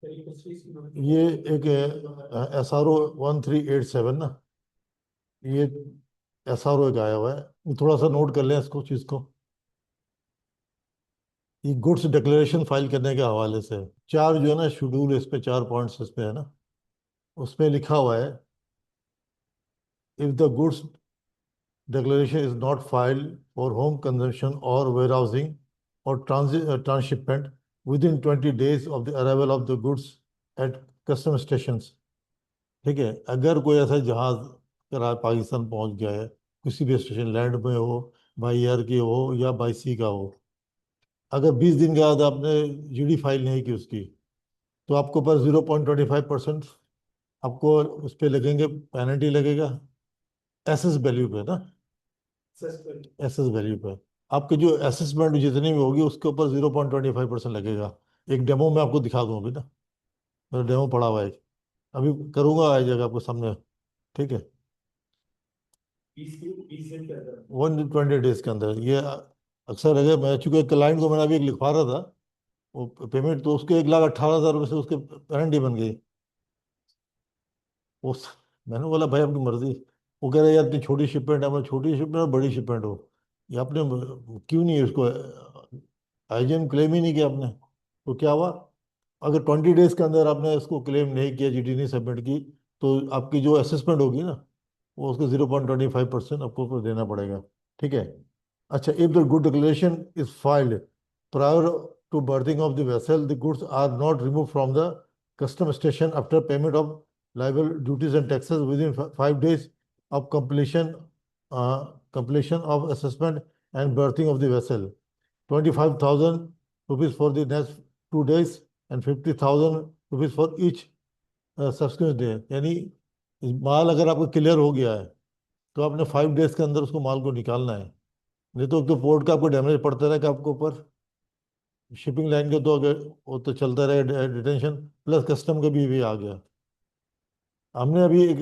ये एक SRO 1387 ना, ये SRO एक आया हुआ है, ये थोड़ा सा नोट कर लें इसको, चीज को। ये गुड्स डिक्लेरेशन फाइल करने के हवाले से चार जो है ना शेड्यूल, इस पे 4 पॉइंट्स इस पे है ना, उसमें लिखा हुआ है, if the goods declaration is not filed for home consumption or warehousing or transshipment within 20 days of the arrival of the goods at custom stations। ठीक है, अगर कोई ऐसा जहाज करा पाकिस्तान पहुंच गया है, किसी भी स्टेशन, लैंड में हो, बाई एयर की हो या बाई सी का हो, अगर 20 दिन के बाद आपने जीडी फाइल नहीं की उसकी, तो आपको पर 0.25% आपको उस पर लगेंगे, पेनल्टी लगेगा, एसेस वैल्यू पे ना, एसेस वैल्यू पे। आपके जो असेसमेंट जितनी भी होगी उसके ऊपर 0.25% लगेगा। एक डेमो में आपको दिखा दूँ अभी ना, मेरा डेमो पड़ा हुआ है, अभी करूँगा, आ जाएगा आपको सामने। ठीक है, 120 डेज के अंदर ये अक्सर है। मैं चूंकि क्लाइंट को मैंने अभी एक लिखवा रहा था, वो पेमेंट तो उसके 1,18,000 रुपये से उसके पेनल्टी बन गई। उस मैंने बोला भाई आपकी मर्जी। वो कह रहे यार इतनी छोटी शिपमेंट है, मैं छोटी शिपमेंट और बड़ी शिपमेंट हो, ये आपने क्यों नहीं उसको आईजीएम क्लेम ही नहीं किया आपने। तो क्या हुआ, अगर 20 डेज के अंदर आपने इसको क्लेम नहीं किया, जीडी नहीं सबमिट की, तो आपकी जो असेसमेंट होगी ना, वो उसको 0.25% आपको देना पड़ेगा। ठीक है। अच्छा, if the good declaration is filed prior to berthing of the vessel, the goods are not remove from the custom station after payment of liable duties and taxes within 5 days of completion of assessment and berthing of the vessel, 25,000 rupees for the next 2 days and 50,000 rupees for each subsequent day। यानी माल अगर आपको clear हो गया है, तो आपने 5 days के अंदर उसको माल को निकालना है, नहीं तो पोर्ट का आपको डैमेज पड़ता रहेगा आपको ऊपर, शिपिंग लाइन के तो अगर वो तो चलता रहे डिटेंशन, प्लस कस्टम का भी आ गया। हमने अभी एक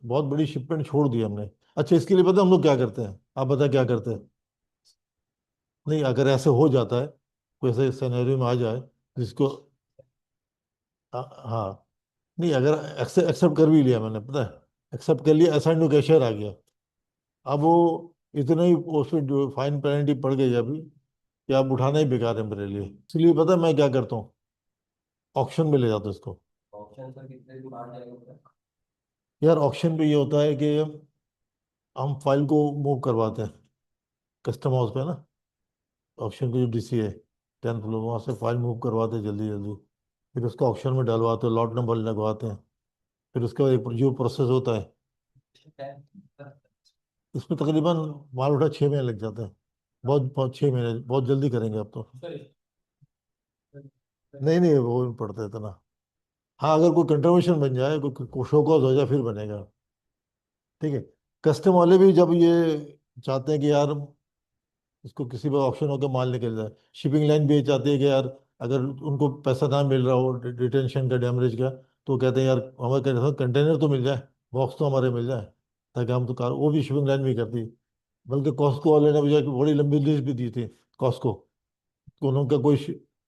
बहुत बड़ी शिपमेंट छोड़ दी हमने। अच्छा, इसके लिए पता है हम लोग क्या करते हैं, आप बता क्या करते हैं। नहीं, अगर ऐसे हो जाता है, कोई ऐसे सिनेरियो में आ जाए जिसको हाँ, नहीं अगर एक्सेप्ट कर भी लिया मैंने, पता है एक्सेप्ट कर लिया, असाइन टू कैशियर आ गया, अब वो इतना ही उस पर जो फाइन पेनल्टी पड़ गई अभी, कि आप उठाना ही बेकार है मेरे लिए। इसलिए पता है मैं क्या करता हूँ, ऑक्शन में ले जाता हूँ इसको। यार ऑक्शन पे ये होता है कि हम फाइल को मूव करवाते हैं कस्टम हाउस पे ना, ऑक्शन की जो डीसी है 10th फ्लोर, वहाँ से फाइल मूव करवाते हैं जल्दी जल्दी, फिर उसको ऑक्शन में डलवाते हैं, लॉट नंबर लगवाते हैं, फिर उसके बाद जो प्रोसेस होता है, इसमें तकरीबन माल उठा 6 महीने लग जाते हैं। बहुत बहुत 6 महीने बहुत जल्दी करेंगे आप तो। नहीं नहीं, वो नहीं पड़ता है इतना। हाँ, अगर कोई कंट्रोवर्शन बन जाए, कोई शो कॉज हो जाए, फिर बनेगा। ठीक है। कस्टम वाले भी जब ये चाहते हैं कि यार इसको किसी पर ऑप्शन होकर माल निकल जाए, शिपिंग लाइन भी ये चाहती है कि यार अगर उनको पैसा ना मिल रहा हो डिटेंशन का, डैमेज का, तो कहते हैं यार हमें कहते हैं कंटेनर तो मिल जाए, बॉक्स तो हमारे मिल जाए, ताकि हम तो कार, वो भी शिपिंग लाइन भी करती है। बल्कि कॉस्को वाले ने मुझे एक बड़ी लंबी लिस्ट भी दी थी, कॉस्को, तो उनका कोई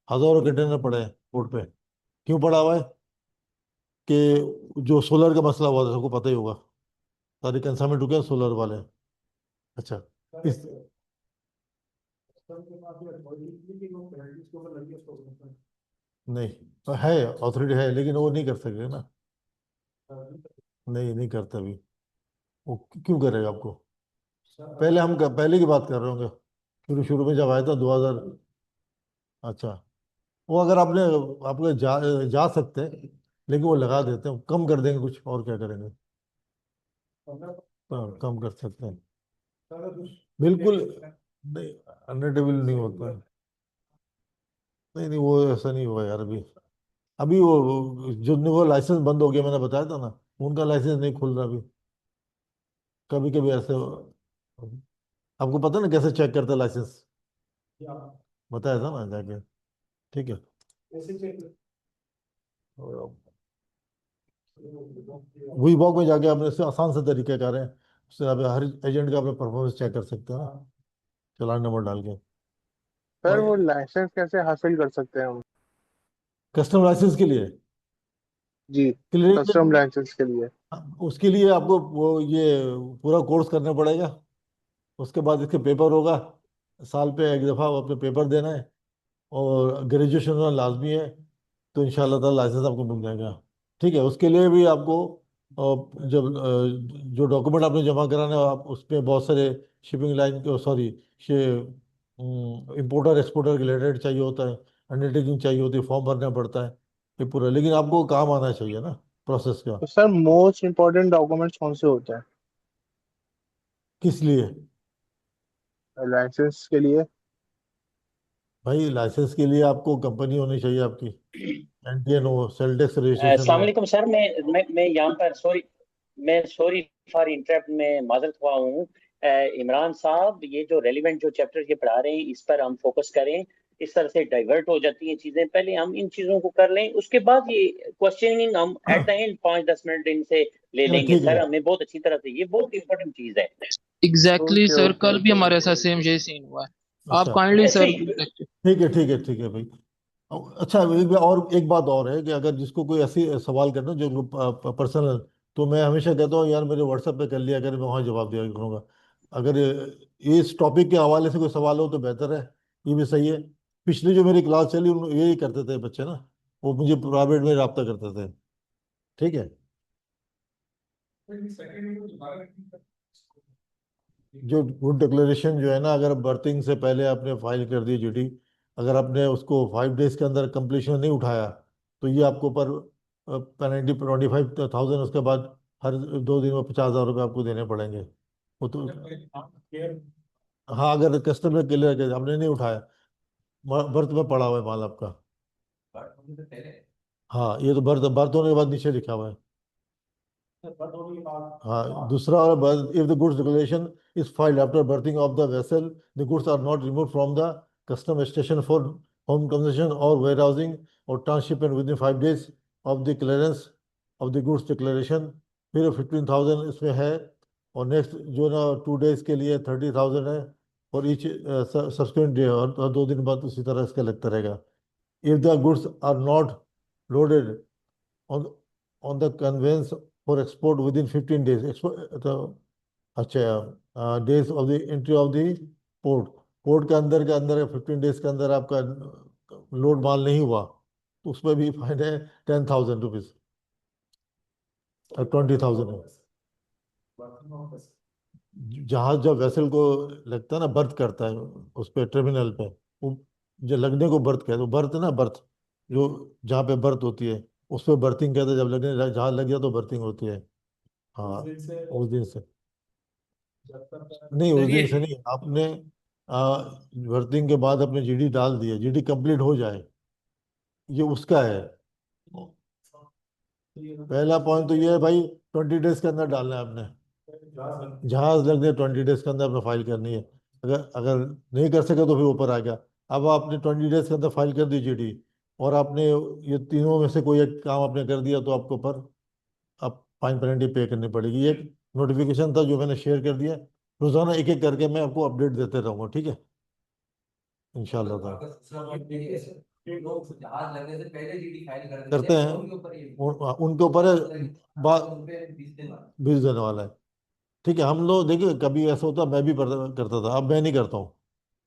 हजारों कंटेनर पड़े हैं पोर्ट पे। क्यों पड़ा हुआ है, कि जो सोलर का मसला हुआ था, सबको पता ही होगा, सारी कंसाइनमेंट रुके हैं सोलर वाले। अच्छा, इस नहीं, तो है, अथॉरिटी है, लेकिन वो नहीं कर सकते ना। नहीं नहीं करता भी, वो क्यों करेगा आपको। पहले की बात कर रहे होंगे, शुरू शुरू में जब आया था 2000। अच्छा, वो अगर आपने आपने जा सकते हैं, लेकिन वो लगा देते हैं, कम कर देंगे कुछ, और क्या करेंगे। हाँ, कम कर सकते हैं, बिल्कुल। नहीं, अनरेटेबल नहीं होता है। नहीं नहीं, वो ऐसा नहीं हुआ यार अभी। अभी वो जो वो लाइसेंस बंद हो गया, मैंने बताया था ना, उनका लाइसेंस नहीं खुल रहा अभी। कभी कभी ऐसे आपको पता ना कैसे चेक करते लाइसेंस, बताया था ना जाके। ठीक है। और वही बॉक में जाके आपने इससे आसान से तरीके कर रहे हैं, उससे आप हर एजेंट का अपना परफॉर्मेंस चेक कर सकते हैं ना, चालान नंबर डाल के। सर और वो लाइसेंस कैसे हासिल कर सकते हैं हम? कस्टम लाइसेंस के लिए जी, कस्टम क्लियरेशन लाइसेंस के लिए। उसके लिए आपको वो ये पूरा कोर्स करना पड़ेगा। उसके बाद इसके पेपर होगा, साल पे एक दफ़ा वो अपने पेपर देना है, और ग्रेजुएशन होना लाजमी है। तो इंशाल्लाह ताला लाइसेंस आपको मिल जाएगा। ठीक है, उसके लिए भी आपको जब जो डॉक्यूमेंट आपने जमा कराना है, आप उसमें बहुत सारे शिपिंग लाइन के, सॉरी, इंपोर्टर एक्सपोर्टर के रिलेटेड चाहिए होता है, अंडरटेकिंग चाहिए होती है, फॉर्म भरना पड़ता है, ये पूरा। लेकिन आपको काम आना चाहिए ना प्रोसेस का। तो सर मोस्ट इम्पोर्टेंट डॉक्यूमेंट्स कौन से होते हैं किस लिए? लाइसेंस के लिए? भाई लाइसेंस के लिए आपको कंपनी होनी चाहिए आपकी, एनटीएन हो, सेल टैक्स रजिस्ट्रेशन अस्सलाम हो। वालेकुम सर। मैं यहाँ पर सॉरी, मैं सॉरी फॉर इंटरप्ट में माजरत हुआ हूँ। इमरान साहब, ये जो रेलिवेंट जो चैप्टर ये पढ़ा रहे हैं इस पर हम फोकस करें। इस तरह से डाइवर्ट हो जाती हैं चीजें, पहले हम इन चीजों को कर लें, उसके बाद ये क्वेश्चनिंग हम एट द एंड 5-10 मिनट इनसे ले चलो लेंगे। ठीक है। सर हमें बहुत अच्छी तरह से, ये बहुत इंपॉर्टेंट चीज है। Exactly exactly, okay sir okay. कल भी हमारे साथ सेम यही सीन हुआ है। आप अच्छा काइंडली ऐसे सर ही। ठीक है, ठीक है, ठीक है भाई। अच्छा, एक बात और है कि अगर जिसको कोई ऐसी सवाल करना जो पर्सनल, तो मैं हमेशा कहता हूँ यार मेरे व्हाट्सएप पे कर लिया अगर, मैं वहाँ जवाब दिया करूँगा। अगर इस टॉपिक के हवाले से कोई सवाल हो तो बेहतर है, ये भी सही है। पिछली जो मेरी क्लास चली उन यही करते थे बच्चे ना, वो मुझे प्राइवेट में रब्ता करते थे। ठीक है। जो गुड डिक्लेरेशन जो है ना, अगर बर्थिंग से पहले आपने फाइल कर दी जीडी, अगर आपने उसको 5 डेज के अंदर कंप्लीशन नहीं उठाया, तो ये आपको पर पेनल्टी 25,000, उसके बाद हर 2 दिन में 50,000 रुपये आपको देने पड़ेंगे। वो तो, हाँ, अगर कस्टमर क्लियर कर आपने नहीं उठाया, बर्थ में पड़ा हुआ है माल आपका। हाँ, ये तो बर्थ बर्थ होने के बाद नीचे लिखा हुआ है। हाँ, दूसरा और, if the goods declaration is filed after berthing of the vessel, the goods are not remove from the custom station for home consumption और वेयर हाउसिंग और transshipment within 5 days of the clearance of the goods declaration. फिर 15,000 इसमें है। और next जो ना 2 days के लिए 30,000 है, और ईच सब्सिक्वेंट डे, और 2 दिन बाद उसी तरह इसका लगता रहेगा। If the goods are not loaded on on the conveyance for export within 15 days, the अच्छा days of the entry of the port, port के अंदर 15 डेज के अंदर आपका लोड माल नहीं हुआ, तो उसमें भी फाइन है 10,000 रुपीज, 20,000 है। जहाज जब वेसल को लगता है ना, बर्थ करता है उस पे टर्मिनल पे, वो जो लगने को बर्थ कहते हैं, बर्थ ना, बर्थ जो जहाँ पे बर्थ होती है उस पे बर्थिंग कहते हैं। जब लगने जहाज लग गया तो बर्थिंग होती है। हाँ, उस दिन से नहीं, उस दिन से नहीं, आपने बर्थिंग के बाद अपने जीडी डाल दिया, जीडी कंप्लीट हो जाए, ये उसका है। पहला पॉइंट तो ये है भाई, 20 डेज के अंदर डालना है आपने, जहाज लगने 20 डेज के अंदर आपने फाइल करनी है। अगर अगर नहीं कर सके तो फिर ऊपर आ गया। अब आपने 20 डेज के अंदर फाइल कर दी जीडी, और आपने ये तीनों में से कोई एक काम आपने कर दिया, तो आपको ऊपर आप फाइन पेनल्टी पे करनी पड़ेगी। ये एक नोटिफिकेशन था जो मैंने शेयर कर दिया। रोजाना एक एक करके मैं आपको अपडेट देते रहूंगा, ठीक है, इंशाल्लाह ताला। करते हैं, उनके ऊपर है, 20 दिन वाला है। ठीक है, हम लोग देखिए कभी ऐसा होता, मैं भी करता था, अब मैं नहीं करता हूँ।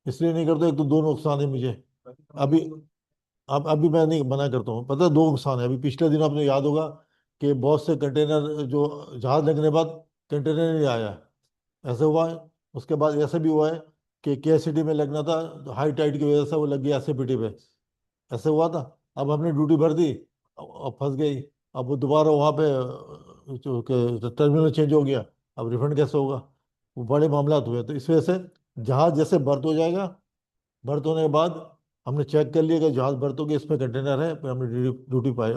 इसलिए नहीं करता, एक तो दो नुकसान है मुझे अभी। अब अभी मैं नहीं मना करता हूँ, पता है, दो नुकसान है। अभी पिछले दिन आपने याद होगा कि बहुत से कंटेनर जो जहाज लगने के बाद कंटेनर नहीं आया, ऐसे हुआ है। उसके बाद ऐसा भी हुआ है कि केएससीटी में लगना था, हाई टाइड की वजह से वो लग गया एसएपीटी पे, ऐसे हुआ था। अब हमने ड्यूटी भर दी, अब फंस गई। अब वो दोबारा वहाँ पे जो टर्मिनल चेंज हो गया, अब रिफंड कैसे होगा? वो बड़े मामला हुए, तो इस वजह से जहाज जैसे बर्थ हो जाएगा, बर्थ होने के बाद हमने चेक कर लिया कि जहाज बर्थ हो गया, इसमें कंटेनर है, फिर हमने ड्यूटी ड्यूटी पाए।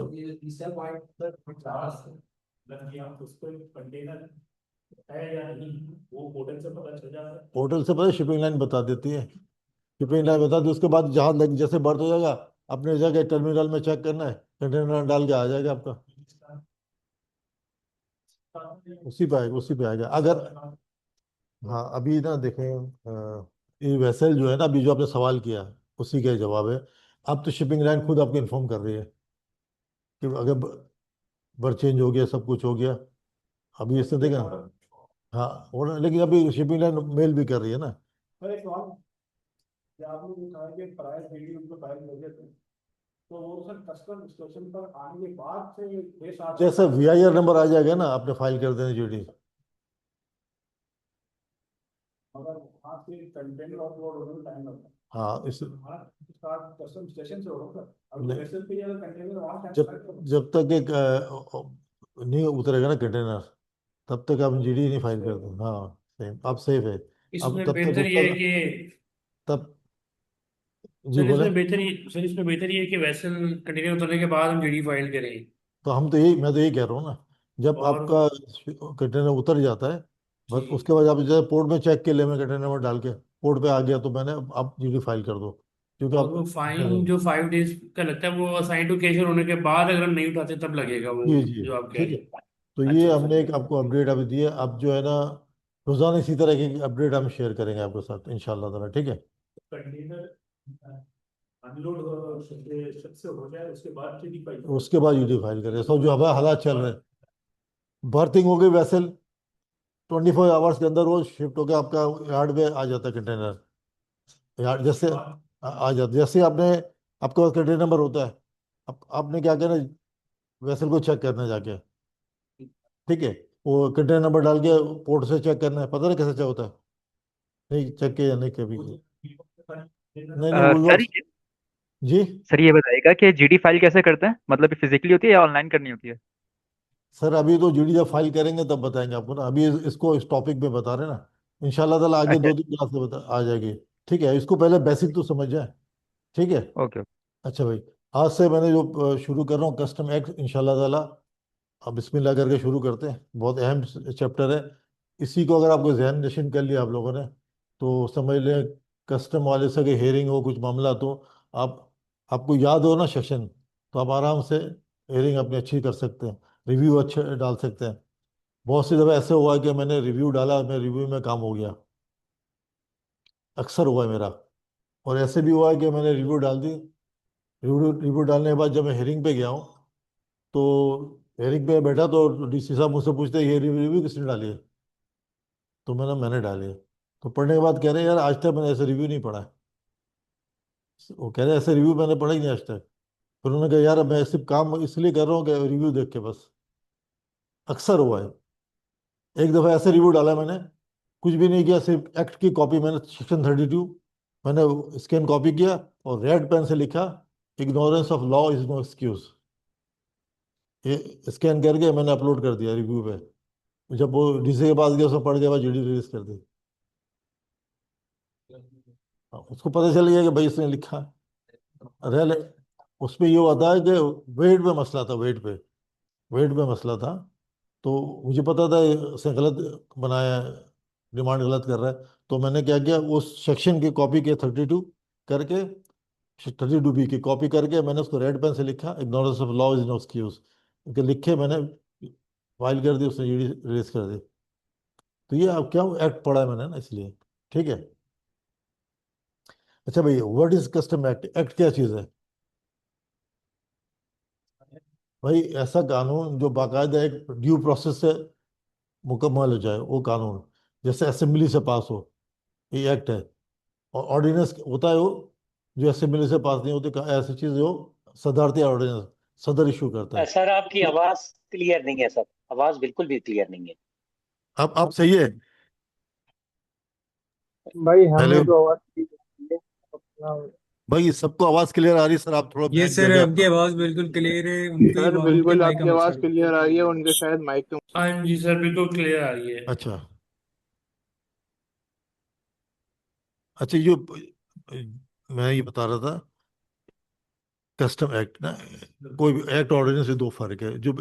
पोर्टल से पता, शिपिंग लाइन बता देती है, शिपिंग लाइन बता दी, उसके बाद जहाज लग जैसे बर्थ हो जाएगा, अपने जगह टर्मिनल में चेक करना है, कंटेनर डाल के आ जाएगा आपका, उसी पे आएगा अगर। हाँ, अभी ना देखें, ये वेसल जो है ना, अभी जो आपने सवाल किया उसी का ही जवाब है। अब तो शिपिंग लाइन खुद आपको इन्फॉर्म कर रही है कि अगर बर्थ चेंज हो गया, सब कुछ हो गया। अभी इसने देखा। हाँ, और लेकिन अभी शिपिंग लाइन मेल भी कर रही है ना। सर एक सवाल, कि आपने जो कहा कि प्राइस वीडियो उनको फाइल कर देते हैं, तो वो सर कस्टम स्टेशन पर आने के बाद से 6-7 जैसे VIR नंबर आ जाएगा ना, आपने फाइल कर देना GD। अगर वहाँ से कंटेंट अपलोड होने में टाइम लगता है, हाँ, इस हमारा स्टार्ट कस्टम स्टेशन से होगा सर। अब नहीं, वेसल पे अगर कंटेनर वहाँ जब जब तक एक नहीं उतरेगा ना कंटेनर, तब तक आप GD नहीं फाइल करते। हाँ, सेम, आप सेफ है। अब इसमें तब तक बेहतर ये है उसका, कि तब जी बोले। सर इसमें बेहतर ये है कि वेसल कंटेनर उतरने के बाद हम जीडी फाइल करें। तो हम तो यही, मैं तो यही कह रहा हूँ ना, जब और आपका कंटेनर उतर जाता है, बस जी, उसके बाद आप जैसे पोर्ट में चेक के लिए, मैं कंटेनर में डाल के पोर्ट पे आ गया तो मैंने, आप GD फाइल कर दो, क्योंकि और आप वो फाइन जो 5 डेज का लगता है वो असाइन टू कैशियर होने के बाद अगर हम नहीं उठाते तब लगेगा वो, जी जी, जो आप कह ठीक रहे है। हैं। तो ये अच्छा हमने सर। एक आपको अपडेट अभी दी है। अब जो है ना, रोजाना इसी तरह की अपडेट हम शेयर करेंगे आपके साथ इंशाल्लाह ताला, ठीक है। कंटेनर अनलोड से हो जाए उसके बाद जीडी फाइल उसके बाद GD फाइल करें। सब जो हवा हालात चल रहे हैं, बर्थिंग हो गई वेसल, 24 आवर्स के अंदर वो शिफ्ट होकर आपका यार्ड में आ जाता है कंटेनर। यार्ड जैसे आ जाता, जैसे आपने, आपके पास कंटेनर नंबर होता है, आपने क्या करना, वेसल को चेक करना है जाके, ठीक है। वो कंटेनर नंबर डाल के पोर्ट से चेक करना है। पता नहीं कैसे चेक होता है, नहीं चेक किया नहीं कभी। नहीं नहीं, वो सर ये जी। सर ये बताइएगा कि जीडी फाइल कैसे करते हैं, मतलब फिजिकली होती है या ऑनलाइन करनी होती है? सर अभी तो GD जब फाइल करेंगे तब बताएंगे आपको ना, अभी इसको इस टॉपिक पे बता रहे हैं ना। इंशाल्लाह ताला आगे अच्छा, 2-3 क्लास में बता आ जाएगी। ठीक है, इसको पहले बेसिक तो समझ जाए, ठीक है। Okay okay. अच्छा भाई, आज से मैंने जो शुरू कर रहा हूँ कस्टम एक्ट, इंशाल्लाह ताला अब बिस्मिल्लाह करके शुरू करते हैं। बहुत अहम चैप्टर है। इसी को अगर आपको जहन नशीन कर लिया आप लोगों ने, तो समझ लें, कस्टम वाले से अगर हेयरिंग हो, कुछ मामला, तो आप, आपको याद हो ना सेक्शन, तो आप आराम से हेयरिंग अपनी अच्छी कर सकते हैं, रिव्यू अच्छे डाल सकते हैं। बहुत सी दफ़ा ऐसे हुआ है कि मैंने रिव्यू डाला, मैं रिव्यू में काम हो गया, अक्सर हुआ है मेरा। और ऐसे भी हुआ है कि मैंने रिव्यू डाल दी, रिव्यू रिव्यू डालने के बाद जब मैं हेयरिंग पे गया हूँ, तो हेयरिंग पे बैठा तो DC साहब मुझसे पूछते हैं, ये रिव्यू किसने डाली है? तो मैंने डाली है। तो पढ़ने के बाद कह रहे हैं, यार आज तक मैंने ऐसे रिव्यू नहीं पढ़ा है। वो कह रहे हैं, ऐसे रिव्यू मैंने पढ़ा ही नहीं आज तक। फिर उन्होंने कहा, यार मैं सिर्फ काम इसलिए कर रहा हूँ कि रिव्यू देख के बस। अक्सर हुआ है। एक दफ़ा ऐसे रिव्यू डाला मैंने, कुछ भी नहीं किया, सिर्फ एक्ट की कॉपी, मैंने सेक्शन 32 मैंने स्कैन कॉपी किया और रेड पेन से लिखा, ignorance of law is no excuse. ये स्कैन करके मैंने अपलोड कर दिया रिव्यू पे। जब वो DC के पास गया, उसने पढ़ के बाद GD रिलीज कर दी। उसको पता चल गया कि भाई इसने लिखा। रेल उसमें ये होता है कि वेट पे मसला था, वेट पे मसला था। तो मुझे पता था इसने गलत बनाया है, डिमांड गलत कर रहा है। तो मैंने क्या किया, उस सेक्शन की कॉपी के 32 करके, 32B की कॉपी करके मैंने उसको रेड पेन से लिखा, ignorance of law is no excuse, लिख के मैंने फाइल कर दी, उसने GD रिलीज कर दी। तो ये अब क्या एक्ट पढ़ा है मैंने ना, इसलिए, ठीक है। अच्छा भाई, what is custom act? Act क्या चीज़ है भाई? ऐसा कानून जो बाकायदा एक ड्यू प्रोसेस से मुकम्मल हो जाए, वो कानून। जैसे असेंबली से पास हो, ये एक्ट है। और ऑर्डिनेंस होता है वो, जो असेंबली से पास नहीं होते, ऐसी चीज़ जो सदारती ऑर्डिनेंस सदर इशू करता है। सर आपकी आवाज क्लियर नहीं है सर, आवाज बिल्कुल भी क्लियर नहीं है। अब सही है? भाई हेलो हमने तो आवाज की है, अपना। भाई, सबको आवाज़ क्लियर आ रही है सर? आप थोड़ा ये बैक सर जाके आपकी आप। आवाज बिल्कुल क्लियर है, उनकी सर उनके बिल्कुल माइक का आपकी आवाज मसला। क्लियर आ रही है, उनके शायद माइक के। हाँ जी सर, बिल्कुल क्लियर आ रही है। अच्छा। अच्छा, ये मैं ये बता रहा था, कस्टम एक्ट ना, कोई भी एक्ट ऑर्डिनेंस से दो फर्क है। जो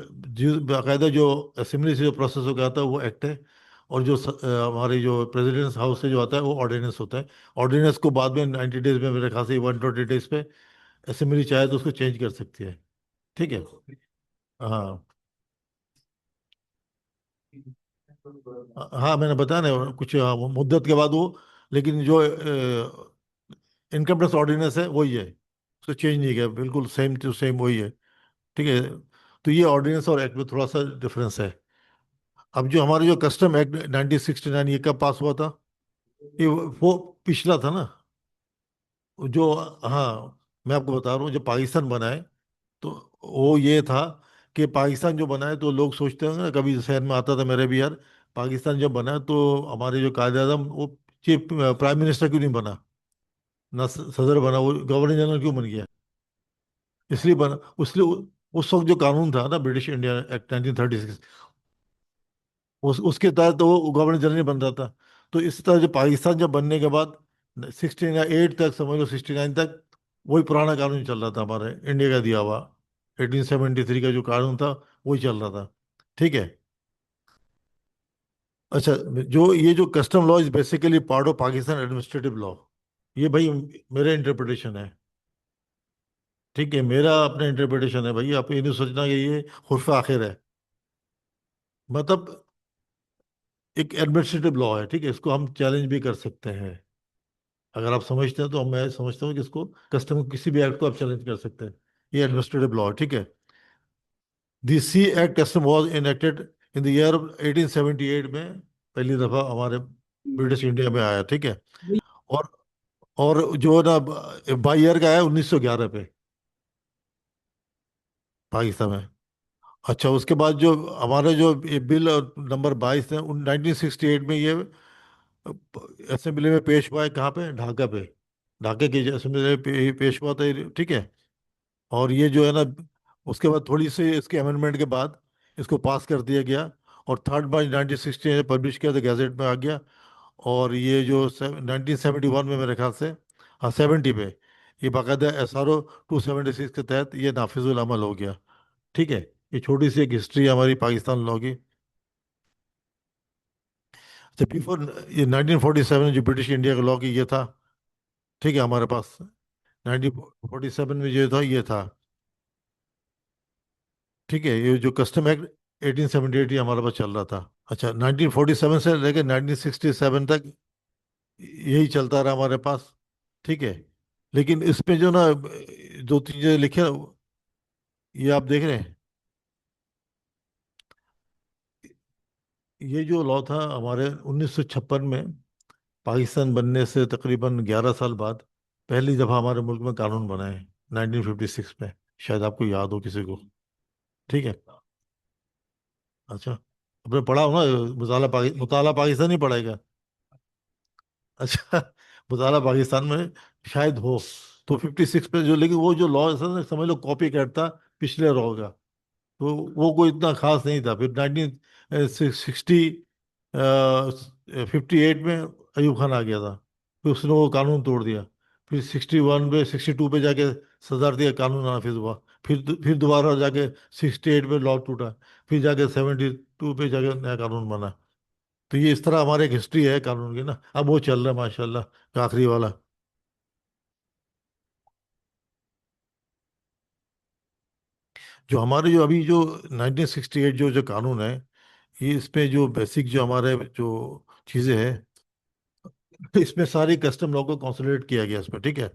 बाकायदा जो असेंबली से जो प्रोसेस होकर आता है वो एक्ट है। और जो हमारी जो प्रेसिडेंट्स हाउस से जो आता है वो ऑर्डिनेंस होता है। ऑर्डिनेंस को बाद में 90 डेज में, मेरे ख्याल से 120 डेज पे असेंबली चाहे तो उसको चेंज कर सकती है, ठीक है। हाँ हाँ, मैंने बताया ना कुछ, मुद्दत के बाद वो, लेकिन जो इनकम टैक्स ऑर्डिनेंस है वही है, उसको चेंज नहीं किया, बिल्कुल सेम टू सेम वही है, ठीक है। तो ये ऑर्डिनेंस और एक्ट में थोड़ा सा डिफरेंस है। अब जो हमारे जो कस्टम एक्ट 1969 ये कब पास हुआ था? ये वो पिछला था ना, जो, हाँ, मैं आपको बता रहा हूँ, जब पाकिस्तान बना है तो वो ये था कि पाकिस्तान जो बना है, तो लोग सोचते होंगे ना, कभी जहन में आता था मेरे भी, यार पाकिस्तान जब बना है तो हमारे जो कायदे आजम वो चीफ प्राइम मिनिस्टर क्यों नहीं बना, ना सदर बना, वो गवर्नर जनरल क्यों बन गया? इसलिए बना, उसलिए उस वक्त जो कानून था ना, ब्रिटिश इंडिया एक्ट 1936, उसके तहत तो वो गवर्नर जनरल बन रहा था। तो इस तरह जो पाकिस्तान जब बनने के बाद 68 तक, समझ लो 69 तक, वही पुराना कानून चल रहा था हमारे इंडिया का दिया हुआ। 1873 का जो कानून था वही चल रहा था। ठीक है। अच्छा, जो ये जो custom law is basically part of Pakistan administrative law, ये भाई मेरा इंटरप्रिटेशन है। ठीक है, मेरा अपना इंटरप्रिटेशन है भाई, आप ये नहीं सोचना कि ये हुर्फ आखिर है। मतलब एक एडमिनिस्ट्रेटिव लॉ है, ठीक है, इसको हम चैलेंज भी कर सकते हैं। अगर आप समझते हैं तो मैं समझता हूँ कि इसको, कस्टम किसी भी एक्ट को आप चैलेंज कर सकते हैं। ये एडमिनिस्ट्रेटिव लॉ है, ठीक है। The sea act custom was enacted in the year 1878 में, पहली दफा हमारे ब्रिटिश इंडिया में आया, ठीक है। और जो है ना, बाई ईयर का है 1911 पे पाकिस्तान में। अच्छा, उसके बाद जो हमारे जो ये बिल नंबर 22 है, 1968 में ये असेंबली में पेश हुआ है, कहाँ पे? ढाका पे। ढाके की असेंबली में पेश हुआ था ये, ठीक है। और ये जो है ना, उसके बाद थोड़ी सी इसके अमेंडमेंट के बाद इसको पास कर दिया गया, और 3 मार्च 1960 पब्लिश किया था, गैजेट में आ गया। और ये जो 1971 में मेरे ख्याल से, हाँ 70 पे, ये बाकायदा SRO 276 के तहत ये नाफिजुल अमल हो गया। ठीक है। ये छोटी सी एक हिस्ट्री है हमारी पाकिस्तान लॉ की। अच्छा, बिफोर ये 1947 जो ब्रिटिश इंडिया का लॉ की ये था, ठीक है, हमारे पास 1947 में जो था ये था, ठीक है। ये जो कस्टम एक्ट 1878 ये हमारे पास चल रहा था। अच्छा, 1947 से लेकर 1967 तक यही चलता रहा हमारे पास, ठीक है। लेकिन इसमें जो ना 2 3 चीजें लिखे, ये आप देख रहे हैं, ये जो लॉ था हमारे 1956 में, पाकिस्तान बनने से तकरीबन 11 साल बाद पहली दफा हमारे मुल्क में कानून बना है, 1956 में। शायद आपको याद हो किसी को। ठीक है। अच्छा, आपने पढ़ा हो ना, मुताला पाकिस्तानी पढ़ाएगा। अच्छा, मुताला पाकिस्तान में शायद हो। तो 56 पे जो, लेकिन वो जो लॉ है, समझ लो कॉपी कैट था पिछले लॉ का। तो वो कोई इतना खास नहीं था। फिर 1960 58 में अयूब खान आ गया था, फिर उसने वो कानून तोड़ दिया। फिर 61 पे 62 पे जाके सदारती कानून नाफिज हुआ। फिर दोबारा जाके 68 में लॉ टूटा। फिर जाके 72 पे जाके नया कानून बना। तो ये इस तरह हमारे एक हिस्ट्री है कानून की ना। अब वो चल रहा है माशाल्लाह, आखिरी वाला। जो हमारे जो अभी जो 1968 जो कानून है, ये इसमें जो बेसिक जो हमारे जो चीज़ें हैं, इसमें सारी कस्टम लॉ को कंसोलिडेट किया गया इसमें, ठीक है।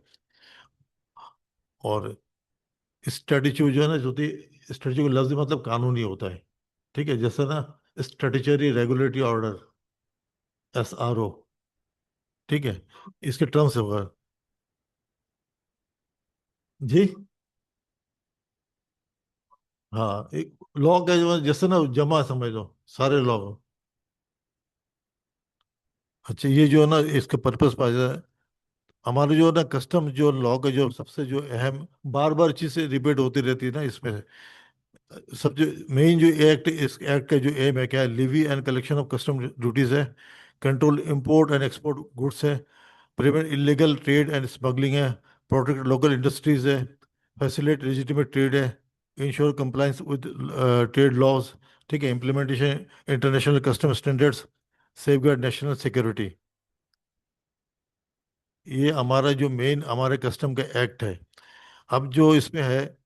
और स्टैट्यूट जो है ना, जो होती है स्टैट्यूट का लफ्ज मतलब कानूनी होता है, ठीक है। जैसे ना स्टैट्यूटरी रेगुलेटरी ऑर्डर, SRO, ठीक है, इसके टर्म्स होगा। जी, हाँ, एक लॉ का जो जैसे ना जमा समझ लो सारे लॉ। अच्छा, ये जो है ना, इसका पर्पस पाया है, हमारे जो है ना कस्टम जो लॉ का जो सबसे जो अहम, बार बार चीज़ें रिपीट होती रहती है ना इसमें, सब जो मेन जो एक्ट, इस एक्ट का जो एम है क्या है? Levy and collection of custom duties है, control import and export goods है, prevent illegal trade and smuggling है, प्रोटेक्ट लोकल इंडस्ट्रीज है, फैसिलिटेट लेजिटिमेट ट्रेड है, ensure compliance with trade laws, ठीक है, implementation international custom standards, safeguard national security. ये हमारा जो मेन हमारे कस्टम का एक्ट है। अब जो इसमें है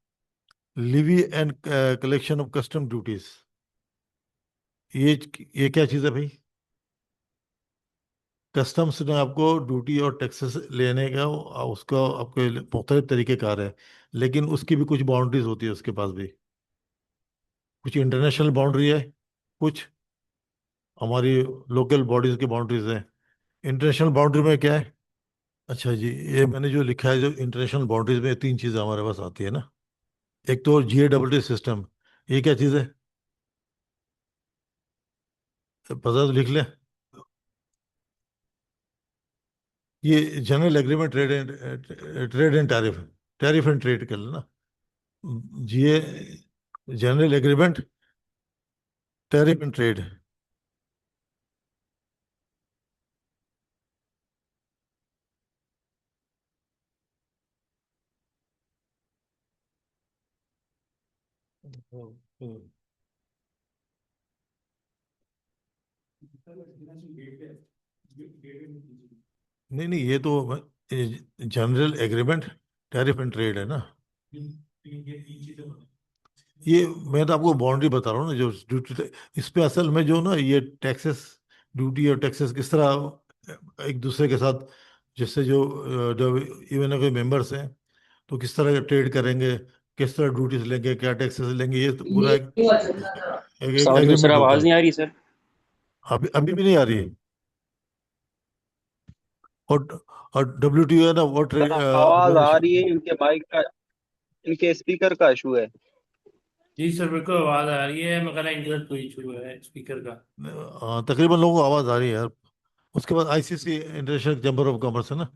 levy and collection of custom duties, ये ये क्या चीज़ है भाई? कस्टम्स ने आपको ड्यूटी और टैक्सेस लेने का उसका आपके मुख्तलिफ तरीके कार है, लेकिन उसकी भी कुछ बाउंड्रीज होती है उसके पास भी। कुछ इंटरनेशनल बाउंड्री है, कुछ हमारी लोकल बॉडीज की बाउंड्रीज है। इंटरनेशनल बाउंड्री में क्या है? अच्छा जी, ये मैंने जो लिखा है, जो इंटरनेशनल बाउंड्रीज में तीन चीज़ें हमारे पास आती है ना। एक तो GATT सिस्टम, ये क्या चीज़ है? पता तो लिख ले। ये general agreement trade and tariff, tariff and trade कर लेना। GA, general agreement tariff and trade. नहीं नहीं, ये तो general agreement tariff and trade है ना। ये मैं तो आपको बाउंड्री बता रहा हूँ ना, जो ड्यूटी, इस पे असल में जो ना ये टैक्सेस, ड्यूटी और टैक्सेस किस तरह एक दूसरे के साथ, जैसे जो इवन कोई मेंबर्स हैं तो किस तरह ट्रेड करेंगे, किस तरह ड्यूटीज लेंगे, क्या टैक्सेस लेंगे, ये तो पूरा एक सर एग्रीमेंट होता आवाज है। नहीं आ रही सर। अभी अभी भी नहीं आ रही है। और और WTO है ना, वो सर आवाज आ ऑर्गेनाइजेशन। रही है, इनके माइक का, इनके स्पीकर का इशू है। जी सर, मेरे को आवाज आ रही है, मैं कह रहा इनका कोई इशू है स्पीकर का। तकरीबन लोगों को आवाज आ रही है यार। उसके बाद ICC, international chamber of commerce है ना,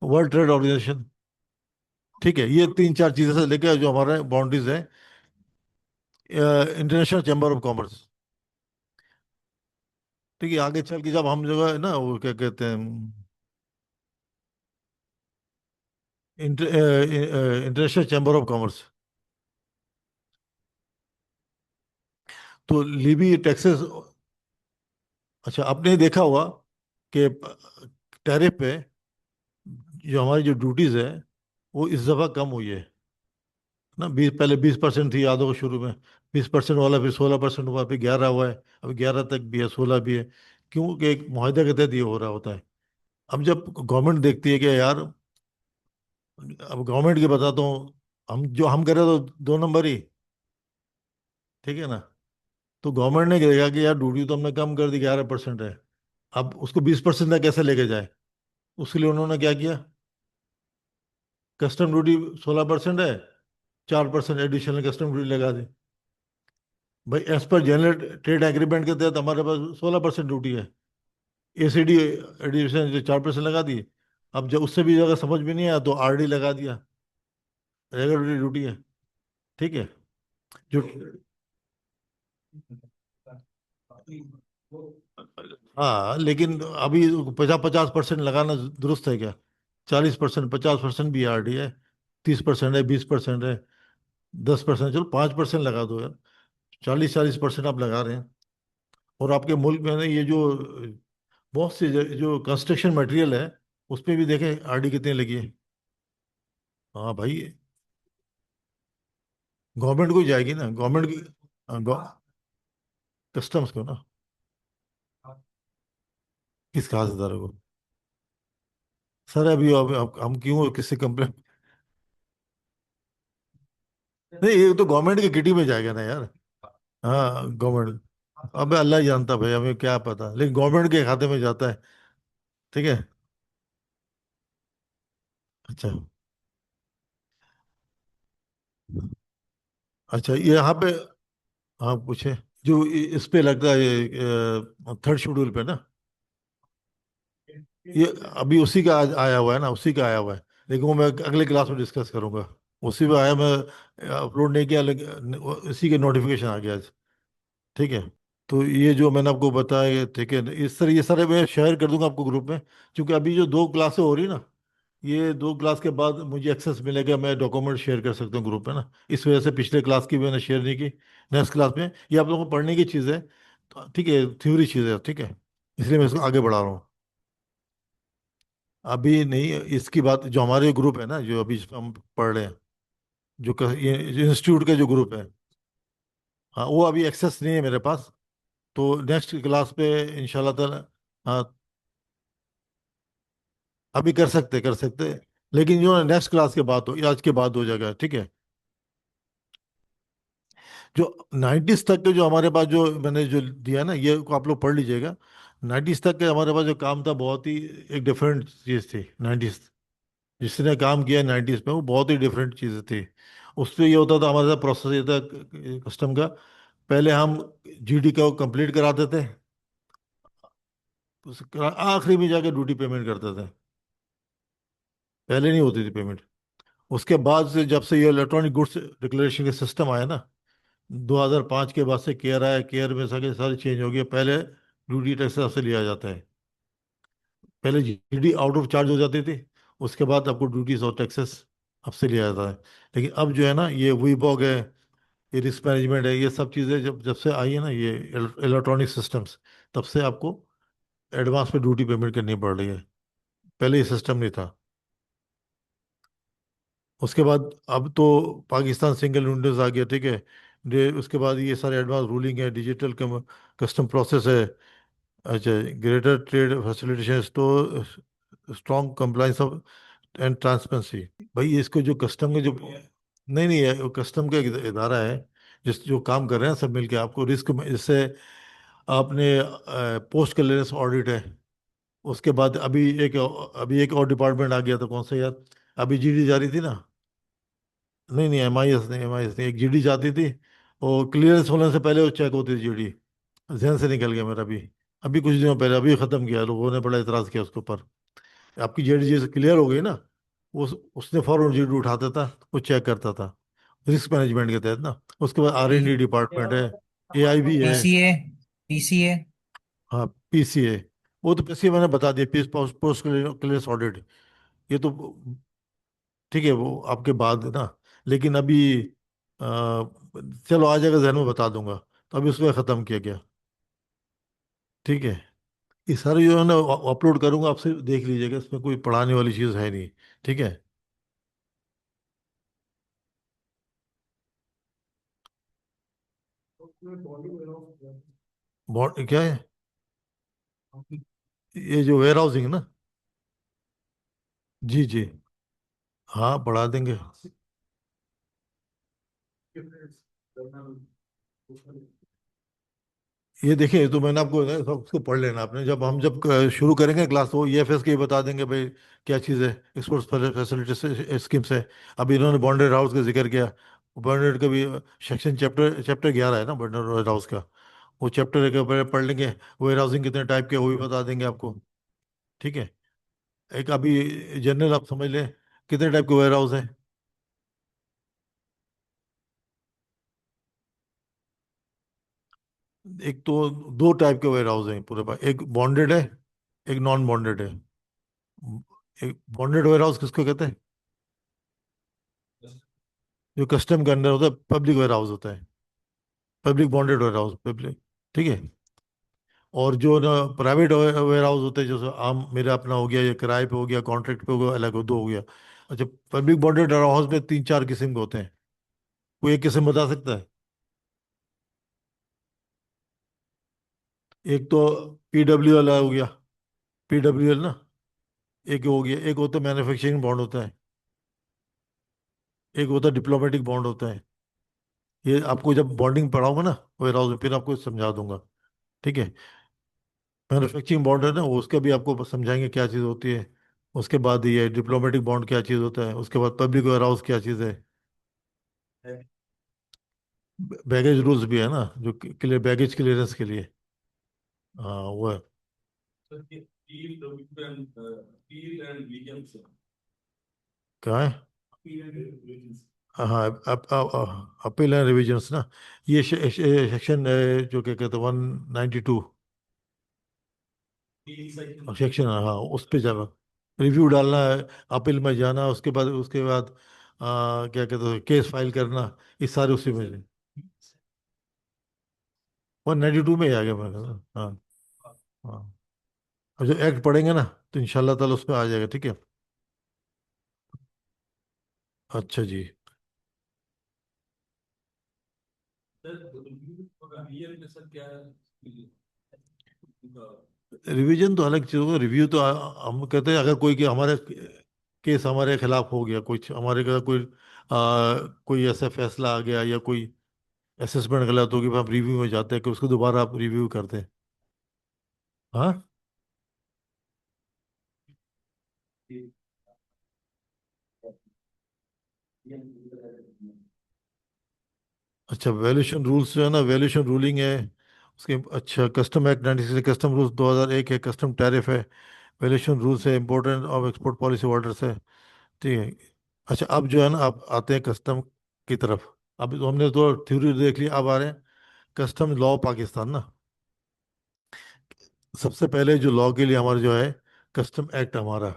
वर्ल्ड ट्रेड ऑर्गेनाइजेशन। ठीक है, ये तीन चार चीजें से लेके जो हमारे बाउंड्रीज है, इंटरनेशनल चैम्बर ऑफ कॉमर्स। ठीक है, आगे चल के जब हम जो है ना, वो क्या कहते हैं, इंटरनेशनल चैम्बर ऑफ कॉमर्स, तो लीवी टैक्सेस। अच्छा, आपने देखा होगा कि टैरिफ पे जो हमारी जो ड्यूटीज है, वो इस दफा कम हुई है ना। पहले 20% थी, याद होगा शुरू में। 20% वाला, फिर 16% हुआ, फिर 11 हुआ है, अभी 11 तक भी है, 16 भी है। क्योंकि एक मुआहदे के तहत ये हो रहा होता है। अब जब गवर्नमेंट देखती है कि यार, अब गवर्नमेंट की बताता हूँ, हम करें तो 2 नंबर ही, ठीक है ना। तो गवर्नमेंट ने कहेगा कि यार ड्यूटी तो हमने कम कर दी, 11% है, अब उसको 20% तक कैसे लेके जाए। उसके लिए उन्होंने क्या किया, कस्टम ड्यूटी 16% है, 4% एडिशनल कस्टम ड्यूटी लगा दी। भाई as per general trade agreement के तहत हमारे पास 16% ड्यूटी है, ACD एडिशन जो 4% लगा दी। अब जब उससे भी अगर समझ में नहीं आया तो RD लगा दिया, रेगुलेटरी ड्यूटी है। ठीक है, जो, हाँ लेकिन अभी 50-50% लगाना दुरुस्त है क्या? 40%, 50% भी RD है, 30% है, 20% है, 10%, चलो 5% लगा दो यार। 40-40% आप लगा रहे हैं। और आपके मुल्क में ना ये जो बहुत से जो कंस्ट्रक्शन मटेरियल है, उस पे भी देखें RD कितने लगी है। हाँ भाई, गवर्नमेंट को ही जाएगी ना, गवर्नमेंट की, कस्टम्स को ना। किस खासदार को? सर अभी अब हम क्यों किससे कंप्लेन? नहीं, ये तो गवर्नमेंट की किटी में जाएगा ना यार। हाँ गवर्नमेंट, अब अल्लाह ही जानता भाई, हमें क्या पता, लेकिन गवर्नमेंट के खाते में जाता है। ठीक है। अच्छा, अच्छा, ये यहाँ पे, हाँ पूछे, जो इस पे लगता है, ये थर्ड शेड्यूल पे ना, ये अभी उसी का आया हुआ है ना, उसी का आया हुआ है। लेकिन वो मैं अगले क्लास में डिस्कस करूंगा। उसी पे आया, मैं अपलोड नहीं किया, लेकिन इसी के नोटिफिकेशन आ गया आज। ठीक है। तो ये जो मैंने आपको बताया, ठीक है, इस तरह ये सारे मैं शेयर कर दूंगा आपको ग्रुप में। क्योंकि अभी जो 2 क्लासें हो रही ना, ये 2 क्लास के बाद मुझे एक्सेस मिलेगा, मैं डॉक्यूमेंट शेयर कर सकता हूँ ग्रुप में ना। इस वजह से पिछले क्लास की मैंने शेयर नहीं की। नेक्स्ट क्लास में ये आप लोगों को पढ़ने की चीज़ है, तो ठीक है, थ्योरी चीज़ है, ठीक है, इसलिए मैं इसको आगे बढ़ा रहा हूँ। अभी नहीं, इसकी बात जो हमारे ग्रुप है ना, जो अभी हम पढ़ रहे हैं, ये इंस्टीट्यूट का जो ग्रुप है, हाँ वो अभी एक्सेस नहीं है मेरे पास। तो नेक्स्ट क्लास पे इंशाल्लाह ताला, हाँ अभी कर सकते, लेकिन जो नेक्स्ट क्लास के बाद हो, या आज के बाद हो जाएगा, ठीक है। जो 90s तक के जो हमारे पास जो मैंने जो दिया ना, ये को आप लोग पढ़ लीजिएगा। 90s तक के हमारे पास जो काम था बहुत ही एक डिफरेंट चीज़ थी। 90s जिसने काम किया 90s में वो बहुत ही डिफरेंट चीज़ें थी। उसमें ये होता था, हमारे साथ प्रोसेस ये था कस्टम का। पहले हम जीडी का कंप्लीट कराते थे, आखिरी में जाके ड्यूटी पेमेंट करते थे। पहले नहीं होती थी पेमेंट। उसके बाद से जब से ये इलेक्ट्रॉनिक गुड्स डिक्लेरेशन के सिस्टम आया ना, 2005 के बाद से केयर आया, केयर में सारे सारे चेंज हो गए। पहले ड्यूटी टैक्स से लिया जाता है, पहले जीडी आउट ऑफ चार्ज हो जाती थी, उसके बाद आपको ड्यूटीज और टैक्सेस अब से लिया जाता है। लेकिन अब जो है ना, ये वीबॉग है, ये रिस्क मैनेजमेंट है, ये सब चीज़ें जब जब से आई है ना, ये इलेक्ट्रॉनिक सिस्टम्स, तब से आपको एडवांस पे ड्यूटी पेमेंट करनी पड़ रही है। पहले ये सिस्टम नहीं था। उसके बाद अब तो पाकिस्तान सिंगल विंडोज आ गया, ठीक है। उसके बाद ये सारे एडवांस रूलिंग है, डिजिटल कस्टम प्रोसेस है। अच्छा, ग्रेटर ट्रेड फैसिलिटेशन तो strong compliance of and transparency. भाई इसको जो कस्टम के जो, नहीं नहीं है, वो कस्टम का एक इदारा है जिस जो काम कर रहे हैं सब मिलके आपको रिस्क में। जैसे आपने पोस्ट क्लियरेंस ऑडिट है, उसके बाद अभी एक और डिपार्टमेंट आ गया था, कौन सा यार, अभी जीडी जारी थी ना। नहीं नहीं, एम आई एस नहीं, एक जीडी जाती थी, और क्लियरेंस होने से पहले वो चेक होती थी जीडी। जहन से निकल गया मेरा। अभी अभी कुछ दिनों पहले अभी ख़त्म किया, लोगों ने बड़ा इतराज़ किया उसके ऊपर। आपकी जीडी जैसे क्लियर हो गई ना, उसने फौरन जीडी उठाता था, वो चेक करता था रिस्क मैनेजमेंट के तहत ना। उसके बाद आर एंड डी डिपार्टमेंट है, एआई भी है। पीसीए पीसीए हाँ, पीसीए, वो तो पीसीए मैंने बता दिया, piece post post clearance audit. ये तो ठीक है, वो आपके बाद है ना। लेकिन अभी अ, चलो आ जाएगा जहन में, बता दूंगा। तो अभी उसमें ख़त्म किया गया, ठीक है। ये सारे जो है ना अपलोड करूंगा, आपसे देख लीजिएगा, इसमें कोई पढ़ाने वाली चीज़ है नहीं, ठीक है। क्या है ये जो वेयर हाउसिंग है ना? जी जी, हाँ पढ़ा देंगे। ये देखिए, तो मैंने आपको ना सब उसको पढ़ लेना आपने। जब शुरू करेंगे क्लास, तो ईएफएस के ही बता देंगे भाई क्या चीज़ है, एक्सपोर्ट फैसिलिटी स्कीम्स है। अभी इन्होंने बॉन्डेड हाउस का जिक्र किया, बॉन्डेड का भी सेक्शन चैप्टर चैप्टर 11 है ना बॉन्डेड हाउस का। वो चैप्टर के ऊपर पढ़ लेंगे। वेयर हाउसिंग कितने टाइप के, वो भी बता देंगे आपको, ठीक है। एक अभी जनरल आप समझ लें, कितने टाइप के वेयर हाउस है। एक तो दो टाइप के वेयर हाउस हैं पूरे पास, एक बॉन्डेड है, एक नॉन बॉन्डेड है। एक बॉन्डेड वेयर हाउस किसको कहते हैं? जो कस्टम के अंदर होता है, पब्लिक वेयर हाउस होता है, public bonded warehouse, public, ठीक है। और जो ना प्राइवेट वेयर हाउस होते हैं, जैसे आम मेरा अपना हो गया, या किराए पे हो गया, कॉन्ट्रैक्ट पे हो गया, अलग दो हो गया। अच्छा, पब्लिक बॉन्डेड वेयर हाउस में तीन चार किस्म के होते हैं, कोई एक किस्म बता सकता है? एक तो पीडब्ल्यू वाला हो गया, पीडब्ल्यू एल ना, एक हो गया। एक होता है मैन्युफैक्चरिंग बॉन्ड होता है, एक होता है डिप्लोमेटिक बॉन्ड होता है। ये आपको जब बॉन्डिंग पढ़ाऊंगा ना वेयर हाउस में, फिर आपको समझा दूंगा, ठीक है। मैन्युफैक्चरिंग बॉन्ड है ना, वो उसका भी आपको समझाएंगे क्या चीज़ होती है। उसके बाद ये डिप्लोमेटिक बॉन्ड क्या चीज़ होता है, उसके बाद पब्लिक वेयर हाउस क्या चीज़ है। बैगेज रूल्स भी है ना, जो क्लियर बैगेज क्लियरेंस के लिए। हाँ वो है। कहाँ है? हाँ, अपील एंड रिविजन्स ना, ये सेक्शन जो क्या कहते हैं 192 सेक्शन, हाँ उस पे जाना, रिव्यू डालना है, अपील में जाना, उसके बाद क्या कहते हैं केस फाइल करना, ये सारे उसी में। 192 में ही आ गया मैंने हाँ। हाँ, और जो एक्ट पढ़ेंगे ना, तो इंशाल्लाह ताला उसमें आ जाएगा, ठीक है। अच्छा जी। रिवीजन तो अलग चीज़ होगा, रिव्यू तो हम कहते हैं अगर कोई के हमारे केस हमारे खिलाफ हो गया, कुछ हमारे का कोई कोई ऐसा फैसला आ गया, या कोई असेसमेंट गलत होगी, फिर आप रिव्यू में जाते हैं कि उसको दोबारा आप रिव्यू करते हैं। हाँ, अच्छा वैल्यूएशन रूल्स जो है ना, वैल्यूएशन रूलिंग है उसके। अच्छा, कस्टम एक्ट 96, कस्टम रूल्स 2001 है, कस्टम टैरिफ है, वैल्यूएशन रूल्स है, important of export policy orders है। ठीक है। अच्छा, अब जो है ना, आप आते हैं कस्टम की तरफ। अब तो हमने तो थ्योरी देख ली, अब आ रहे हैं कस्टम लॉ पाकिस्तान ना। सबसे पहले जो लॉ के लिए हमारा जो है कस्टम एक्ट हमारा,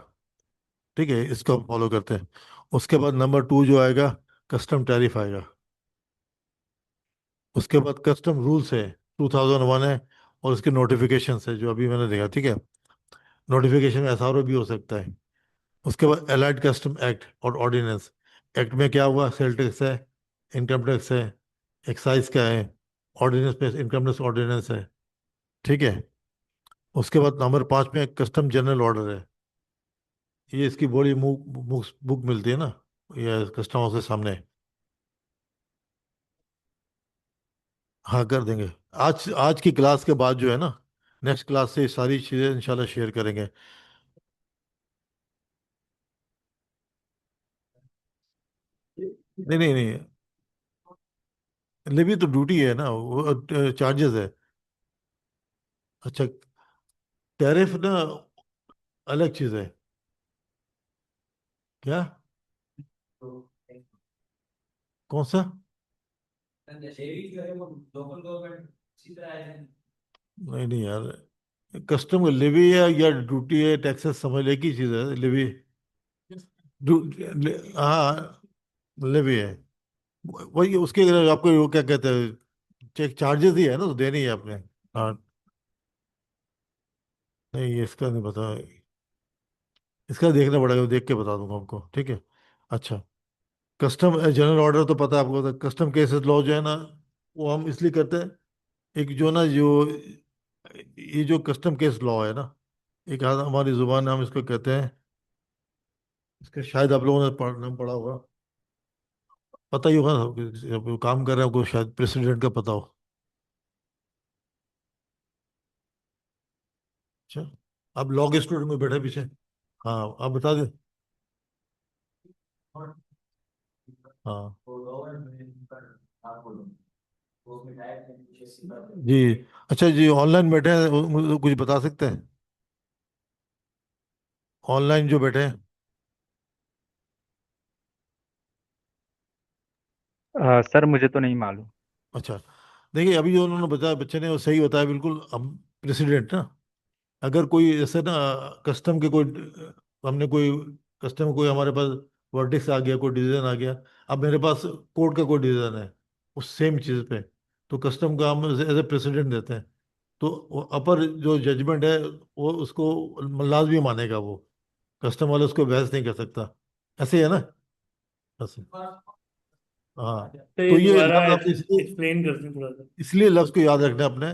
ठीक है, इसको हम फॉलो करते हैं। उसके बाद नंबर 2 जो आएगा, कस्टम टैरिफ आएगा। उसके बाद कस्टम रूल्स है, 2001 है, और उसके नोटिफिकेशन है जो अभी मैंने देखा, ठीक है। नोटिफिकेशन एसआरओ भी हो सकता है। उसके बाद एलाइड कस्टम एक्ट और ऑर्डिनेंस। एक्ट में क्या हुआ, सेल टैक्स है, इनकम टैक्स है, एक्साइज का है, ऑर्डिनेंस में इनकम टैक्स ऑर्डिनेंस है, ठीक है। उसके बाद नंबर 5 में कस्टम जनरल ऑर्डर है। ये इसकी बड़ी बुक बुक मिलती है ना, ये कस्टम हाउस के सामने। हाँ, कर देंगे। आज आज की क्लास के बाद जो है ना, नेक्स्ट क्लास से ये सारी चीज़ें इंशाल्लाह शेयर करेंगे। नहीं नहीं नहीं, लेवी तो ड्यूटी है ना, वो चार्जेस है। अच्छा, टैरिफ ना अलग चीज़ है। क्या? कौन सा? नहीं नहीं यार, कस्टम का लेवी है या ड्यूटी है, टैक्सेस समझ ले, की चीज़ है लेवी। हाँ, लेवी है। वही उसके आपको वो क्या कहते हैं, चेक चार्जेस ही है ना, तो देनी है आपने। हाँ, नहीं इसका नहीं पता, इसका देखना पड़ेगा, देख के बता दूंगा आपको, ठीक है। अच्छा, कस्टम जनरल ऑर्डर तो पता है आपको, कस्टम केसेस लॉ जो है ना, वो हम इसलिए करते हैं। एक जो ना जो ये जो कस्टम केस लॉ है ना, एक हमारी जुबान में हम इसको कहते हैं, इसका शायद आप लोगों ने नाम पढ़ा होगा, पता ही होगा ना, वो काम कर रहे हैं को शायद प्रेसिडेंट का पता हो। अच्छा, आप लॉ के स्टूडेंट में बैठे पीछे। हाँ, आप बता दें। हाँ जी। अच्छा जी, ऑनलाइन बैठे हैं, मुझे कुछ बता सकते हैं? ऑनलाइन जो बैठे हैं। सर मुझे तो नहीं मालूम। अच्छा, देखिए अभी जो उन्होंने बताया, बच्चे ने वो सही बताया बिल्कुल। हम प्रेसिडेंट ना, अगर कोई ऐसे ना कस्टम के कोई, हमने कोई कस्टम कोई हमारे पास वर्डिक्ट आ गया, कोई डिसीजन आ गया, अब मेरे पास कोर्ट का कोई डिसीजन है उस सेम चीज़ पे, तो कस्टम का हम एज ए प्रेसिडेंट देते हैं। तो अपर जो जजमेंट है वो उसको लाजमी मानेगा वो, कस्टम वाले उसको बहस नहीं कर सकता। ऐसे ही है ना? ऐसे। हाँ, तो ये तो ये दोबारा लफ्ज आप इसलिए एक्सप्लेन करते हैं थोड़ा सा। इसलिए लफ्ज को याद रखना अपने,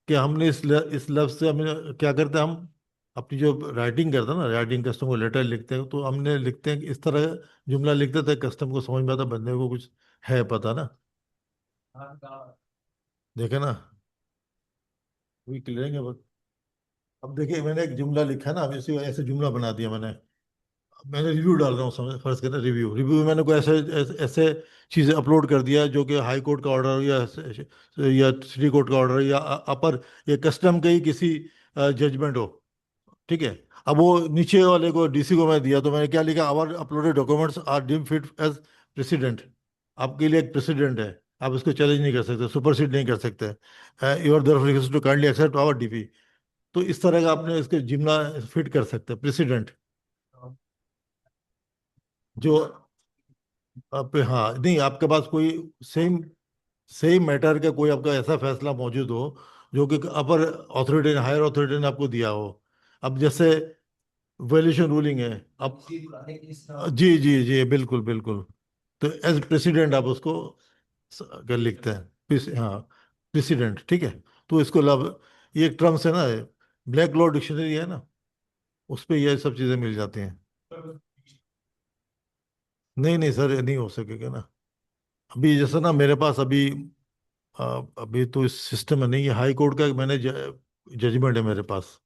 कि हमने इस लफ्ज से हमें क्या करते हैं, हम अपनी जो राइटिंग करते हैं ना, राइटिंग कस्टम को लेटर लिखते हैं, तो हमने लिखते हैं कि इस तरह जुमला लिखते थे, कस्टम को समझ में आता, बंदे को कुछ है पता ना। देखे ना, वही क्लियर है बस। अब देखिए मैंने एक जुमला लिखा है ना, अब इसी ऐसे जुमला बना दिया मैंने। अब मैंने रिव्यू डाल रहा हूँ, समझ फर्ज करना, रिव्यू रिव्यू में मैंने कोई ऐसे ऐसे ऐसे चीज़ें अपलोड कर दिया जो कि हाई कोर्ट का ऑर्डर हो, या सिटी कोर्ट का ऑर्डर, या अपर, या कस्टम का ही किसी जजमेंट हो, ठीक है। अब वो नीचे वाले को, डीसी को मैं दिया, तो मैंने क्या लिखा, our uploaded documents are deem fit as president. आपके लिए एक प्रेसिडेंट है, आप इसको चैलेंज नहीं कर सकते, सुपरसीड नहीं कर सकते। Your their request to kindly accept our DP. तो इस तरह का आपने इसके जिम्ना फिट कर सकते हैं, प्रेसिडेंट जो आप, हाँ नहीं, आपके पास कोई सेम सेम मैटर का कोई आपका ऐसा फैसला मौजूद हो जो कि अपर अथॉरिटी ने, हायर अथॉरिटी ने आपको दिया हो। अब जैसे वैल्यूएशन रूलिंग है, अब जी जी जी, बिल्कुल बिल्कुल। तो एज प्रेसिडेंट आप उसको कर लिखते हैं, हाँ, प्रेसिडेंट, ठीक है। तो इसको लब, ये एक टर्म्स है ना, ब्लैक लॉ डिक्शनरी है ना, उस पे ये सब चीज़ें मिल जाती हैं। नहीं नहीं सर, ये नहीं हो सकेगा ना। अभी जैसे ना मेरे पास अभी अभी तो इस सिस्टम में नहीं है, हाई कोर्ट का मैंने जजमेंट है मेरे पास।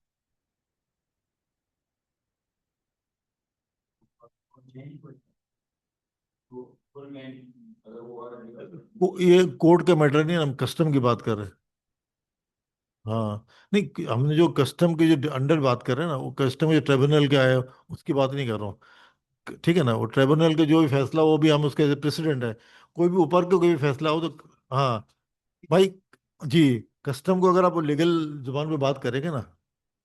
ये कोर्ट का मैटर नहीं है, हम कस्टम की बात कर रहे हैं। हाँ, नहीं हमने जो कस्टम के जो अंडर बात कर रहे हैं ना, वो कस्टम के ट्रिब्यूनल का है, उसकी बात नहीं कर रहा हूँ। ठीक है ना, वो ट्रिब्यूनल का जो भी फैसला, वो भी हम उसके प्रेसिडेंट है। कोई भी ऊपर का कोई भी फैसला हो तो, हाँ भाई, जी, कस्टम को अगर आप लीगल जुबान पे बात करेंगे ना,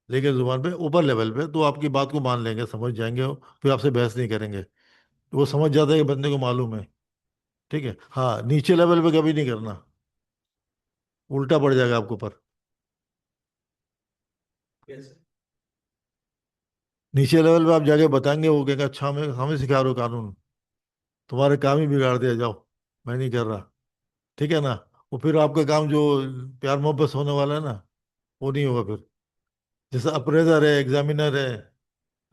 लीगल जुबान पे ऊपर लेवल पे, तो आपकी बात को मान लेंगे, समझ जाएंगे वो, फिर आपसे बहस नहीं करेंगे। वो समझ जाता है कि बंदे को मालूम है। ठीक है, हाँ, नीचे लेवल पे कभी नहीं करना, उल्टा पड़ जाएगा आपके ऊपर। नीचे लेवल पे आप जाके बताएंगे, वो कहेगा अच्छा हमें हमें सिखा रहे हो कानून, तुम्हारे काम ही बिगाड़ दिया, जाओ, मैं नहीं कर रहा। ठीक है ना, वो फिर आपका काम जो प्यार मोहब्बत से होने वाला है ना, वो नहीं होगा फिर। जैसे अप्रेजर है, एग्जामिनर है,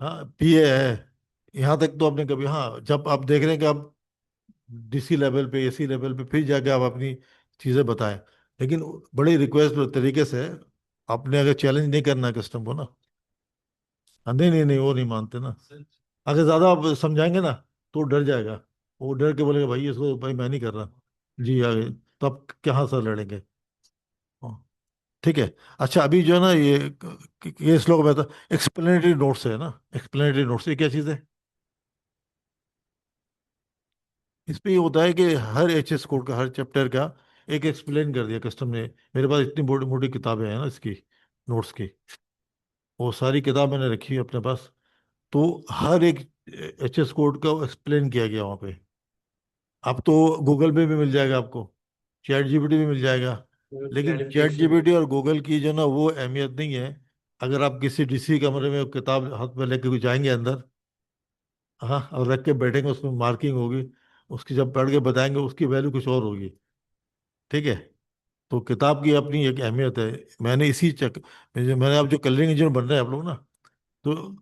हाँ, पीए है, यहाँ तक तो आपने कभी, हाँ, जब आप देख रहे हैं कि आप डीसी लेवल पे, एसी लेवल पे, फिर जाके आप अपनी चीज़ें बताएं। लेकिन बड़ी रिक्वेस्ट तरीके से, आपने अगर चैलेंज नहीं करना कस्टम को ना, हाँ, नहीं नहीं नहीं, वो नहीं मानते ना। अगर ज़्यादा आप समझाएंगे ना, तो वो डर जाएगा। वो डर के बोलेगा भाई इसको, भाई मैं नहीं कर रहा। जी आगे, तो आप क्या सर लड़ेंगे? हाँ, ठीक है। अच्छा, अभी जो है ना, ये इस लोग में था, एक्सप्लेनेटरी नोट्स है ना, एक्सप्लेनेटरी नोट्स, ये क्या चीज़ है? इस पे ये होता है कि हर एचएस कोड का, हर चैप्टर का एक एक्सप्लेन कर दिया कस्टम ने। मेरे पास इतनी मोटी मोटी किताबें हैं ना इसकी, नोट्स की, वो सारी किताब मैंने रखी है अपने पास। तो हर एक एचएस कोड का एक्सप्लेन किया गया वहाँ पे। अब तो गूगल पे भी मिल जाएगा आपको, चैट जीपीटी भी मिल जाएगा। लेकिन चैट जीपीटी और गूगल की जो ना, वो अहमियत नहीं है। अगर आप किसी डीसी कमरे में किताब हाथ में लेके जाएंगे अंदर, हाँ, और रख के बैठेंगे, उसमें मार्किंग होगी, उसकी जब पढ़ के बताएंगे, उसकी वैल्यू कुछ और होगी। ठीक है, तो किताब की अपनी एक अहमियत है। मैंने इसी मैंने अब जो कलरिंग इंजीनियर बन रहे हैं आप लोग ना, तो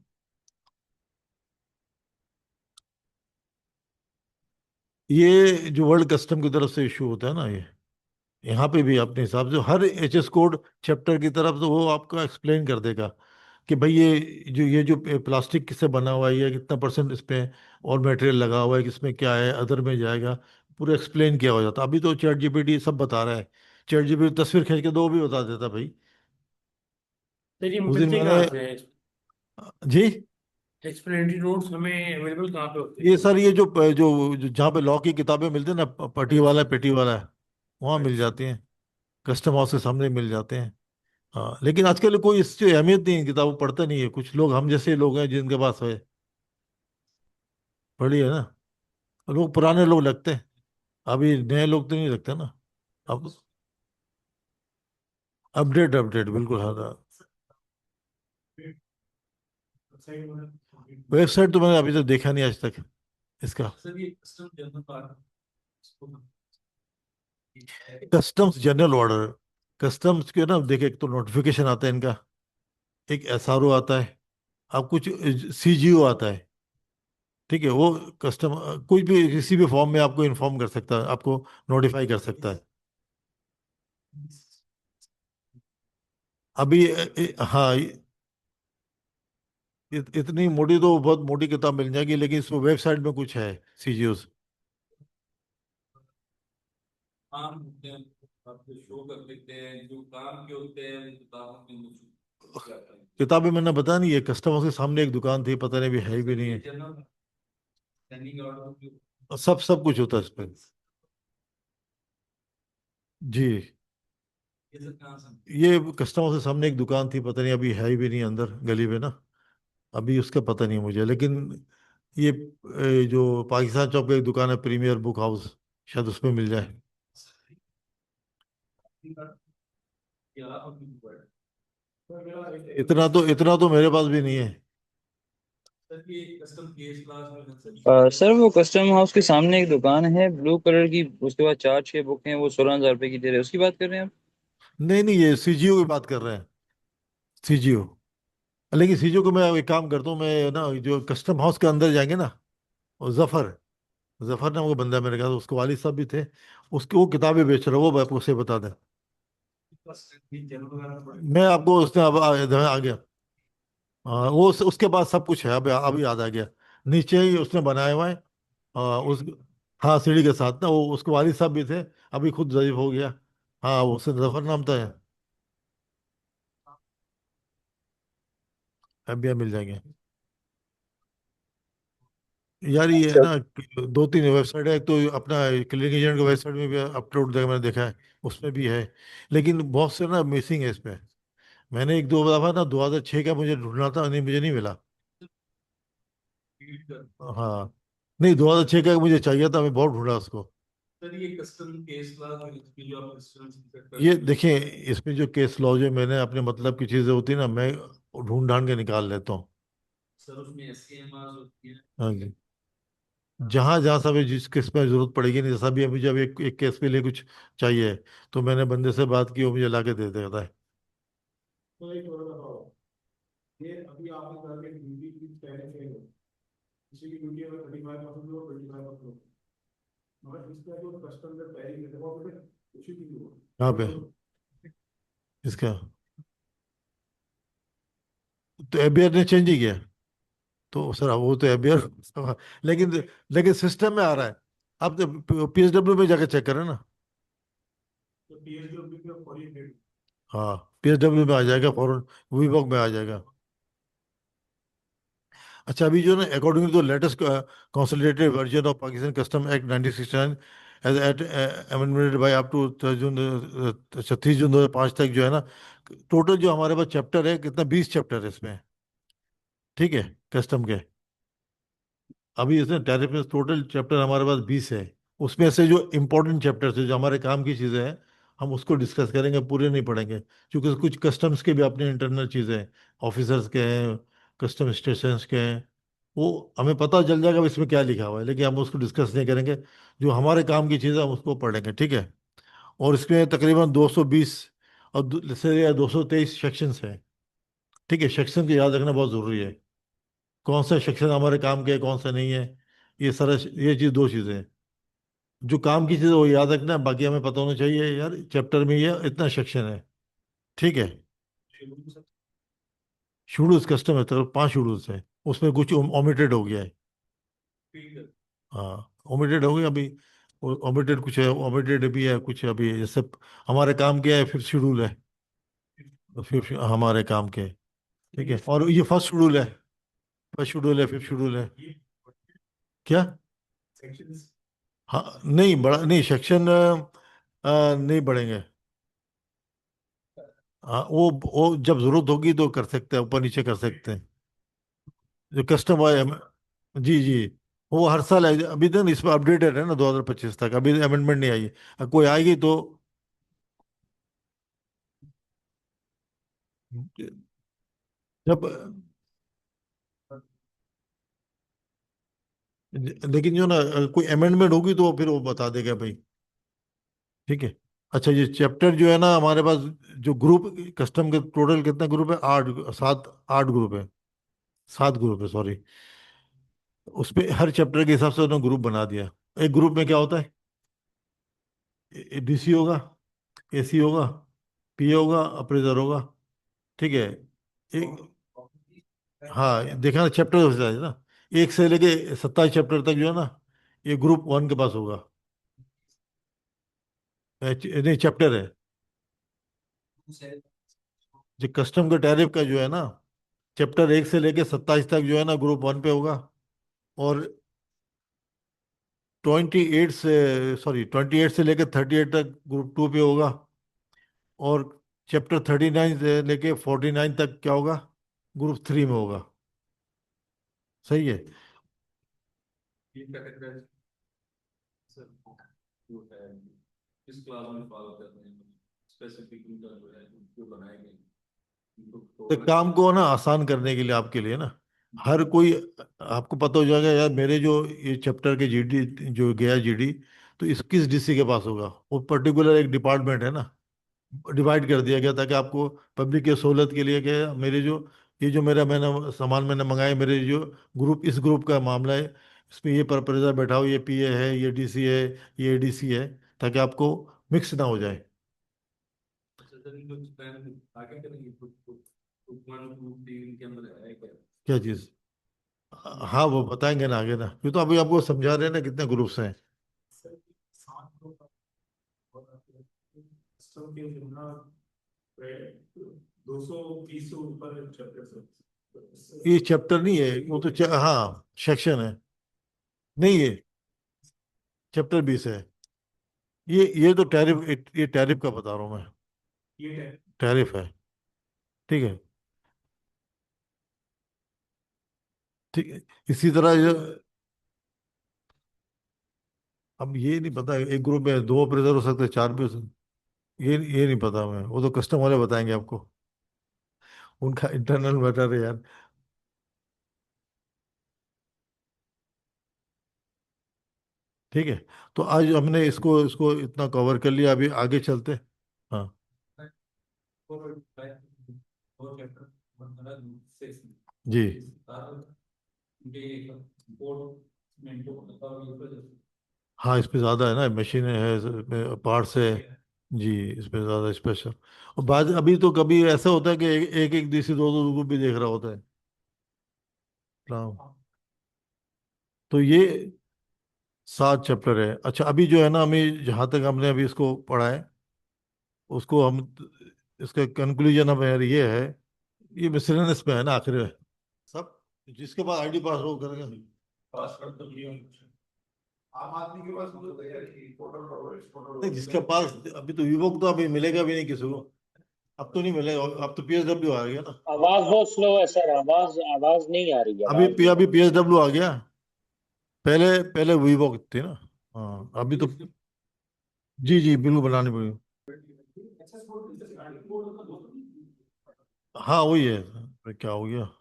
ये जो वर्ल्ड कस्टम की तरफ से इशू होता है ना, ये यहाँ पे भी अपने हिसाब से हर एचएस कोड चैप्टर की तरफ से वो आपको एक्सप्लेन कर देगा कि भाई ये जो प्लास्टिक किससे बना हुआ है, ये कितना परसेंट इस पे और मटेरियल लगा हुआ है, किसमें क्या है, अदर में जाएगा, पूरा एक्सप्लेन किया हो जाता। अभी तो चैट जीपीटी सब बता रहा है। चैट जीपीटी तस्वीर खींच के दो भी बता देता भाई। सर ये उस दिन मिलते मैंने, कहाँ से हैं? जी, एक्सप्लेनेटरी नोट्स हमें अवेलेबल कहाँ पे होते ये हैं? सर, ये जो जहाँ पे लॉ की किताबें मिलती है ना, पटी वाला पेटी वाला है, वहाँ मिल अच्छा। जाती हैं। कस्टम हाउस के सामने मिल जाते हैं। हाँ, लेकिन आजकल कोई इसकी अहमियत नहीं है, किताबें पढ़ता नहीं है। कुछ लोग हम जैसे लोग हैं जिनके पास है, पढ़ी है ना, लोग पुराने लोग लगते हैं। अभी नए लोग तो नहीं लगते ना। अब अपडेट अपडेट बिल्कुल, हाँ हाँ। वेबसाइट तो मैंने अभी तक देखा नहीं आज तक इसका। कस्टम्स जनरल ऑर्डर, कस्टम्स के ना, देखिए, एक तो नोटिफिकेशन आता है इनका, एक एसआरओ आता है, अब कुछ सीजीओ आता है। ठीक है, वो कस्टम कुछ भी किसी भी फॉर्म में आपको इन्फॉर्म कर सकता है, आपको नोटिफाई कर सकता है। अभी हाँ, इतनी मोटी तो बहुत मोटी किताब मिल जाएगी, लेकिन इस वेबसाइट में कुछ है, सीजीओ। किताबें मैंने बताया नहीं, ये कस्टमर के सामने एक दुकान थी, पता नहीं भी है भी नहीं है। सब सब कुछ होता है इस पे। जी, ये कस्टमर के सामने एक दुकान थी, पता नहीं अभी है भी नहीं अंदर गली में ना, अभी उसका पता नहीं मुझे। लेकिन ये जो पाकिस्तान चौक पे एक दुकान है, प्रीमियर बुक हाउस, शायद उसमें मिल जाए। इतना तो मेरे पास भी नहीं है। सर वो कस्टम हाउस के सामने एक दुकान है ब्लू कलर की, उसके बाद 4-6 बुक हैं, वो 16,000 रुपए की दे रहे हैं, उसकी बात कर रहे हैं आप? नहीं नहीं, ये सीजीओ की बात कर रहे हैं, सीजीओ। लेकिन सीजीओ को मैं एक काम करता हूँ, मैं ना जो कस्टम हाउस के अंदर जाएंगे ना, वो जफर, जफर नाम का बंदा है मेरे ख्याल से, उसके वालिद साहब भी थे, उसकी वो किताबें बेच रहा है, वो आपको उसे बता दें। मैं आपको उसने अब आ गया। हाँ, वो उसके बाद सब कुछ है, अब याद आ गया। नीचे ही उसने बनाया हुआ है। उस हाँ, सीढ़ी के साथ ना, वो उसके वालिद साहब भी थे, अभी खुद ज़यीफ हो गया। हाँ, वो उससे जफर नाम था। अब मिल जाएंगे यार, ये है अच्छा। ना, दो तीन वेबसाइट है, एक तो अपना क्लिनिक एजेंट का वेबसाइट में भी अपलोड देखा, मैंने देखा है, उसमें भी है। लेकिन बहुत से ना मिसिंग है इसमें। मैंने एक दो दफा ना 2006 का मुझे ढूंढना था, नहीं मुझे नहीं मिला। हाँ, नहीं 2006 का मुझे चाहिए था, मैं बहुत ढूंढा उसको। सर ये कस्टम केस ला इसमें जो आप कस्टम ये देखिए, इसमें जो केस लॉ जो मैंने अपने मतलब की चीजें होती है ना, मैं ढूंढ ढांड के निकाल लेता हूँ। सर उसमें एसकेएमआर होती है। हाँ जी। जहाँ जहाँ सब जिस केस में जरूरत पड़ेगी, नहीं जैसा भी अभी जब एक केस के लिए कुछ चाहिए, तो मैंने बंदे से बात की, वो मुझे ला के दे देता है। तो एक और बताओ, ये अभी आपने कहा कि ड्यूटी की पहले से हो, किसी की ड्यूटी अगर 35% हो 25% हो, मगर इसका जो कस्टम में पहले में देखो बेटे उसी की हो। कहाँ पे इसका? तो एबीआर ने चेंज ही किया। तो सर वो तो एबीआर लेकिन लेकिन सिस्टम में आ रहा है। आप तो पीएसडब्ल्यू में जाकर चेक करें ना। तो पीएसडब्ल्यू के फॉरी डेट। हाँ, पीएसडब्ल्यू में आ जाएगा फौरन, वीबॉक में आ जाएगा। अच्छा, अभी जो ना, according to latest consolidated version of Pakistan custom act 1969 as at amendmented by up to June 36 June 2005 तक, जो है ना, टोटल जो हमारे पास चैप्टर है कितना, 20 चैप्टर है इसमें। ठीक है, कस्टम के। अभी इसमें टैरिफ में टोटल चैप्टर हमारे पास 20 है। उसमें से जो इम्पोर्टेंट चैप्टर्स है, जो हमारे काम की चीज़ें हैं, हम उसको डिस्कस करेंगे, पूरे नहीं पढ़ेंगे, क्योंकि कुछ कस्टम्स के भी अपने इंटरनल चीज़ें हैं, ऑफिसर्स के हैं, कस्टम स्टेशंस के हैं। वो हमें पता चल जाएगा भी इसमें क्या लिखा हुआ है, लेकिन हम उसको डिस्कस नहीं करेंगे। जो हमारे काम की चीज़ें हम उसको पढ़ेंगे, ठीक है। और इसमें तकरीबन 220 और से 223 सेक्शंस हैं। ठीक है, सेक्शन को याद रखना बहुत ज़रूरी है, कौन सा सेक्शन हमारे काम के है, कौन सा नहीं है। ये सारा, ये चीज़, दो चीज़ें हैं। जो काम की चीज़ है वो याद रखना, बाकी हमें पता होना चाहिए यार चैप्टर में ये इतना सेक्शन है। ठीक है। शेड्यूल्स कस्टम है, तो 5 शेड्यूल्स है, उसमें कुछ ओमिटेड हो गया है। हाँ, ओमिटेड हो गया अभी। ओमिटेड कुछ है, ओमिटेड भी है कुछ अभी, जैसे हमारे काम के है, 5th शेड्यूल है, फिफ्थ हमारे काम के। ठीक है, और ये फर्स्ट शेड्यूल है, फर्स्ट शेड्यूल है, 5th शेड्यूल है। क्या? हाँ, नहीं बड़ा नहीं सेक्शन, नहीं बढ़ेंगे। हाँ, वो जब जरूरत होगी तो कर सकते हैं, ऊपर नीचे कर सकते हैं। जो कस्टम आए जी जी, वो हर साल है, अभी तक इस पर अपडेटेड है ना, 2025 तक, अभी अमेंडमेंट नहीं आई है। कोई आएगी तो जब, लेकिन जो ना, कोई अमेंडमेंट होगी तो फिर वो बता देगा भाई। ठीक है। अच्छा, ये चैप्टर जो है ना हमारे पास, जो ग्रुप कस्टम के टोटल कितना ग्रुप है, 8 ग्रुप है, 7 ग्रुप है, सॉरी। उसपे हर चैप्टर के हिसाब से उन्होंने ग्रुप बना दिया। एक ग्रुप में क्या होता है, डीसी होगा, एसी होगा, पी होगा, अप्रेजर होगा। ठीक है। एक, हाँ, देखा ना, चैप्टर होता है ना, 1 से लेके 27 चैप्टर तक जो है ना, ये ग्रुप 1 के पास होगा। नहीं, चैप्टर है। जो कस्टम के टैरिफ का जो है ना, चैप्टर 1 से लेके 27 तक जो है ना, ग्रुप 1 पे होगा। और 28 से लेके 38 तक ग्रुप 2 पे होगा। और चैप्टर 39 से लेके 49 तक क्या होगा, ग्रुप 3 में होगा। सही है। ये कैटेगराइज सर जो है किस क्लास में फॉलो करते हैं, स्पेसिफिक उनका जो है जो बनाए गए उनको तो तो काम को ना आसान करने के लिए, आपके लिए ना, हर कोई, आपको पता हो जाएगा यार, मेरे जो ये चैप्टर के जीडी जो गया जीडी, तो इस किस डीसी के पास होगा, वो पर्टिकुलर एक डिपार्टमेंट है ना, डिवाइड कर दिया गया ताकि आपको पब्लिक की सहूलत के लिए, कि मेरे जो, ये जो मैंने सामान मैंने मंगाए, मेरे जो ग्रुप, इस ग्रुप का मामला है, इसमें ये प्रेशर बैठाओ, ये पीए है, ये डीसी है, ये एडीसी है, ताकि आपको मिक्स ना हो जाए। अच्छा सर, इन लोग प्लान आगे करेंगे ग्रुप 1 ग्रुप 3 के अंदर है क्या? क्या चीज़? हाँ, वो बताएंगे ना आगे ना, ये तो अभी आपको समझा रहे हैं ना कितने ग्रुप्स हैं। सर 7 लोग और कस्टम के जो ना 220 से ऊपर चैप्टर सर। ये चैप्टर नहीं है, वो तो हाँ सेक्शन है। नहीं, ये चैप्टर 20 है। ये तो टैरिफ, ये टैरिफ का बता रहा हूँ मैं। ये है। टैरिफ है, ठीक है। ठीक है, इसी तरह अब ये नहीं पता एक ग्रुप में 2 अप्रेजर हो सकते हैं, 4 भी हो सकते, ये नहीं पता मैं, वो तो कस्टम वाले बताएंगे आपको, उनका इंटरनल मैटर है यार। ठीक है, तो आज हमने इसको इसको इतना कवर कर लिया, अभी आगे चलते हैं। हाँ और चैप्टर 106 जी। ये बोर्ड में जो हाँ, इस पे ज़्यादा है ना, मशीनें है, पार्ट्स है। जी, इस पे ज़्यादा स्पेशल। और बाद अभी तो कभी ऐसा होता है कि एक एक डीसी 2 2 ग्रुप भी देख रहा होता है। हाँ, तो ये 7 चैप्टर है। अच्छा, अभी जो है ना, हमें जहाँ तक हमने अभी इसको पढ़ा है, उसको हम, इसका कंक्लूजन अब यार ये है, ये मिसलेनियस पे है ना आखिर में सब, जिसके पास आईडी पास हो करेगा। पास कर तो लिया आम आदमी के पास तो है कि फोटो नहीं, जिसके पास अभी तो विवो तो अभी मिलेगा भी नहीं किसी को, अब तो नहीं मिलेगा, अब तो पीएसडब्ल्यू आ गया ना। आवाज बहुत स्लो है सर, आवाज आवाज नहीं आ रही, अभी आवाज नहीं आ अभी रही। पीएसडब्ल्यू आ गया, पहले पहले विवो थी ना। हाँ, अभी तो जी जी बिल्कुल बनानी पड़ेगी। हाँ वही है, अरे क्या हो गया।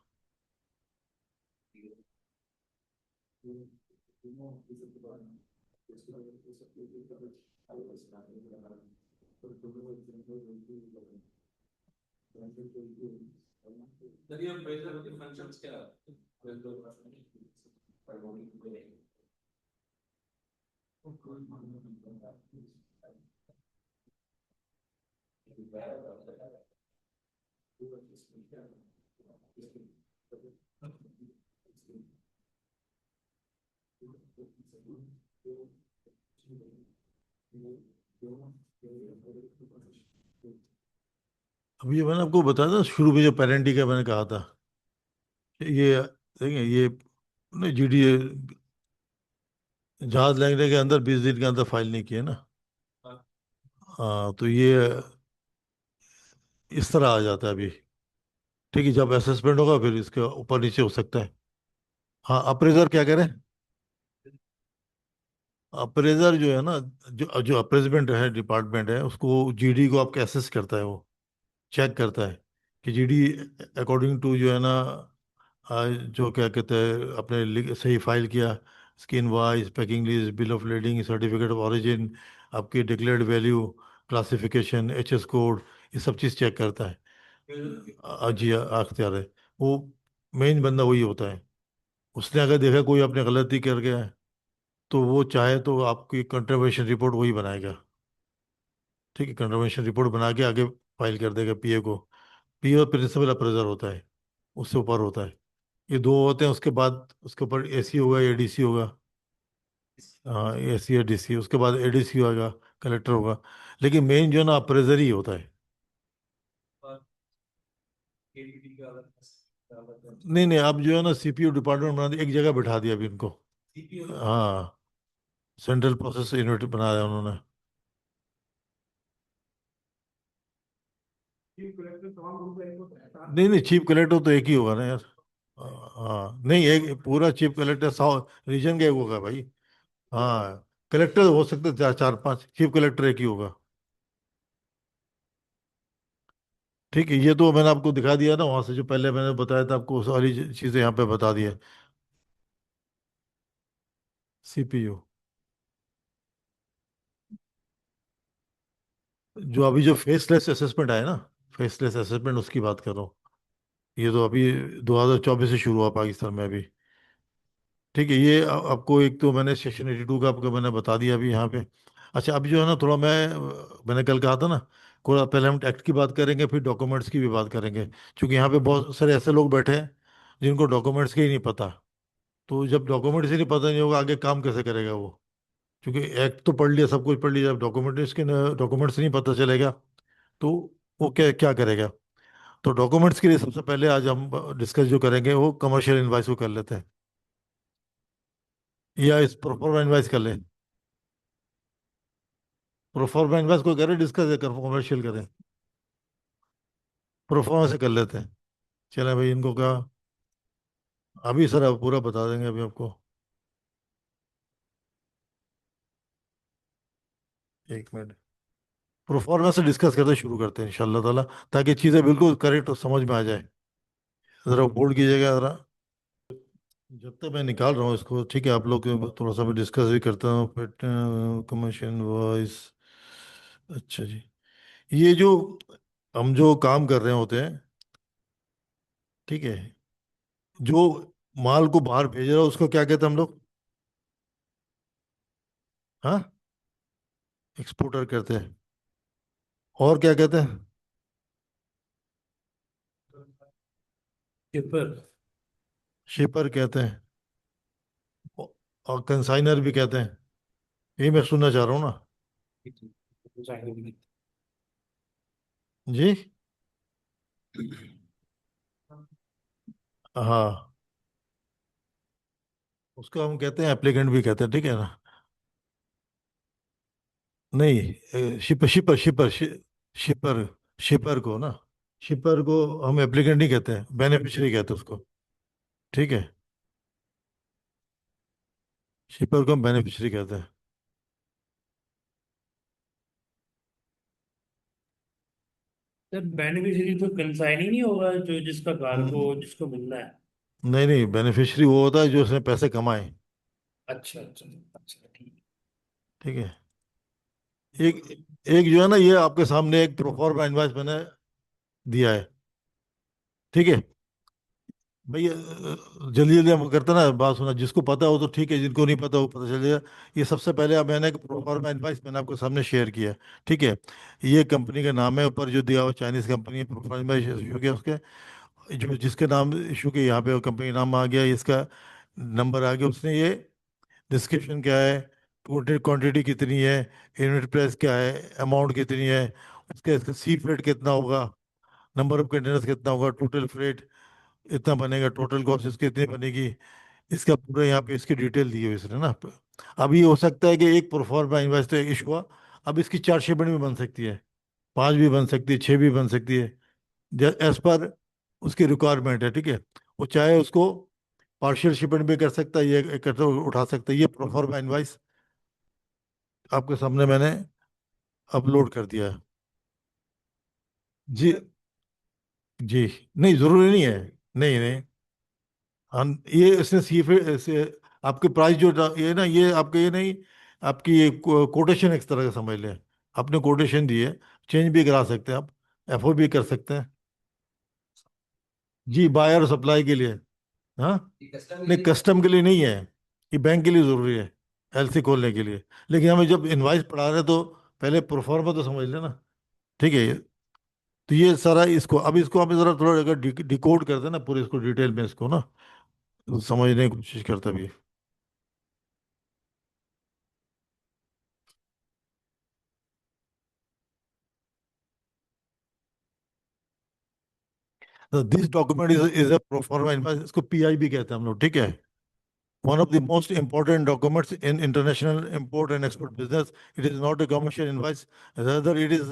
चलिए अब बेहतर फंक्शंस क्या अभी मैंने आपको बताया था शुरू में, जो पेरेंटी का मैंने कहा था, ये देखिए, ये जीडी जहाज लगने के अंदर 20 दिन के अंदर फाइल नहीं किए ना। हाँ, तो ये इस तरह आ जाता है अभी। ठीक है, जब असेसमेंट होगा फिर इसके ऊपर नीचे हो सकता है। हाँ, अप्रेजर क्या करें? अप्रेजर जो है ना, जो जो अप्रेजमेंट है डिपार्टमेंट है, उसको जीडी को आपके असेस करता है, वो चेक करता है कि जीडी अकॉर्डिंग टू जो है ना, जो क्या कहते हैं, अपने सही फाइल किया, skin wise, packing list, bill of lading, certificate of origin, आपकी declared value, classification, HS code, ये सब चीज़ चेक करता है। जी अख्तियार है वो, मेन बंदा वही होता है। उसने अगर देखा कोई अपने गलती कर गया है, तो वो चाहे तो आपकी कंट्रीब्यूशन रिपोर्ट वही बनाएगा। ठीक है, कंट्रीब्यूशन रिपोर्ट बना के आगे फाइल कर देगा पीए को। पीए प्रिंसिपल अप्रेजर होता है, उससे ऊपर होता है। ये 2 होते हैं, उसके बाद उसके ऊपर एसी होगा, एडीसी होगा। हाँ, एसी या डीसी, उसके बाद एडीसी होगा, कलेक्टर होगा। लेकिन मेन जो है ना, अप्रेजर ही होता है। नहीं नहीं, अब जो है ना, सीपीयू डिपार्टमेंट बना दिया, एक जगह बिठा दिया अभी इनको। हाँ, सेंट्रल प्रोसेस यूनिट बनाया उन्होंने। नहीं नहीं, चीफ कलेक्टर तो एक ही होगा ना यार। हाँ नहीं, एक पूरा चीफ कलेक्टर 100 रीजन का एक होगा भाई। हाँ, कलेक्टर हो सकते हैं 4 4 5, चीफ कलेक्टर एक ही होगा। ठीक है, ये तो मैंने आपको दिखा दिया ना वहां से, जो पहले मैंने बताया था आपको, सारी चीजें यहाँ पे बता दी है। सीपीयू, जो अभी जो फेसलेस असेसमेंट आया ना, फेसलेस असेसमेंट, उसकी बात कर रहा हूँ। ये तो अभी 2024 से शुरू हुआ पाकिस्तान में अभी। ठीक है, ये आपको एक तो मैंने सेक्शन 82 का आपको मैंने बता दिया अभी यहाँ पे। अच्छा, अभी जो है ना थोड़ा मैंने कल कहा था ना, थोड़ा पहले हम एक्ट की बात करेंगे, फिर डॉक्यूमेंट्स की भी बात करेंगे, क्योंकि यहाँ पे बहुत सारे ऐसे लोग बैठे हैं जिनको डॉक्यूमेंट्स के ही नहीं पता। तो जब डॉक्यूमेंट्स ही नहीं पता नहीं होगा, आगे काम कैसे करेगा वो? क्योंकि एक्ट तो पढ़ लिया, सब कुछ पढ़ लिया, जब डॉक्यूमेंट्स नहीं पता चलेगा तो वो क्या क्या करेगा? तो डॉक्यूमेंट्स के लिए सबसे पहले आज हम डिस्कस जो करेंगे वो कमर्शियल इनवाइस को कर लेते हैं, या इस प्रोफॉर्मा इनवाइस कर लें। प्रोफॉर्मा इनवाइस को करें डिस्कस, कर कमर्शियल करें, प्रोफॉर्मा से कर लेते हैं। चलें भाई, इनको क्या अभी सर आप पूरा बता देंगे अभी आपको। एक मिनट, प्रोफॉर्मा से डिस्कस करते शुरू करते हैं इंशाल्लाह ताला, ताकि चीज़ें बिल्कुल करेक्ट और समझ में आ जाए। ज़रा होल्ड कीजिएगा ज़रा, जब तक मैं निकाल रहा हूँ इसको। ठीक है, आप लोग थोड़ा सा भी डिस्कस भी करता हूँ, फिर कमर्शियल वॉइस। अच्छा जी, ये जो हम जो काम कर रहे होते हैं, ठीक है, जो माल को बाहर भेज रहा है उसको क्या कहते हैं हम लोग? हाँ, एक्सपोर्टर कहते हैं। और क्या कहते हैं? शिपर। शिपर कहते हैं, और कंसाइनर भी कहते हैं। यही मैं सुनना चाह रहा हूँ ना जी। हाँ, उसको हम कहते हैं एप्लीकेंट भी कहते हैं, ठीक है ना? नहीं, शिपर शिपर शिपर शिपर शिपर को ना, शिपर को हम एप्लीकेंट नहीं कहते हैं, बेनिफिशियरी कहते हैं उसको। ठीक है, शिपर को हम बेनिफिशियरी कहते हैं। सर बेनिफिशियरी तो कंसाइनी नहीं होगा, जो जिसका कार्गो हम्म, जिसको मिलना है। नहीं नहीं, बेनिफिशियरी वो होता है जो उसने पैसे कमाए। अच्छा अच्छा। अच्छा ठीक। ठीक है, एक एक जो है ना, ये आपके सामने एक प्रोफॉर्मा इनवॉइस मैंने दिया है। ठीक है भैया, जल्दी जल्दी हम करते ना, बात सुना, जिसको पता हो तो ठीक है, जिनको नहीं पता वो पता चल जाएगा। ये सबसे पहले अब मैंने एक प्रोफॉर्मा इनवॉइस मैंने आपके सामने शेयर किया है। ठीक है, ये कंपनी का नाम है, ऊपर जो दिया हुआ चाइनीज कंपनी है, प्रोफॉर्मा इनवॉइस इशू किया उसके, जो जिसके नाम इशू के यहाँ पे कंपनी नाम आ गया, इसका नंबर आ गया, उसने ये डिस्क्रिप्शन क्या है, क्वांटिटी कितनी है, यूनिट प्राइस क्या है, अमाउंट कितनी है, उसके सी फ्रेट कितना होगा, नंबर ऑफ कंटेनर्स कितना होगा, टोटल फ्रेट इतना बनेगा, टोटल कॉस्ट इसकी इतनी बनेगी, इसका पूरा यहाँ पे इसकी डिटेल दी हुई है इसने ना। अब ये हो सकता है कि एक प्रोफॉर्मा इन्वेस्ट इशू हुआ, अब इसकी चार शिपमेंट भी बन सकती है, पांच भी बन सकती है, छह भी बन सकती है, एज पर उसकी रिक्वायरमेंट है। ठीक है, वो चाहे उसको पार्शियल शिपमेंट भी कर सकता है, ये इकट्ठे उठा सकता है। ये प्रोफॉर्मा इनवाइस आपके सामने मैंने अपलोड कर दिया है जी। जी, नहीं जरूरी नहीं है, नहीं नहीं। हाँ, ये इसने सी से आपके प्राइस जो ये ना, ये आपके ये नहीं, आपकी ये कोटेशन एक तरह का समझ लें। आपने कोटेशन दी है, चेंज भी करा सकते हैं आप, एफओ भी कर सकते हैं। जी, बायर और सप्लाई के लिए। हाँ, नहीं कस्टम के लिए नहीं है, ये बैंक के लिए ज़रूरी है, एलसी खोलने के लिए। लेकिन हमें जब इनवाइस पढ़ा रहे हैं तो पहले प्रोफॉर्मा तो समझ लेना। ठीक है, तो ये सारा इसको, अब इसको आप ज़रा थोड़ा अगर डिकोड करते हैं ना पूरे इसको डिटेल में, इसको ना तो समझने की कोशिश करता भी। This document is a proforma invoice, इसको पीआई भी कहते हैं हम लोग। ठीक है, one of the most important documents in international import and export business. It is not a commercial invoice, rather it is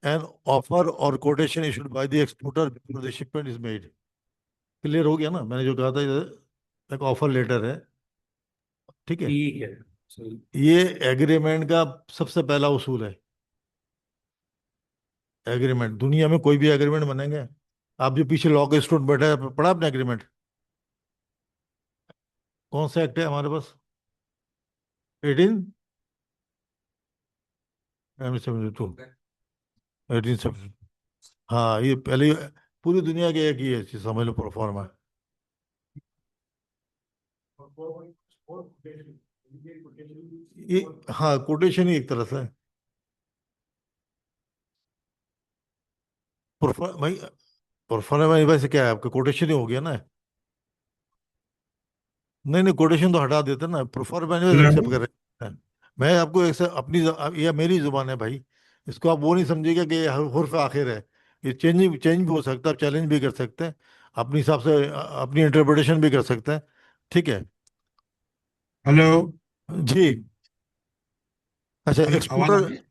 an offer or quotation issued by the exporter before the shipment is made. Clear हो गया ना मैंने जो कहा था? ये एक offer letter है। ठीक है, ठीक है। सही। ये एग्रीमेंट का सबसे पहला उसूल है। एग्रीमेंट, दुनिया में कोई भी एग्रीमेंट बनेंगे, आप जो पीछे लॉ के स्टूडेंट बैठे हैं, पढ़ा आपने एग्रीमेंट? कौन सा एक्ट है हमारे पास? 1872, 1872। हाँ, ये पहले पूरी दुनिया के एक ही है चीज, समझ लो प्रोफॉर्मा। और कोटेशन, ये कोटेशन ये हाँ कोटेशन ही एक तरह से भाई परफॉर्मेंस वैसे क्या है आपका कोटेशन ही हो गया ना। नहीं नहीं कोटेशन तो हटा देते ना, परफॉर्मेंस एक्सेप्ट कर रहे हैं। मैं आपको एक अपनी यह मेरी जुबान है भाई, इसको आप वो नहीं समझिएगा कि ये हुर्फ आखिर है। ये चेंज भी हो सकता है, आप चैलेंज भी कर सकते हैं अपने हिसाब से, अपनी इंटरप्रिटेशन भी कर सकते हैं। ठीक है। हेलो। जी। अच्छा आवाज आ एक्सपोर्टर, रही है?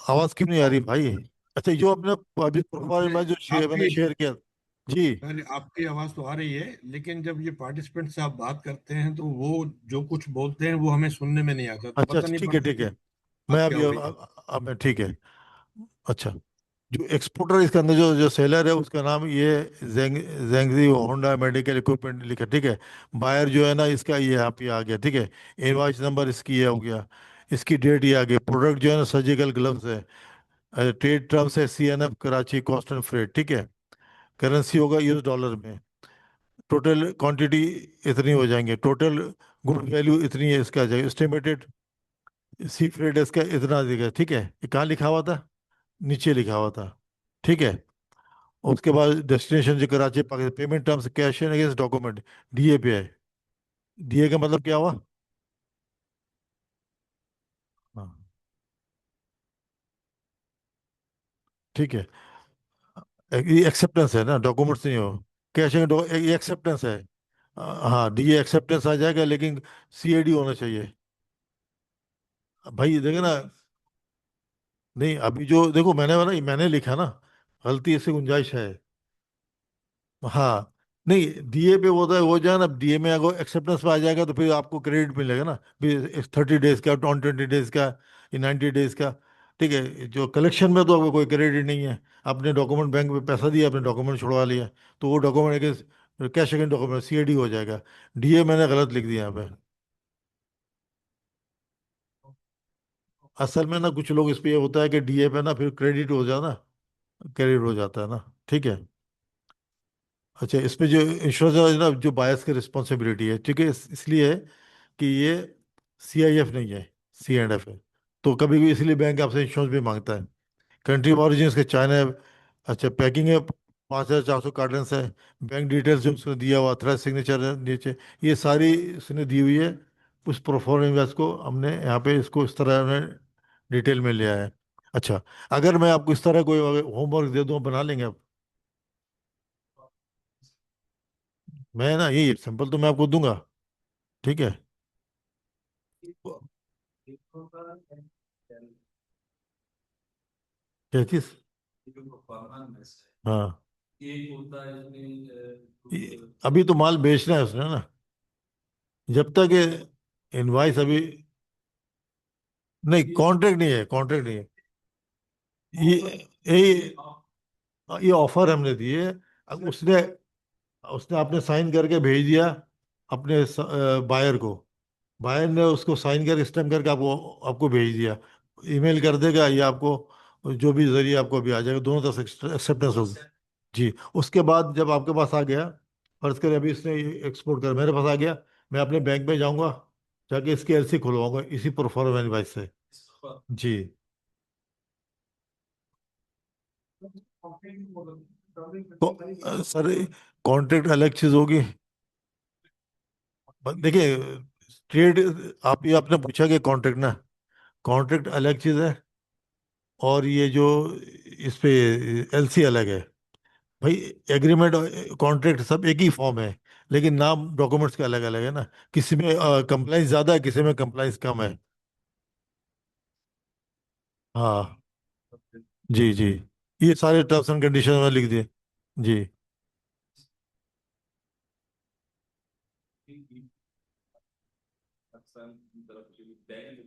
आवाज क्यों नहीं आ रही भाई? अच्छा जो अपने अभी प्रोफाइल में जो मैंने आपकी शेयर किया। जी। पहले आपकी आवाज तो आ रही है, लेकिन जब ये पार्टिसिपेंट से आप बात करते हैं तो वो जो कुछ बोलते हैं वो हमें सुनने में नहीं आता, तो अच्छा पता अच्छा नहीं ठीक है पड़ता ठीक कि है। मैं बात क्या अभी हो रही है। अब मैं ठीक है। अच्छा जो एक्सपोर्टर इसके अंदर जो जो सेलर है उसका नाम ये जेंगजी होंडा मेडिकल इक्विपमेंट लिखा, ठीक है। बायर जो है ना इसका ये यहाँ पे आ गया, ठीक है। इनवॉइस नंबर इसकी ये हो गया, इसकी डेट ये आ गई। प्रोडक्ट जो है ना सर्जिकल ग्लव्स है। ट्रेड टर्म्स है CNF Karachi cost and freight, ठीक है। करेंसी होगा US डॉलर में। टोटल क्वांटिटी इतनी हो जाएंगे, टोटल गुड वैल्यू इतनी है इसका जाएगा, एस्टिमेटेड सी फ्रेट इसका इतना देगा, ठीक है। ये कहाँ लिखा हुआ था? नीचे लिखा हुआ था, ठीक है। उसके बाद डेस्टिनेशन जो Karachi Pakistan, payment terms cash and against document, DA पे है। DA का मतलब क्या हुआ? हाँ ठीक है। ये एक्सेप्टेंस है ना, डॉक्यूमेंट्स नहीं हो। कैश एंड ये एक्सेप्टेंस है। हाँ DA एक्सेप्टेंस आ जाएगा, लेकिन CAD होना चाहिए। भाई देखे ना, नहीं अभी जो देखो मैंने लिखा ना, गलती इससे गुंजाइश है। हाँ नहीं DA पे होता है वो जाए ना, DA में अगर एक्सेप्टेंस पे आ जाएगा तो फिर आपको क्रेडिट मिलेगा ना, फिर 30 डेज का, 20 डेज का, या 90 डेज का। ठीक है, जो कलेक्शन में तो आपको कोई क्रेडिट नहीं है। आपने डॉक्यूमेंट बैंक में पैसा दिया, आपने डॉक्यूमेंट छुड़वा लिया, तो वो document cash against document CAD हो जाएगा। DA मैंने गलत लिख दिया यहाँ पे। असल में ना कुछ लोग इस पे ये होता है कि DA पे ना फिर क्रेडिट हो जाता है ना, ठीक है। अच्छा इसमें जो इंश्योरेंस है ना, जो बायर्स की रिस्पॉन्सिबिलिटी है, ठीक है, इसलिए है कि ये CIF नहीं है, C&F है। तो कभी भी इसलिए बैंक आपसे इंश्योरेंस भी मांगता है। कंट्री ऑफ ओरिजिन इसके चाइना है। अच्छा पैकिंग है, 5,400 कार्टन्स है। बैंक डिटेल्स जो उसने दिया हुआ, थ्रेड सिग्नेचर है नीचे, ये सारी उसने दी हुई है। उस प्रोफॉर्मेंस को हमने यहाँ पे इसको इस तरह ने डिटेल में लिया है। अच्छा अगर मैं आपको इस तरह कोई होमवर्क दे दूँ, बना लेंगे आप? मैं ना ये सिंपल तो मैं आपको दूंगा, ठीक है। क्या चीज? हाँ अभी तो माल बेचना है उसने ना, जब तक ये इनवाइस अभी नहीं, कॉन्ट्रैक्ट नहीं है, कॉन्ट्रैक्ट नहीं है। ये ये ऑफर हमने दिए। अब उसने उसने आपने साइन करके भेज दिया अपने बायर को। बायर ने उसको साइन करके स्टैम्प करके आपको आपको भेज दिया। ईमेल कर देगा या आपको जो भी जरिए आपको अभी आ जाएगा, दोनों तरफ से एक्सेप्टेंस होगी। जी उसके बाद जब आपके पास आ गया, फर्ज करें अभी इसने एक्सपोर्ट कर मेरे पास आ गया, मैं अपने बैंक में जाऊंगा, जाके इसकी LC खुलवाऊंगा इसी प्रोफाइल डिवाइस से। जी तो सर कॉन्ट्रैक्ट अलग चीज होगी। देखिए ट्रेड, आप ये आपने पूछा कि कॉन्ट्रैक्ट ना, कॉन्ट्रैक्ट अलग चीज है, और ये जो इस पे LC अलग है। भाई एग्रीमेंट कॉन्ट्रैक्ट सब एक ही फॉर्म है, लेकिन नाम डॉक्यूमेंट्स के अलग अलग है ना। किसी में कंप्लाइंस ज्यादा है, किसी में कंप्लाइंस कम है। हाँ जी जी, ये सारे टर्म्स एंड कंडीशन में लिख दिए। जी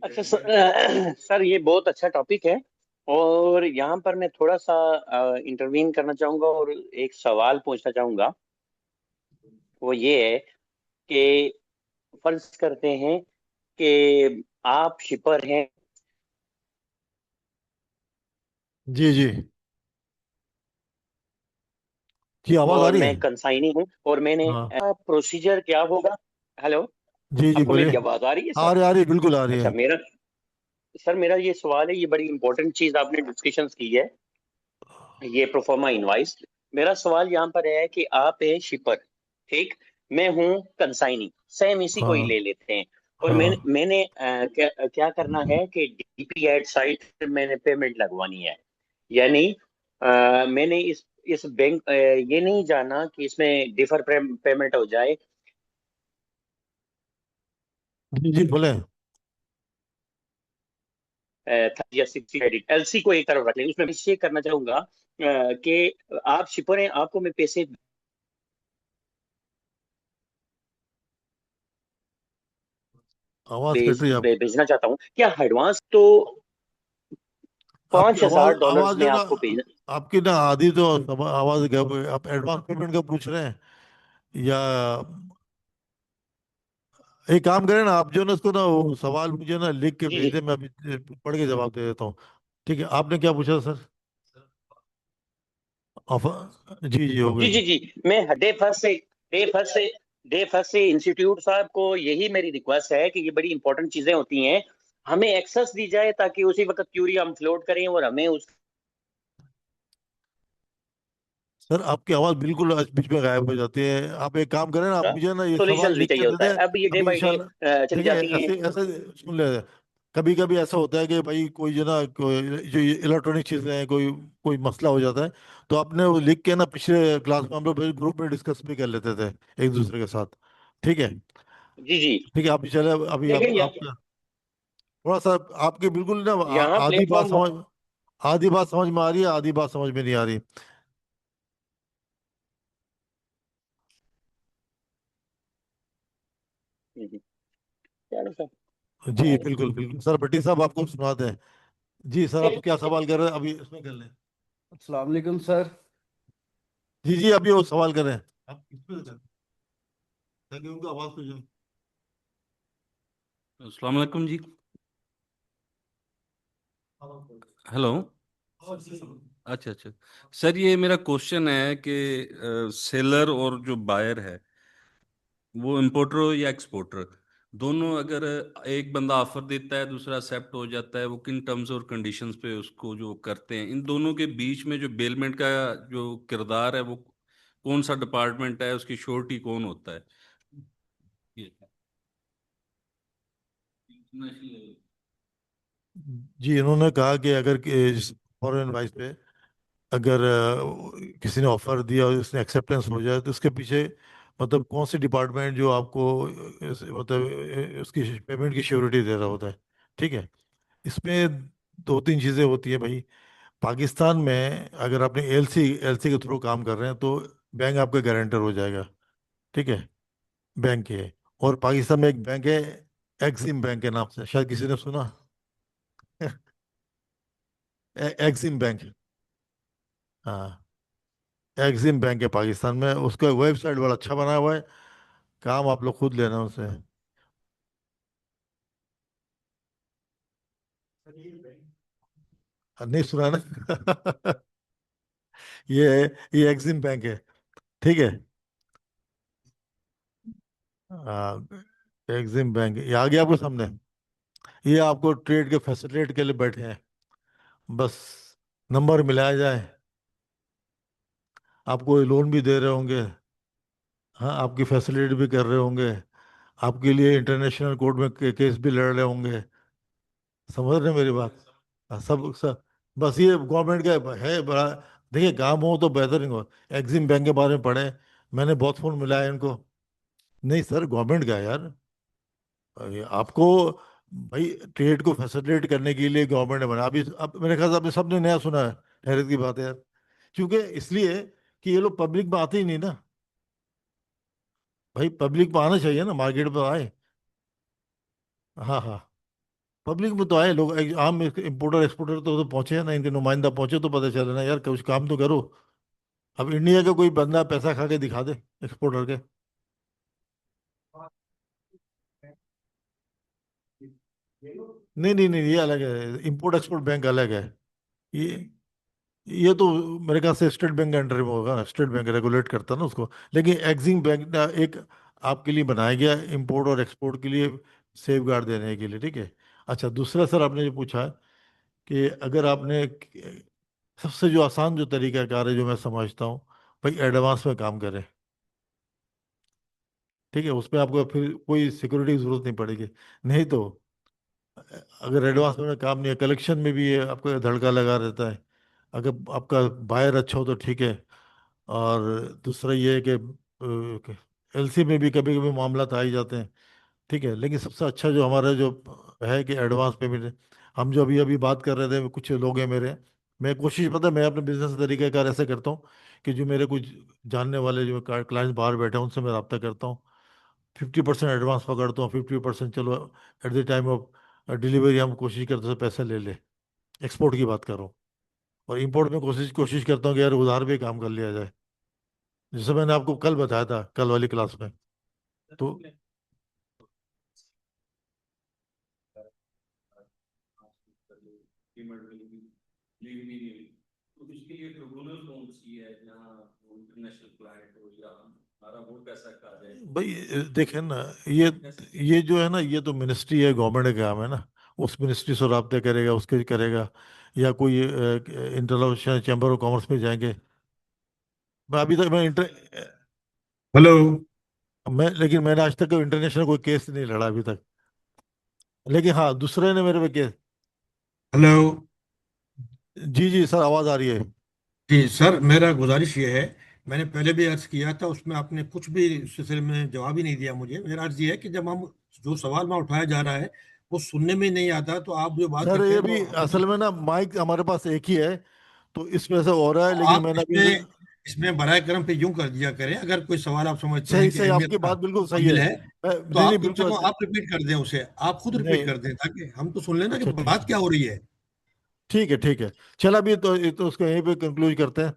अच्छा सर, सर ये बहुत अच्छा टॉपिक है। और यहाँ पर मैं थोड़ा सा इंटरवीन करना चाहूंगा और एक सवाल पूछना चाहूंगा। वो ये है कि फर्ज करते हैं कि आप शिपर हैं जी जी जी, आवाज आ और रही है। मैं कंसाइनी हूँ, और मैंने हाँ प्रोसीजर क्या होगा। हेलो। जी आपको बोलिए। मेरी आवाज आ रही है सर? आ रही बिल्कुल आ रही अच्छा, है। मेरा ये सवाल है, ये बड़ी इंपॉर्टेंट चीज आपने डिस्कशन की है, ये प्रोफार्मा इनवाइस। मेरा सवाल यहाँ पर है कि आप है शिपर, ठीक, मैं हूँ कंसाइनी, सेम इसी को ही ले हाँ लेते हैं। और हाँ मैंने क्या करना है कि डीपी एट साइट मैंने पेमेंट लगवानी है, यानी मैंने इस बैंक ये नहीं जाना कि इसमें डिफर पेमेंट हो जाए। जी बोले। या 60 क्रेडिट एलसी को एक तरफ रख लें, उसमें मैं ये करना चाहूंगा कि आप शिपर हैं, आपको मैं पैसे आवाज कट रही है आपकी। भेजना चाहता हूँ, क्या एडवांस तो आपकी पांच आवाज हजार डॉलर्स आवाज में जो ना, आपको भेजना। आपकी ना आधी तो आवाज गैप। आप एडवांस पेमेंट का पूछ रहे हैं या एक काम करें ना, आप जो ना उसको ना वो सवाल मुझे ना लिख के जी भेज जी दे, मैं अभी पढ़ के जवाब दे देता हूँ। ठीक है, आपने क्या पूछा सर? ऑफर जी जी हो जी गई। जी जी मैं डे फर्स्ट से इंस्टीट्यूट साहब को यही मेरी रिक्वेस्ट है कि ये बड़ी इंपॉर्टेंट चीजें होती हैं, हमें एक्सेस दी जाए ताकि उसी वक्त क्यूरी हम फ्लोट करें और हमें उस सर आपकी आवाज बिल्कुल बीच में गायब हो जाती है। आप एक काम करें ना, आप मुझे ना ये सवाल सोल्यूशन भी लिख के चाहिए दे होता है। दें। अब ये डे अभी बाई डे इंशाल्लाह चली देखिए, जाती हैं। ऐसे ऐसे सुन ले। कभी कभी ऐसा होता है कि भाई कोई जो ना कोई जो इलेक्ट्रॉनिक चीजें हैं, कोई कोई मसला हो जाता है, तो आपने वो लिख के ना पिछले क्लास में हम लोग ग्रुप में डिस्कस भी कर लेते थे एक दूसरे के साथ। ठीक है। जी जी ठीक है, आप चले अभी आप लेकिन आपका थोड़ा सा आपके बिल्कुल ना यहाँ आधी बात प्लेटफॉर्म। समझ, आधी बात समझ में आ रही है, आधी बात समझ में नहीं आ रही। चलो सर। जी बिल्कुल बिल्कुल सर, भट्टी साहब आपको सुनाते हैं। जी सर, आप क्या सवाल कर रहे हैं अभी इसमें कर लें। अस्सलाम वालेकुम सर। जी जी, अभी वो सवाल कर रहे हैं, आप इसमें कर, ताकि उनको आवाज तो जाए। अस्सलाम वालेकुम जी। हेलो। अच्छा अच्छा। सर ये मेरा क्वेश्चन है कि सेलर और जो बायर है वो इम्पोर्टर हो या एक्सपोर्टर, दोनों अगर एक बंदा ऑफर देता है दूसरा एक्सेप्ट हो जाता है, वो किन टर्म्स और कंडीशंस पे उसको जो करते हैं, इन दोनों के बीच में जो बेलमेंट का जो किरदार है वो कौन सा डिपार्टमेंट है, उसकी श्योरिटी कौन होता है? ये इंटरनेशनल लेवल। जी, इन्होंने कहा कि अगर फॉरेन वाइस पे अगर किसी ने ऑफर दिया और उसने एक्सेप्टेंस हो जाए, तो उसके पीछे मतलब कौन सी डिपार्टमेंट जो आपको मतलब उसकी पेमेंट की श्योरिटी दे रहा होता है। ठीक है, इसमें दो तीन चीज़ें होती है भाई। पाकिस्तान में अगर आपने एलसी एलसी के थ्रू काम कर रहे हैं तो बैंक आपका गारंटर हो जाएगा। ठीक है, बैंक है। और पाकिस्तान में एक बैंक है, एक्सिम बैंक के नाम से, शायद किसी ने सुना। Exim bank. हाँ, एक्सिम बैंक है पाकिस्तान में, उसका वेबसाइट बड़ा अच्छा बना हुआ है। काम आप लोग खुद लेना उसे। नहीं सुना ना? ये ये एक्सिम बैंक है। ठीक है। हाँ, एक्सिम बैंक ये आ गया आपके सामने। ये आपको ट्रेड के फैसिलिटेट के लिए बैठे हैं, बस नंबर मिलाया जाए। आपको लोन भी दे रहे होंगे, हाँ आपकी फैसिलिटी भी कर रहे होंगे, आपके लिए इंटरनेशनल कोर्ट में केस भी लड़ रहे होंगे। समझ रहे हैं मेरी बात? हाँ, सब बस ये गवर्नमेंट का है बड़ा। देखिए, काम हो तो बेहतर ही हो। एक्सिम बैंक के बारे में पढ़े, मैंने बहुत फोन मिला है इनको। नहीं सर, गवर्नमेंट का है यार। ये आपको भाई ट्रेड को फैसिलिटेट करने के लिए गवर्नमेंट ने बना। अभी अब मेरे ख्याल से आपने सबने नया सुना है, हैरत की बात है यार। क्योंकि इसलिए कि ये लोग पब्लिक में आते ही नहीं ना। भाई पब्लिक में आना चाहिए ना, मार्केट में आए। हाँ हाँ, पब्लिक में तो आए लोग, आम इम्पोर्टर एक्सपोर्टर तो पहुंचे ना, इनके नुमाइंदा पहुंचे तो पता चले ना यार, कुछ काम तो करो। अब इंडिया का कोई बंदा पैसा खा के दिखा दे एक्सपोर्टर के। नहीं नहीं नहीं, ये अलग है, इम्पोर्ट एक्सपोर्ट बैंक अलग है। ये ये तो मेरे ख्याल से स्टेट बैंक के अंडर में होगा ना, स्टेट बैंक रेगुलेट करता है ना उसको। लेकिन एक्सिम बैंक ना एक आपके लिए बनाया गया इंपोर्ट और एक्सपोर्ट के लिए, सेफ गार्ड देने के लिए, ठीक है। अच्छा, दूसरा सर आपने जो पूछा है कि अगर आपने, सबसे जो आसान जो तरीका कार है जो मैं समझता हूँ, भाई एडवांस में काम करें, ठीक है। उस पर आपको फिर कोई सिक्योरिटी की जरूरत नहीं पड़ेगी। नहीं तो अगर एडवांस में काम नहीं है, कलेक्शन में भी ये आपको धड़का लगा रहता है। अगर आपका बायर अच्छा हो तो ठीक है। और दूसरा ये है कि एलसी में भी कभी कभी मामला आ ही जाते हैं, ठीक है। लेकिन सबसे अच्छा जो हमारा जो है कि एडवांस पेमेंट, हम जो अभी अभी बात कर रहे थे, कुछ लोग हैं मेरे, मैं कोशिश, पता है मैं अपने बिजनेस तरीक़ाकार ऐसे करता हूँ कि जो मेरे कुछ जानने वाले जो क्लाइंट्स बाहर बैठे हैं उनसे मैं रब्ता करता हूँ। 50% एडवांस पकड़ता हूँ, 50% चलो at the time of delivery हम कोशिश करते हैं पैसे ले ले। एक्सपोर्ट की बात करो। और इंपोर्ट में कोशिश कोशिश करता हूँ कि यार उधार भी काम कर लिया जाए, जैसे मैंने आपको कल बताया था, कल वाली क्लास में। तो तो उसके लिए ट्रिब्यूनल कौन सी है जहाँ इंटरनेशनल क्लाइंट हो या हमारा वो पैसा कहा जाए? भाई देखें ना, ये जो है ना, ये तो मिनिस्ट्री है, गवर्नमेंट का काम है ना। उस मिनिस्ट्री से रब्ते करेगा, उसके करेगा, या कोई इंटरनेशनल चैम्बर ऑफ कॉमर्स में जाएंगे। मैं अभी तक हेलो। लेकिन मैंने आज तक कोई इंटरनेशनल कोई केस नहीं लड़ा अभी तक। लेकिन हाँ, दूसरे ने मेरे पे केस। हेलो। जी जी सर, आवाज आ रही है। जी सर, मेरा गुजारिश ये है, मैंने पहले भी अर्ज किया था, उसमें आपने कुछ भी इस सिलसिले में जवाब ही नहीं दिया मुझे। मेरा अर्ज ये है कि जब हम, जो सवाल वहाँ उठाया जा रहा है वो सुनने में नहीं आता, तो आप जो बात सर करते ये हैं भी वो असल में ना, माइक हमारे पास एक ही है, तो इस वजह से हो रहा है। लेकिन आप मैंने अभी इसमें इसमें बराए करम पे यूं कर दिया करें, अगर कोई सवाल आप समझते सही हैं कि सही, अहमियत आपकी का बात बिल्कुल सही है। हामिल है, तो नहीं आप नहीं, कम से बिल्कुल कम अच्छा। आप रिपीट कर दें उसे, आप खुद रिपीट नहीं, कर दें, ताकि हम तो सुन लें ना कि अच्छा ठीक बात है, क्या हो रही है। ठीक है, ठीक है। चल अभी तो ये तो उसको यहीं पे कंक्लूड करते हैं।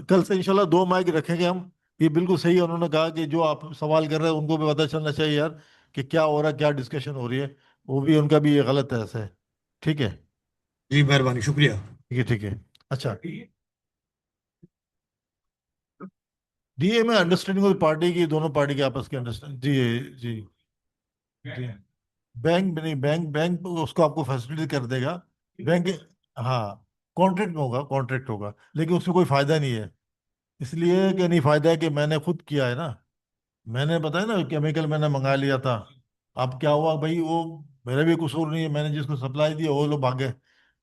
कल से इंशाल्लाह 2 माइक रखेंगे हम। ये बिल्कुल सही है, उन्होंने कहा कि जो आप सवाल कर रहे हैं उनको भी पता चलना चाहिए यार कि क्या हो रहा है, क्या डिस्कशन हो रही है। वो भी उनका भी ये गलत है ऐसे। ठीक है, जी मेहरबानी, शुक्रिया। ठीक है, ठीक है। अच्छा, डीए में अंडरस्टैंडिंग ऑफ पार्टी की, दोनों पार्टी के आपस की अंडरस्टैंडिंग। जी जी जी। बैंक नहीं, बैंक उसको आपको फैसिलिटी कर देगा। बैंक, हाँ, कॉन्ट्रैक्ट में होगा, कॉन्ट्रैक्ट होगा, लेकिन उसमें कोई फायदा नहीं है। इसलिए कि नहीं फायदा है कि मैंने खुद किया है ना। मैंने बताया ना, केमिकल मैंने मंगा लिया था। अब क्या हुआ भाई, वो मेरा भी कसूर नहीं है, मैंने जिसको सप्लाई दिया वो लोग भागे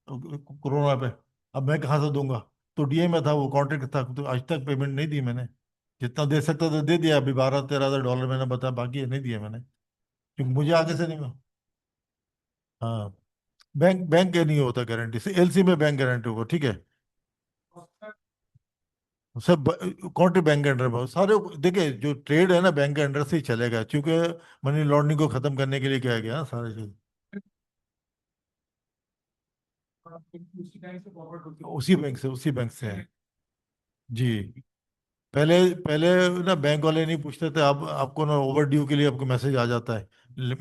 कोरोना पे। अब मैं कहाँ से दूंगा? तो डीए में था, वो कॉन्ट्रैक्ट था, तो आज तक पेमेंट नहीं दी मैंने। जितना दे सकता था दे दिया, अभी 12-13 हज़ार डॉलर मैंने बताया, बाकी नहीं दिए मैंने, क्योंकि मुझे आगे से नहीं। हाँ, बैंक बैंक के नहीं होता गारंटी से, एलसी में बैंक गारंटी होगा, ठीक है। सब कॉन्ट्री बैंक के अंडर में सारे। देखिए, जो ट्रेड है ना, बैंक के अंडर से ही चलेगा, क्योंकि मनी लॉन्ड्रिंग को खत्म करने के लिए किया गया ना सारे चीज। उसी बैंक से है। जी। पहले पहले ना बैंक वाले नहीं पूछते थे, अब आपको ना ओवर ड्यू के लिए आपको मैसेज आ जाता है,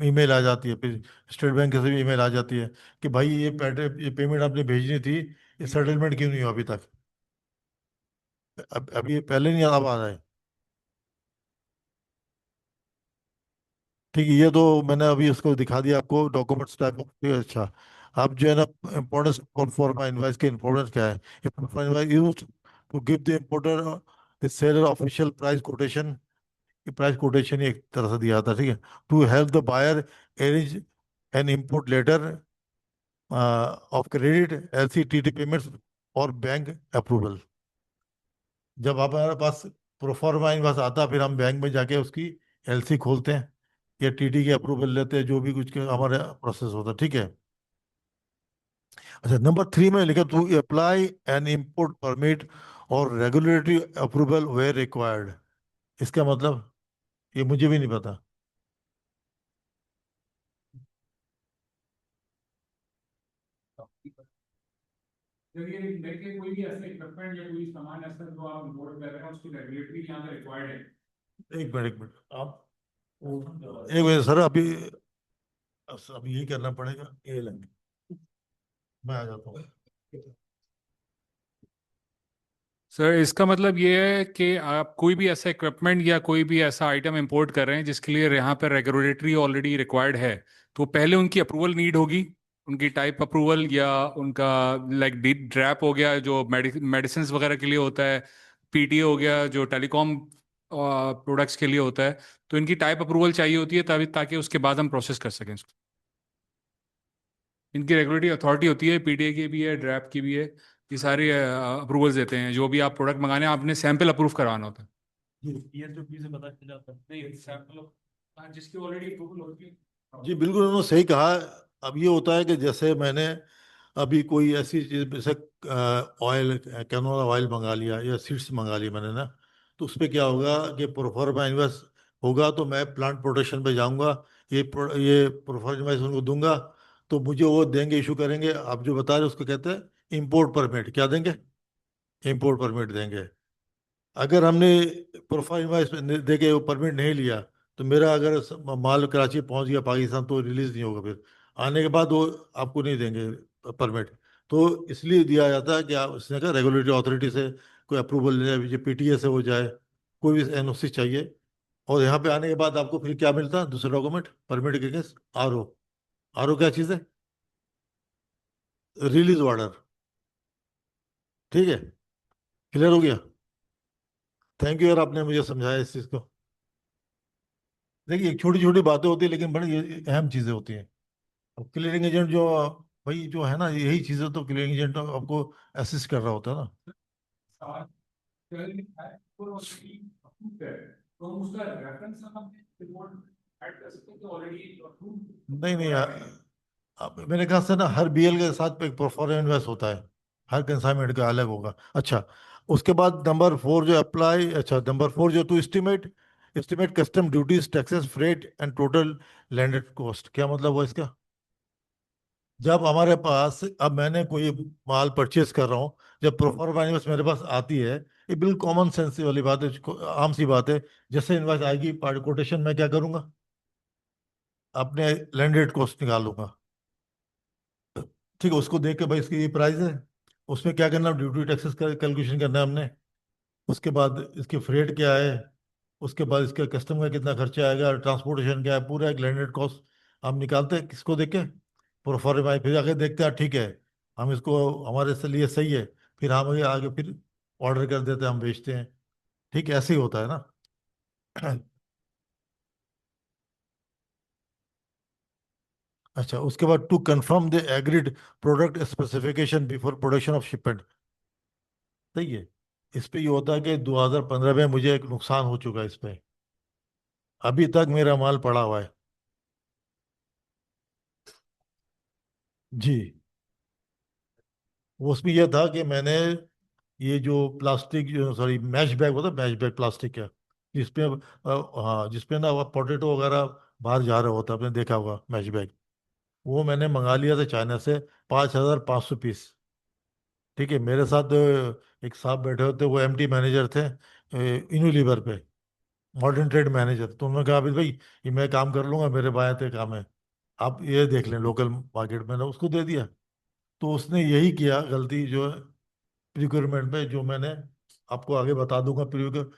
ईमेल आ जाती है, फिर स्टेट बैंक से भी ईमेल आ जाती है कि भाई ये पेमेंट आपने भेजनी थी, ये सेटलमेंट क्यों नहीं हुआ अभी तक। अब अभी पहले नहीं, अब आ रहा है। ठीक है, ये तो मैंने अभी उसको दिखा दिया आपको डॉक्यूमेंट्स टाइप ऑफ। अच्छा, आप जो है ना, इम्पोर्टेंस फॉर्मा इनवाइस के इम्पोर्टेंस क्या है? Invoice used to give the importer the seller official price quotation. ये प्राइस कोटेशन एक तरह से दिया था, ठीक है। To help the buyer arrange an import letter of credit, LCTT payments और बैंक अप्रूवल। जब आप हमारे पास प्रोफॉर्मा इनवाइस आता, फिर हम बैंक में जाके उसकी एलसी खोलते हैं या टीटी की अप्रूवल लेते हैं, जो भी कुछ के हमारे प्रोसेस होता है, ठीक है। अच्छा, नंबर 3 में लिखा, to apply an import permit और रेगुलेटरी अप्रूवल वेयर रिक्वायर्ड। इसका मतलब ये मुझे भी नहीं पता। देखिए, देखिए कोई भी ऐसा इक्विपमेंट या कोई सामान ऐसा जो आप इम्पोर्ट कर रहे हैं, उसकी रेगुलेटरी यहाँ पे रिक्वायर्ड है। एक मिनट, एक मिनट, आप एक मिनट सर, अभी यही करना पड़ेगा, ये लेंगे, मैं आ जाता हूँ। सर इसका मतलब ये है कि आप कोई भी ऐसा इक्विपमेंट या कोई भी ऐसा आइटम इंपोर्ट कर रहे हैं जिसके लिए यहाँ पर रेगुलेटरी ऑलरेडी रिक्वायर्ड है, तो पहले उनकी अप्रूवल नीड होगी, उनकी टाइप अप्रूवल या उनका लाइक ड्रैप हो गया जो मेडिसिन वगैरह के लिए होता है, पीटीए हो गया जो टेलीकॉम प्रोडक्ट्स के लिए होता है, तो इनकी टाइप अप्रूवल चाहिए होती है तभी ताकि उसके बाद हम प्रोसेस कर सकें इसको। इनकी रेगुलेटरी अथॉरिटी होती है, पीटीए की भी है, ड्रैप की भी है, ये सारे अप्रूवल्स देते हैं। जो भी आप प्रोडक्ट मंगाने हैं आपने सैंपल अप्रूव करवाना होता है। ये तो से पता चल जाता है नहीं सैंपल जिसकी ऑलरेडी अप्रूवल होती है। जी बिल्कुल उन्होंने सही कहा। अब ये होता है कि जैसे मैंने अभी कोई ऐसी चीज जैसे ऑयल, कैनोला ऑयल मंगा लिया या सीड्स मंगा ली मैंने ना, तो उस पर क्या होगा कि प्रोफार्मा इन्वेस्ट होगा तो मैं प्लांट प्रोटेक्शन पे जाऊंगा, ये प्रोफार्मा इन्वेस्ट उनको दूंगा, तो मुझे वो देंगे, इशू करेंगे। आप जो बता रहे हैं उसको कहते हैं इम्पोर्ट परमिट। क्या देंगे? इम्पोर्ट परमिट देंगे। अगर हमने प्रोफाइल में दे के वो परमिट नहीं लिया, तो मेरा अगर माल कराची पहुंच गया पाकिस्तान, तो रिलीज नहीं होगा। फिर आने के बाद वो आपको नहीं देंगे परमिट। तो इसलिए दिया जाता है कि आप उसने कहा रेगुलेटरी अथॉरिटी से कोई अप्रूवल ले जाए, पीटीए से हो जाए, कोई भी एनओसी चाहिए। और यहाँ पे आने के बाद आपको फिर क्या मिलता है? दूसरा डॉक्यूमेंट परमिट के केस आरओ। आरओ क्या चीज़ है? Release order. ठीक है, क्लियर हो गया? थैंक यू यार, आपने मुझे समझाया इस चीज़ को। देखिए छोटी छोटी बातें होती है लेकिन बड़ी ये अहम चीजें होती हैं। अब क्लियरिंग एजेंट जो भाई जो है ना, यही चीजें तो क्लियरिंग एजेंट आपको असिस्ट कर रहा होता है ना। तो हम उसका रेफरेंस हम रिपोर्ट ऐड कर सकते हैं कि ऑलरेडी अप्रूव्ड। नहीं नहीं यार, अब मेरे ख्याल से ना हर बीएल के साथ एक प्रोफॉर्मा इन्वेस्ट होता है, हर कंसाइनमेंट का अलग होगा। अच्छा, उसके बाद नंबर 4 जो अप्लाई, अच्छा नंबर 4 जो to estimate, estimate custom duties taxes freight and total landed cost. क्या मतलब हुआ इसका? जब हमारे पास, अब मैंने कोई माल परचेज कर रहा हूँ, जब प्रोफॉर्मा इनवॉइस मेरे पास आती है, ये बिल्कुल कॉमन सेंस वाली बात है, आम सी बात है। जैसे इनवॉइस आएगी पार्टी कोटेशन में क्या करूंगा? अपने लैंडेड कॉस्ट निकालूंगा। ठीक है, उसको देख के भाई इसकी ये प्राइस है, उसमें क्या करना, ड्यूटी टैक्सेस का कैलकुलेशन करना है हमने। उसके बाद इसकी फ्रेट क्या है, उसके बाद इसका कस्टम का कितना खर्चा आएगा, ट्रांसपोर्टेशन क्या है, पूरा एक लैंडेड कॉस्ट हम निकालते हैं। किसको देख के? प्रोफॉर्मा। फिर आगे देखते हैं ठीक है, हम इसको हमारे से लिए सही है, फिर हम आगे आगे फिर ऑर्डर कर देते हैं, हम बेचते हैं। ठीक है, ऐसे ही होता है ना। अच्छा, उसके बाद to confirm the agreed product specification before production of shipment. सही है। इस पे ये होता है कि 2015 में मुझे एक नुकसान हो चुका है इस पे, अभी तक मेरा माल पड़ा हुआ है। जी, वो उसमें यह था कि मैंने ये जो प्लास्टिक, जो सॉरी मैश बैग होता है, मैश बैग प्लास्टिक का, जिसपे हाँ जिसपे ना पोटैटो वगैरह बाहर जा रहा होता है, आपने देखा होगा मैश बैग, वो मैंने मंगा लिया था चाइना से, 5,500 पीस। ठीक है, मेरे साथ एक साहब बैठे होते, वो एमडी मैनेजर थे यूनिलीवर पे, मॉडर्न ट्रेड मैनेजर। तो उन्होंने कहा अभी भाई ये मैं काम कर लूंगा, मेरे बाएं हाथ काम है, आप ये देख लें लोकल मार्केट में ना, उसको दे दिया। तो उसने यही किया गलती जो है प्रिक्योरमेंट में, जो मैंने आपको आगे बता दूंगा, प्रिक्योर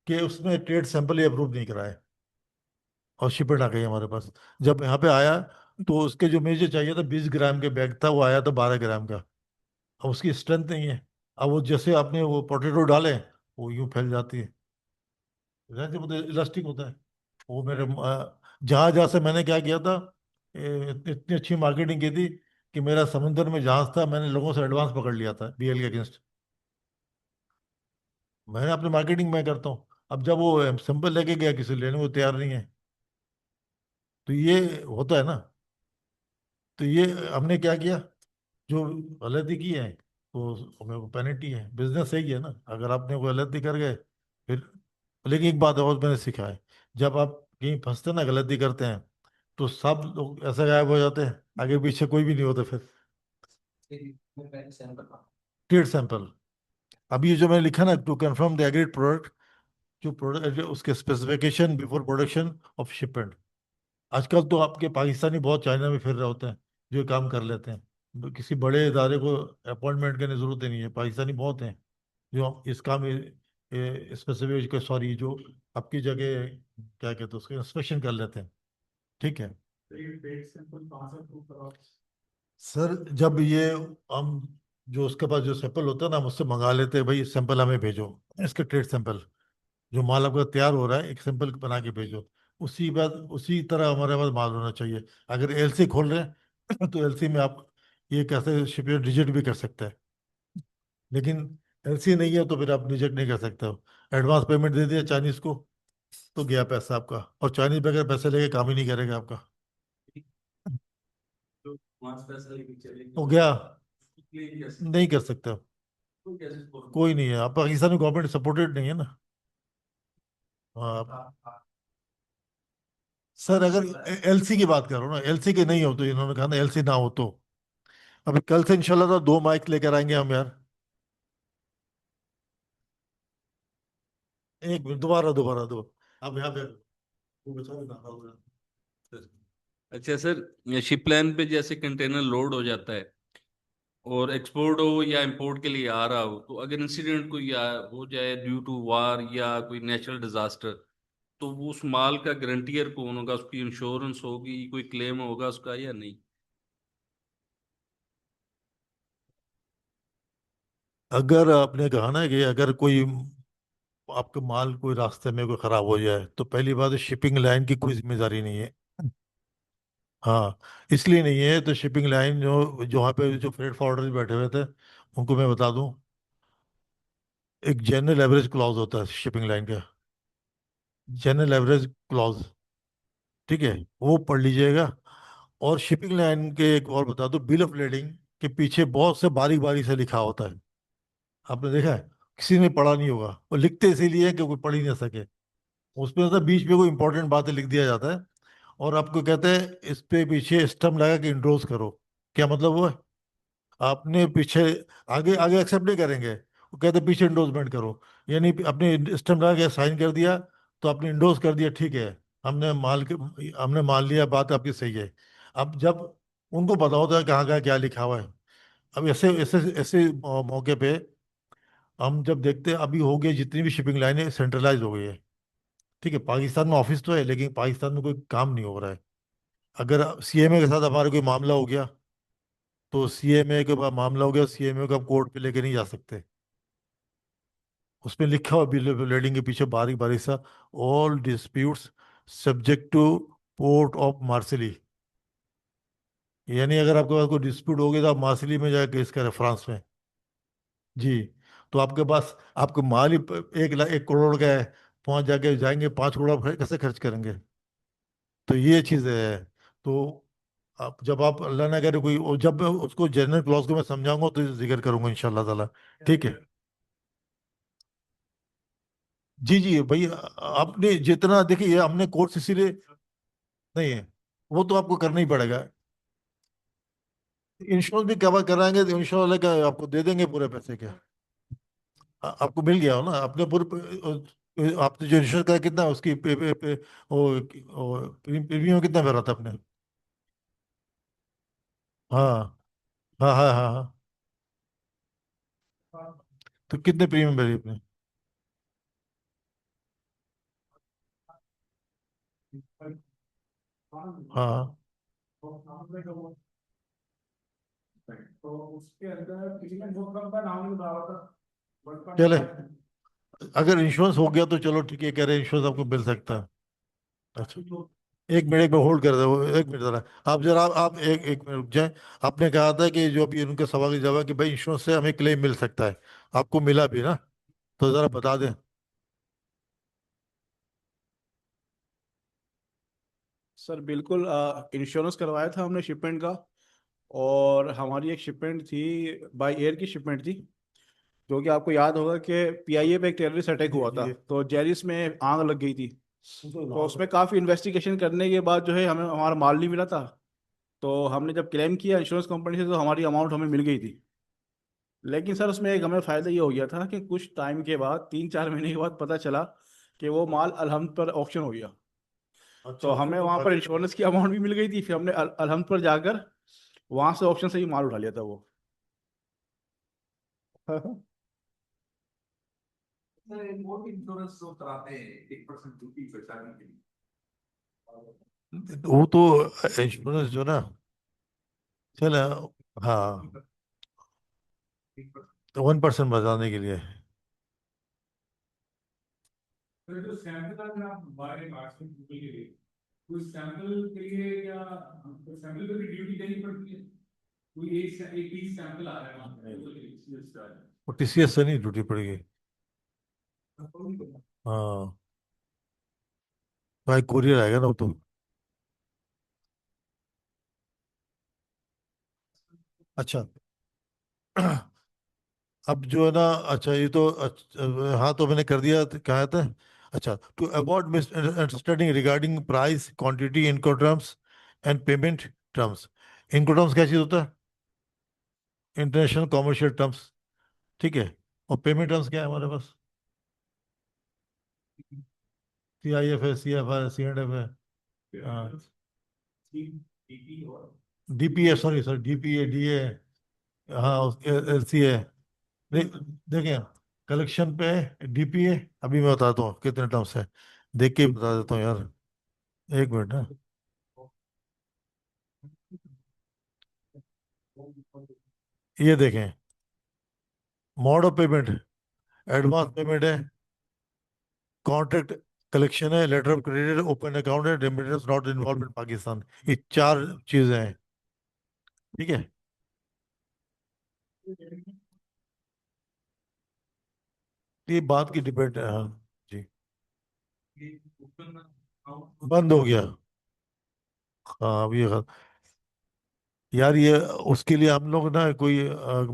कि उसने ट्रेड सैंपल ही अप्रूव नहीं कराए, और शिपमेंट आ गई हमारे पास। जब यहाँ पे आया तो उसके जो मुझे चाहिए था 20 ग्राम के बैग था, वो आया था 12 ग्राम का। अब उसकी स्ट्रेंथ नहीं है। अब वो जैसे आपने वो पोटैटो डाले, वो यूं फैल जाती है, जैसे मतलब इलास्टिक होता है। वो मेरे जहाज जहाँ से मैंने क्या किया था, इतनी अच्छी मार्केटिंग की थी कि मेरा समुंदर में जहाज था, मैंने लोगों से एडवांस पकड़ लिया था बीएल के अगेंस्ट। मैंने अपनी मार्केटिंग मैं करता हूँ। अब जब वो सैंपल लेके गया, किसी लेने को तैयार नहीं है, तो ये होता है ना। तो ये हमने क्या किया, जो गलती की है तो हमें को पेनल्टी है। बिजनेस सही है ना, अगर आपने कोई गलती कर गए फिर। लेकिन एक बात और मैंने सीखा है, जब आप कहीं फंसते ना, गलती करते हैं, तो सब लोग ऐसे गायब हो जाते हैं, आगे पीछे कोई भी नहीं होता फिर। ट्रेड सैंपल, अभी ये जो मैंने लिखा ना, to confirm the agreed product, जो प्रोडक्ट उसके specification before production of shipment. आजकल तो आपके पाकिस्तानी बहुत चाइना में फिर रहे होते हैं, जो ये काम कर लेते हैं। तो किसी बड़े इदारे को अपॉइंटमेंट करने की जरूरत ही नहीं है, पाकिस्तानी बहुत हैं जो इसका में स्पेसिफिक, सॉरी, जो आपकी जगह क्या कहते हैं उसको इंस्पेक्शन कर लेते हैं, ठीक है डेट सैंपल कहाँ से अप्रूव करा? सर। जब ये हम जो उसके पास जो सैंपल होता है ना, हम उससे मंगा लेते हैं, भाई सैंपल हमें भेजो, इसके ट्रेड सैंपल, जो माल आपका तैयार हो रहा है एक सैंपल बना के भेजो। उसी बात उसी तरह हमारे पास माल होना चाहिए। अगर एलसी खोल रहे हैं तो एलसी में आप ये कैसे शिपमेंट रिजेक्ट भी कर सकते हैं, लेकिन एलसी नहीं है तो फिर आप रिजेक्ट नहीं कर सकते हो। एडवांस पेमेंट दे दिया चाइनीज को तो गया पैसा आपका, और चाइनीज बगैर पैसे लेके काम ही नहीं करेगा आपका, तो पांच पैसा लेके चले हो गया, क्लेम कैसे नहीं कर सकते हो। तो कैसे score कोई नहीं है, आप पाकिस्तान में गवर्नमेंट सपोर्टेड नहीं है ना। हाँ सर, अगर एलसी की बात करो ना, एलसी के नहीं हो तो, इन्होंने कहा ना एलसी ना हो तो, अभी कल से इंशाल्लाह तो 2 माइक लेकर आएंगे हम यार। एक मिनट, दोबारा दोबारा दो, अब यहाँ पे वो बेचारा गाना हो रहा है। अच्छा सर, शिप लाइन पे जैसे कंटेनर लोड हो जाता है और एक्सपोर्ट हो या इंपोर्ट के लिए आ रहा हो, तो अगर इंसिडेंट कोई हो जाए ड्यू टू वार या कोई नेचुरल डिजास्टर, तो वो उस माल का गारंटियर कौन होगा? उसकी इंश्योरेंस होगी, कोई क्लेम होगा उसका या नहीं? अगर आपने कहा ना कि अगर कोई आपका माल कोई रास्ते में कोई खराब हो जाए, तो पहली बात है शिपिंग लाइन की कोई जिम्मेदारी नहीं है। हाँ, इसलिए नहीं है तो शिपिंग लाइन जो जो वहाँ पे जो फ्रेट फॉरवर्डर बैठे हुए थे, उनको मैं बता दूं, एक जनरल एवरेज क्लॉज होता है शिपिंग लाइन का, जनरल एवरेज क्लॉज, ठीक है, वो पढ़ लीजिएगा। और शिपिंग लाइन के एक और बता दो, बिल ऑफ लेडिंग के पीछे बहुत से बारीक बारीक से लिखा होता है, आपने देखा है? किसी ने पढ़ा नहीं होगा, वो लिखते इसीलिए है कि कोई पढ़ ही ना सके। उसमें मतलब बीच में कोई इंपॉर्टेंट बातें लिख दिया जाता है, और आपको कहते हैं इस पे पीछे स्टम्प लगा के इंडोर्स करो। क्या मतलब वो है? आपने पीछे, आगे आगे एक्सेप्ट नहीं करेंगे, वो कहते हैं पीछे इंडोर्समेंट करो, यानी अपने स्टम्प लगा के साइन कर दिया तो आपने इंडोर्स कर दिया, ठीक है, हमने मान लिया बात आपकी सही है। अब जब उनको पता होता है कहाँ कहाँ क्या लिखा हुआ है। अब ऐसे ऐसे ऐसे मौके पे हम जब देखते हैं, अभी हो गए जितनी भी शिपिंग लाइनें सेंट्रलाइज हो गई है, ठीक है, पाकिस्तान में ऑफिस तो है लेकिन पाकिस्तान में कोई काम नहीं हो रहा है। अगर सीएमए के साथ हमारा कोई मामला हो गया, तो सीएमए के बाद मामला हो गया, सीएमए को आप कोर्ट पे लेके नहीं जा सकते। उसमें लिखा हुआ बिल ऑफ लेडिंग के पीछे बारीक बारीक सा, all disputes subject two port of Marseille, यानी अगर आपके पास कोई डिस्प्यूट हो गया तो आप मार्सिली में जाकर केस करें, फ्रांस में। जी। तो आपके पास आपको माल ही 1 करोड़ का है, वहां जाके जाएंगे 5 करोड़ आप कैसे खर्च करेंगे? तो ये चीज़ है। तो आप जब आप अल्लाह ना करे कोई, और जब मैं उसको जनरल क्लॉज को मैं समझाऊंगा तो जिक्र करूंगा इंशाल्लाह ताला, ठीक है। जी जी भाई, आपने जितना देखिए, ये हमने कोर्स इसीलिए नहीं है, वो तो आपको करना ही पड़ेगा। इंश्योरेंस भी कवर कराएंगे तो इंश्योरेंस का आपको दे देंगे पूरे पैसे के। आपको मिल गया हो ना, आपने पूरे आपने जो इंश्योरेंस का कितना उसकी प्रीमियम कितना भरा था आपने? हाँ हाँ हाँ हाँ हाँ। तो कितने प्रीमियम भरे आपने? हाँ, तो उसके अंदर किसी ने भूकंप का नाम नहीं बताया था, बट चले, अगर इंश्योरेंस हो गया तो चलो ठीक है, कह रहे इंश्योरेंस आपको मिल सकता है। अच्छा, एक मिनट होल्ड कर दो, एक मिनट जरा, आप जरा आप एक मिनट रुक जाए। आपने कहा था कि जो अभी उनके सवाल का जवाब कि भाई इंश्योरेंस से हमें क्लेम मिल सकता है, आपको मिला भी ना? तो जरा बता दें। सर बिल्कुल, इंश्योरेंस करवाया था हमने शिपमेंट का। और हमारी एक शिपमेंट थी, बाय एयर की शिपमेंट थी, जो कि आपको याद होगा कि पीआईए पे एक टेररिस्ट अटैक हुआ था, तो जेरिस में आग लग गई थी। तो उसमें काफ़ी इन्वेस्टिगेशन करने के बाद जो है हमें हमारा माल नहीं मिला था। तो हमने जब क्लेम किया इंश्योरेंस कंपनी से तो हमारी अमाउंट हमें मिल गई थी। लेकिन सर उसमें एक हमें फ़ायदा ये हो गया था कि कुछ टाइम के बाद, 3-4 महीने के बाद पता चला कि वो माल अलहम्द पर ऑक्शन हो गया। अच्छा, तो हमें वहाँ पर इंश्योरेंस की अमाउंट भी मिल गई थी, फिर हमने अलहम्द पर जाकर वहाँ से ऑक्शन से ही माल उठा लिया था वो। सर इम्पोर्ट इंश्योरेंस जो कराते हैं 1% ड्यूटी बचाने के लिए, वो तो इंश्योरेंस जो ना, चल, हाँ, 1%। तो 1% बचाने के लिए। तो जो सैंपल अगर आप बाय मार्केट के लिए, तो सैंपल के लिए क्या सैंपल पे भी ड्यूटी देनी पड़ती है? कोई एक पीस सैंपल आ रहा है वहाँ पे, तो इसलिए वो टीसीएस से नहीं ड्यूटी पड़ेगी। हाँ, भाई कुरियर आएगा ना वो तो। अच्छा। अब जो है ना, अच्छा ये तो हाँ, तो मैंने कर दिया, कहा था। अच्छा, to avoid misunderstanding regarding price, quantity, incoterms and payment terms. Incoterms क्या चीज़ होता है? इंटरनेशनल कॉमर्शियल टर्म्स, ठीक है। और पेमेंट टर्म्स क्या है हमारे पास? CIF है, CFR है, C&F है, हाँ, डीपी और DPA, sorry sir, DPA, DA, हाँ, LC है। देखें, कलेक्शन पे DPA, अभी मैं बताता हूँ कितने टर्म्स है, देख के ही बता देता हूँ यार, एक मिनट ना। ये देखें, mode of payment, advance payment है, कॉन्ट्रैक्ट कलेक्शन है, letter of credit, open account है, remittance not involve in Pakistan. ये चार चीजें हैं, ठीक है। ये बात की डिपेंड है, हाँ जी। बंद हो गया, हाँ, अब ये यार, ये उसके लिए हम लोग ना, कोई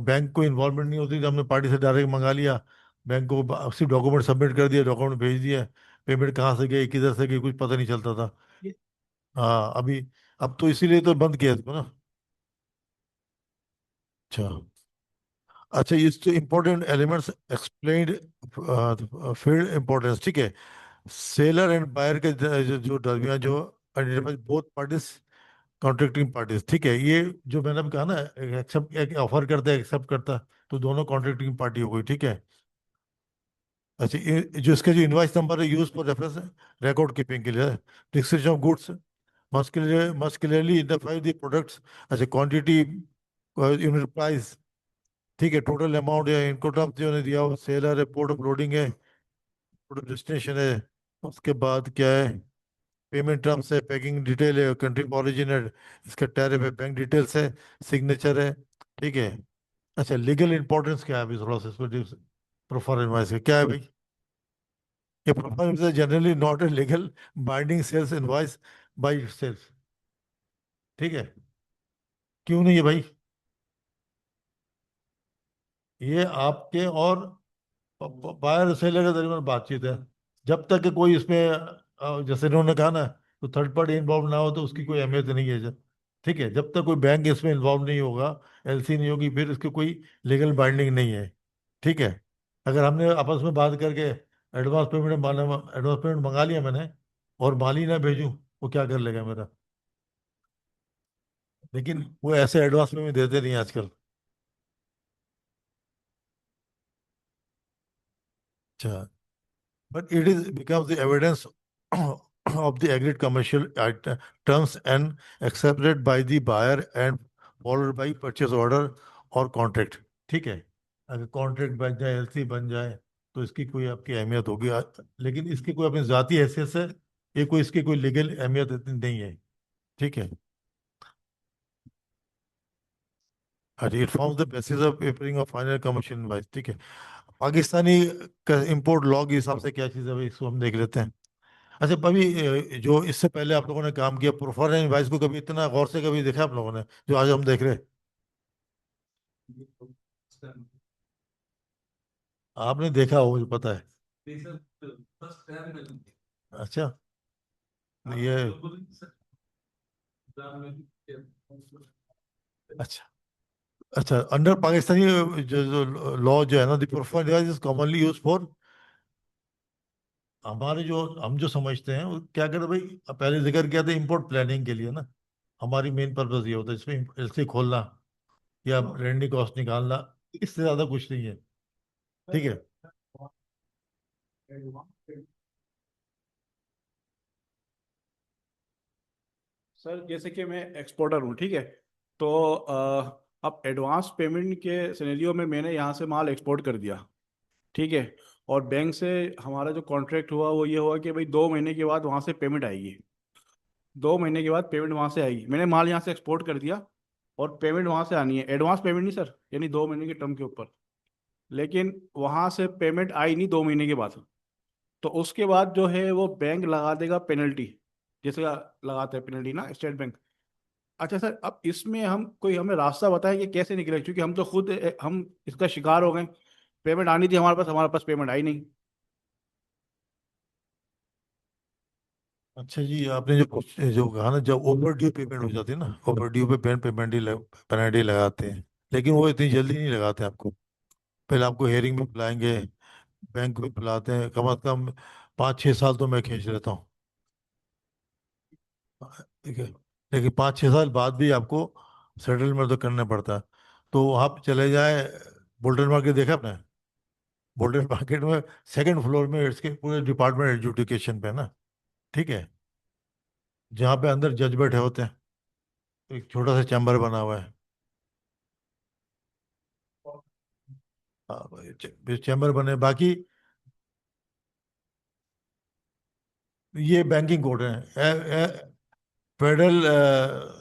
बैंक को इन्वॉल्वमेंट नहीं होती थी, हमने पार्टी से डायरेक्ट मंगा लिया, बैंक को सिर्फ डॉक्यूमेंट सबमिट कर दिया, डॉक्यूमेंट भेज दिया, पेमेंट कहाँ से गई, किधर से गई, कुछ पता नहीं चलता था। हाँ, अभी, अब तो इसीलिए तो बंद किया इसको ना। अच्छा। अच्छा, ये तो important elements explained, field importance, ठीक है। सेलर एंड बायर के जो दरमियान जो identify both parties, contracting parties, ठीक है। ये जो मैंने अभी कहा ना, एक्सेप्ट, एक ऑफर करता है, एक्सेप्ट करता है, तो दोनों कॉन्ट्रैक्टिंग पार्टी हो गई, ठीक है। अच्छा, जो इसका जो इनवाइस नंबर है, use for reference, record keeping के लिए, description of goods must clearly identify the products. अच्छा, क्वांटिटी, यूनिट प्राइस, ठीक है, टोटल अमाउंट या इनपुट ऑफ जो ने दिया हो, सेलर है, पोर्ट ऑफ लोडिंग है, पोर्ट ऑफ डेस्टिनेशन है, उसके बाद क्या है, पेमेंट टर्म्स है, पैकिंग डिटेल है, कंट्री ऑफ ओरिजिन है, इसका टैरिफ है, बैंक डिटेल्स है, सिग्नेचर है, ठीक है। अच्छा, लीगल इंपॉर्टेंस क्या है अभी थोड़ा सा इसको, प्रोफर इनवाइस का क्या है भाई? ये proforma invoice generally not a legal binding sales invoice by sales, ठीक है। क्यों नहीं है भाई? ये आपके और बायर सेलर के दरमियान बातचीत है। जब तक कि कोई इसमें जैसे इन्होंने कहा ना, तो थर्ड पार्टी इन्वॉल्व ना हो तो उसकी कोई अहमियत नहीं है ठीक है। जब तक कोई बैंक इसमें इन्वॉल्व नहीं होगा, LC नहीं होगी, फिर इसकी कोई लीगल बाइंडिंग नहीं है, ठीक है। अगर हमने आपस में बात करके एडवांस पेमेंट मंगा लिया मैंने, और माल ही ना भेजूं, वो क्या कर लेगा मेरा? लेकिन वो ऐसे एडवांस पेमेंट देते नहीं आजकल। अच्छा, but it is becomes the evidence of the agreed commercial terms and accepted by the buyer and followed by purchase order और contract, ठीक है। अगर कॉन्ट्रैक्ट बन जाए, LC बन जाए, तो इसकी कोई आपकी अहमियत होगी, लेकिन इसकी कोई अपनी जाती हैसियत से, ये कोई इसकी कोई लीगल अहमियत इतनी नहीं है, ठीक है। अच्छा, it forms the basis of papering of final commercial invoice, ठीक है। पाकिस्तानी इंपोर्ट लॉ के हिसाब से क्या चीज़ है भाई, इसको हम देख लेते हैं। अच्छा, अभी जो इससे पहले आप लोगों ने काम किया, प्रोफाइल एंड वाइस को कभी इतना गौर से कभी देखा आप लोगों ने, जो आज हम देख रहे हैं? आपने देखा हो, मुझे पता है। अच्छा, ये, अच्छा, अच्छा, अंडर पाकिस्तानी जो लॉ जो है ना, the profile device is commonly use for, हमारे जो हम जो समझते हैं वो क्या करते हैं भाई, पहले जिक्र किया था इंपोर्ट प्लानिंग के लिए ना, हमारी मेन पर्पज ये होता है, इसमें LC खोलना या रेंडी कॉस्ट निकालना, इससे ज्यादा कुछ नहीं है, ठीक है। सर जैसे कि मैं एक्सपोर्टर हूँ, ठीक है, तो अब एडवांस पेमेंट के सिनेरियो में मैंने यहाँ से माल एक्सपोर्ट कर दिया, ठीक है, और बैंक से हमारा जो कॉन्ट्रैक्ट हुआ वो ये हुआ कि भाई 2 महीने के बाद वहाँ से पेमेंट आएगी, 2 महीने के बाद पेमेंट वहाँ से आएगी। मैंने माल यहाँ से एक्सपोर्ट कर दिया और पेमेंट वहाँ से आनी है, एडवांस पेमेंट नहीं सर, यानी 2 महीने के टर्म के ऊपर। लेकिन वहाँ से पेमेंट आई नहीं 2 महीने के बाद, तो उसके बाद जो है वो बैंक लगा देगा पेनल्टी, जैसे लगाते हैं पेनल्टी ना स्टेट बैंक। अच्छा सर, अब इसमें हम कोई हमें रास्ता बताएं कि कैसे निकले, क्योंकि हम तो खुद हम इसका शिकार हो गए। पेमेंट आनी थी हमारे पास पेमेंट आई नहीं। अच्छा जी, आपने जो कहा ना, जब ओवर ड्यू पेमेंट हो जाती है ना, ओवर ड्यू पे पेनल्टी लगाते हैं, लेकिन वो इतनी जल्दी नहीं लगाते आपको। पहले आपको हेयरिंग में बुलाएंगे, बैंक में बुलाते हैं, कम से कम 5-6 साल तो मैं खींच लेता हूँ, ठीक है। लेकिन 5-6 साल बाद भी आपको सेटलमेंट तो करना पड़ता है। तो आप चले जाए, बुल्टन मार्केट देखा आपने? बुल्टन मार्केट में सेकंड फ्लोर में इसके पूरे डिपार्टमेंट एजुकेशन पे है ना, ठीक है, जहाँ पे अंदर जज बैठे होते हैं, एक छोटा सा चैम्बर बना हुआ है। हाँ, चैम्बर बने, बाकी ये बैंकिंग कोड है, फेडरल,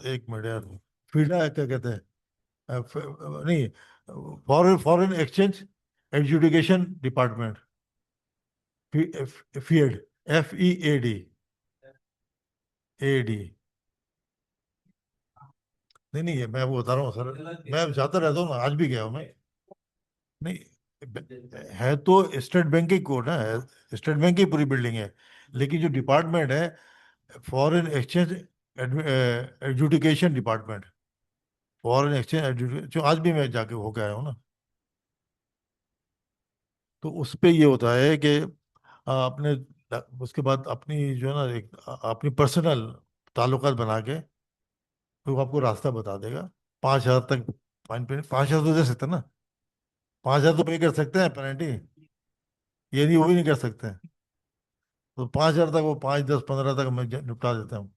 एक मिनट यार, फीडा क्या कहते हैं, नहीं, foreign foreign exchange education department, feed, FEAD। नहीं नहीं, ये मैं वो बता रहा हूँ सर, मैं जाता रहता हूँ ना, आज भी गया हूँ मैं। नहीं, है तो स्टेट बैंक की कोड है, स्टेट बैंक की पूरी बिल्डिंग है, लेकिन जो डिपार्टमेंट है, foreign exchange education department, foreign exchange education, जो आज भी मैं जाके होके आया हूँ ना, तो उस पे ये होता है कि आपने उसके बाद अपनी जो है ना, एक अपनी पर्सनल ताल्लुकात बना के, फिर वो आपको रास्ता बता देगा। 5,000 तक फाइन पे, 5,000 तो दे सकते हैं ना, 5,000 तो पे कर सकते हैं पेनल्टी, ये नहीं वो भी नहीं कर सकते हैं। तो 5,000 तक, वो 5, 10, 15 तक मैं निपटा देता हूँ।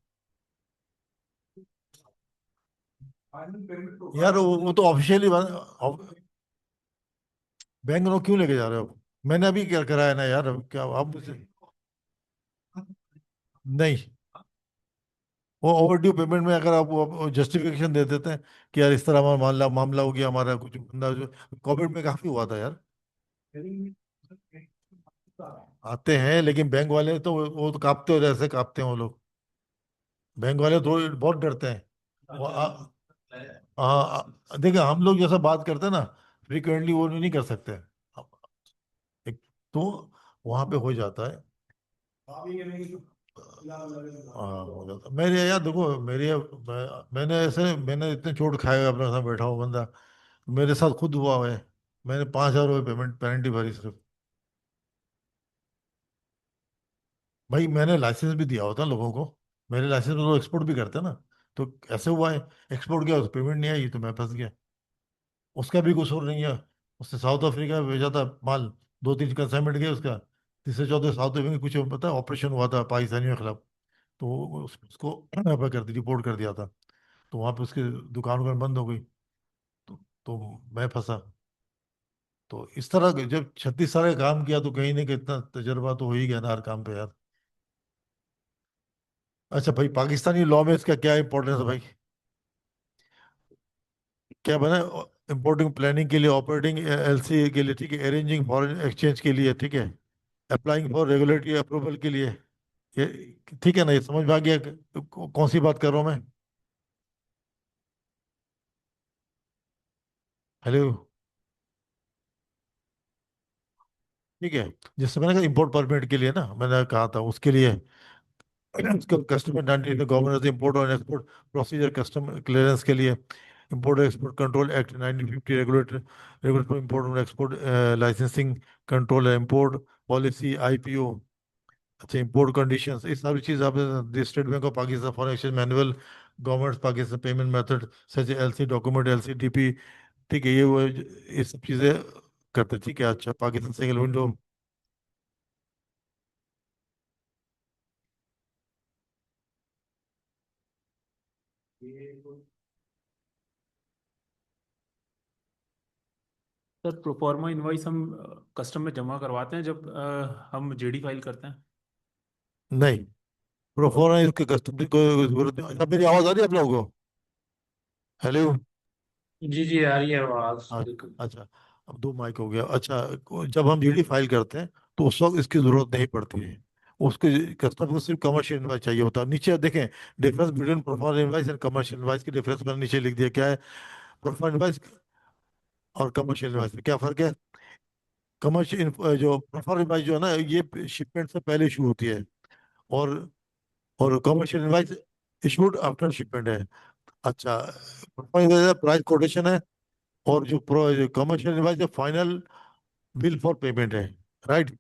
यार वो तो ऑफिशियली बैंक लोग क्यों लेके जा रहे हो? मैंने अभी क्या कराया ना यार, अब क्या आप नहीं, वो ओवरड्यू पेमेंट में अगर आप जस्टिफिकेशन दे देते हैं कि यार इस तरह हमारा मामला मामला हो गया, हमारा कुछ बंदा जो कोविड में काफी हुआ था यार, आते हैं, लेकिन बैंक वाले तो वो तो कांपते हो, जैसे कांपते हैं वो लोग, बैंक वाले तो बहुत डरते हैं। वो देखिए, हम लोग जैसा बात करते हैं ना फ्रिक्वेंटली, वो नहीं कर सकते। एक तो वहां पे हो जाता है। हाँ, हो जाता मेरे यार, देखो मैंने इतने चोट खाए अपने साथ बैठा हुआ बंदा, मेरे साथ खुद हुआ है। मैंने 5,000 रुपये पेमेंट पेनल्टी भरी सिर्फ। भाई मैंने लाइसेंस भी दिया होता लोगों को, मेरे लाइसेंस में तो एक्सपोर्ट भी करते हैं ना, तो ऐसे हुआ है, एक्सपोर्ट किया तो पेमेंट नहीं आई, तो मैं फंस गया। उसका भी कसूर नहीं है, उससे साउथ अफ्रीका भेजा था माल, 2-3 कंसाइनमेंट गए उसका, तीसरे चौथे साउथ अफ्रीका में कुछ पता है ऑपरेशन हुआ था पाकिस्तानियों के खिलाफ, तो उसको यहाँ पर कर दी, रिपोर्ट कर दिया था, तो वहाँ पे उसकी दुकान वुकान बंद हो गई, तो मैं फंसा। तो इस तरह के जब 36 साल का काम किया, तो कहीं ना कहीं इतना तजर्बा तो हो ही गया ना हर काम पे यार। अच्छा भाई, पाकिस्तानी लॉ में इसका क्या इंपॉर्टेंस है भाई? क्या बना? इम्पोर्टिंग प्लानिंग के लिए, ऑपरेटिंग LC के लिए, ठीक है, अरेंजिंग फॉरेन एक्सचेंज के लिए, ठीक है, अप्लाइंग फॉर रेगुलेटरी अप्रूवल के लिए, ये ठीक है ना, ये समझ में आ गया कौन सी बात कर रहा हूँ मैं? हेलो, ठीक है। जिससे मैंने कहा इम्पोर्ट परमिट के लिए ना, मैंने कहा था उसके लिए, कस्टम 19 गवर्नमेंट इम्पोर्ट और एक्सपोर्ट प्रोसीजर, कस्टम क्लियरेंस के लिए, import export control act 1950, regulator import और export licensing control, import policy, IPO, अच्छा, इम्पोर्ट कंडीशंस, ये सारी चीज़ आप, state bank of Pakistan foreign exchange manual, government Pakistan payment method such LC document, LCDP, ठीक है, ये सब चीज़ें करते हैं, ठीक है। अच्छा, Pakistan single window, sir proforma invoice हम कस्टम में जमा करवाते हैं जब हम जेडी फाइल करते हैं। नहीं, प्रोफोर्मा इसके कस्टमर को जरूरत नहीं। अच्छा, मेरी आवाज आ रही है आप लोगों को? हेलो? जी जी आ रही है आवाज हाँ, बिल्कुल। अच्छा, अब दो माइक हो गया। अच्छा, जब हम जीडी फाइल करते हैं तो उस वक्त इसकी जरूरत नहीं पड़ती है। उसके कस्टमर को सिर्फ कमर्शियल इनवाइस चाहिए होता है। नीचे देखें, difference between profile invoice and commercial invoice की डिफरेंस मैंने नीचे लिख दिया। क्या है प्रोफाइल इनवाइस और कमर्शियल इनवाइस में? क्या फर्क है? कमर्शियल जो प्रोफाइल इनवाइस जो है ना, ये शिपमेंट से पहले इशू होती है, और commercial invoice issued after shipment है। अच्छा, प्रोफाइल प्राइस कोटेशन है, और जो कमर्शियल इनवाइस है फाइनल बिल फॉर पेमेंट है। राइट?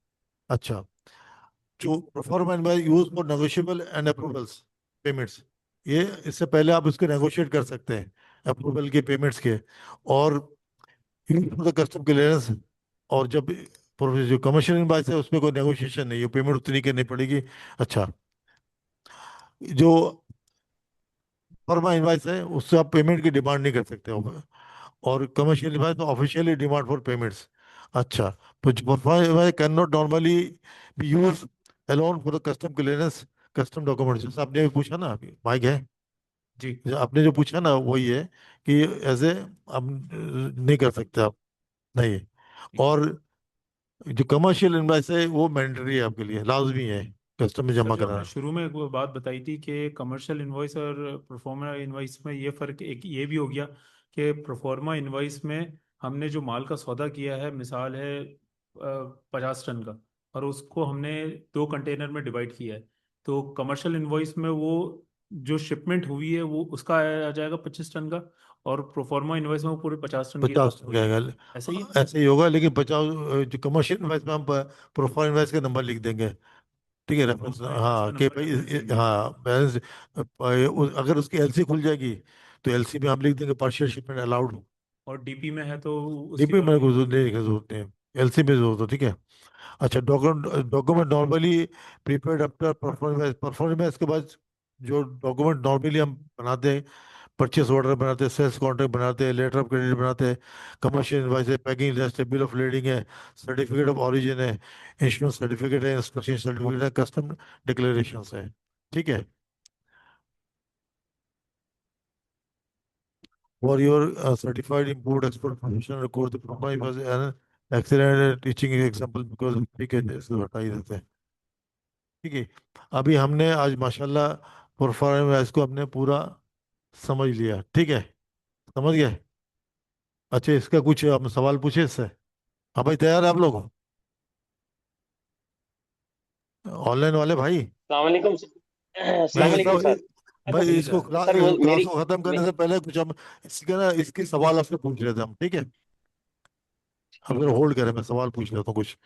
अच्छा, जो perform invoice use for negotiable and approvals payments, ये इससे पहले आप उसको नेगोशिएट कर सकते हैं अप्रूवल के पेमेंट्स के, और use for the custom clearance. और जब जो कमर्शियल इनवाइस है उसमें कोई नेगोशिएशन नहीं है, पेमेंट उतनी करनी पड़ेगी। अच्छा, जो फर्मा इनवाइस है उससे आप पेमेंट की डिमांड नहीं कर सकते हो, और कमर्शियल इनवाइस तो ऑफिशियली डिमांड फॉर पेमेंट्स। अच्छा, तो proforma invoice can not normally be use alone for the custom clearance custom document. जैसे आपने भी पूछा ना, अभी माइक है, जी आपने जो पूछा ना वही है कि ऐसे आप नहीं कर सकते आप, नहीं। और जो कमर्शियल इनवाइस है वो मैंडेटरी है आपके लिए, लाजमी है कस्टम में सर जमा जो आपने कराना। शुरू में वो बात बताई थी कि कमर्शियल इनवॉइस और प्रोफॉर्मा इनवॉइस में ये फ़र्क एक ये भी हो गया कि प्रोफॉर्मा इनवॉइस में हमने जो माल का सौदा किया है, मिसाल है 50 टन का, और उसको हमने 2 कंटेनर में डिवाइड किया है, तो कमर्शियल इनवॉइस में वो जो शिपमेंट हुई है वो उसका आ जाएगा 25 टन का, और प्रोफॉर्मा इनवॉइस में वो पूरे 50 टन की 50 हो का जाएगी। आएगा। ऐसा ही है? ऐसे ही होगा, लेकिन 50 जो कमर्शियल इनवाइस में हम प्रोफाइल इनवाइस का नंबर लिख देंगे। ठीक है, रेफरेंस, प्रोफॉर्मा इनवॉइस का हाँ, कि नंबर भाई रेफरेंस देंगे। हाँ बैलेंस, अगर उसकी एलसी खुल जाएगी तो एलसी में हम लिख देंगे पार्शियल शिपमेंट अलाउड। और डीपी में है तो उसकी डीपी जरूरत में नहीं कोई होगी। जरूरत नहीं है, एलसी में जरूरत है। ठीक है। अच्छा, document normally prepared after performance. Performance के बाद जो डॉक्यूमेंट नॉर्मली हम बनाते हैं, परचेस ऑर्डर बनाते हैं, सेल्स कॉन्ट्रैक्ट बनाते हैं, लेटर ऑफ क्रेडिट बनाते हैं, कमर्शियल इनवॉइस है, पैकिंग लिस्ट है, बिल ऑफ लीडिंग है, सर्टिफिकेट ऑफ ऑरिजिन है, इंश्योरेंस सर्टिफिकेट है, इंस्पेक्शन सर्टिफिकेट है, कस्टम डिक्लेरेशन है। ठीक है। For your certified import export professional record the profile was an excellent teaching example because ठीक है, जैसे हटा ही देते हैं। ठीक है। अभी हमने आज माशाल्लाह परफॉर्मेंस को हमने पूरा समझ लिया। ठीक है, समझ गए? अच्छा, इसका कुछ हम सवाल पूछे इससे? हाँ भाई, तैयार है आप लोग ऑनलाइन वाले भाई? अस्सलाम मैं वालेकुम सब सर। अच्छा भाई, जी इसको सर। सर वो क्लास मेरी को खत्म मे, करने से पहले कुछ हम इसके ना इसके सवाल आपसे पूछ रहे थे हम। ठीक है, अब जरा होल्ड करें, मैं सवाल पूछ लेता हूँ कुछ।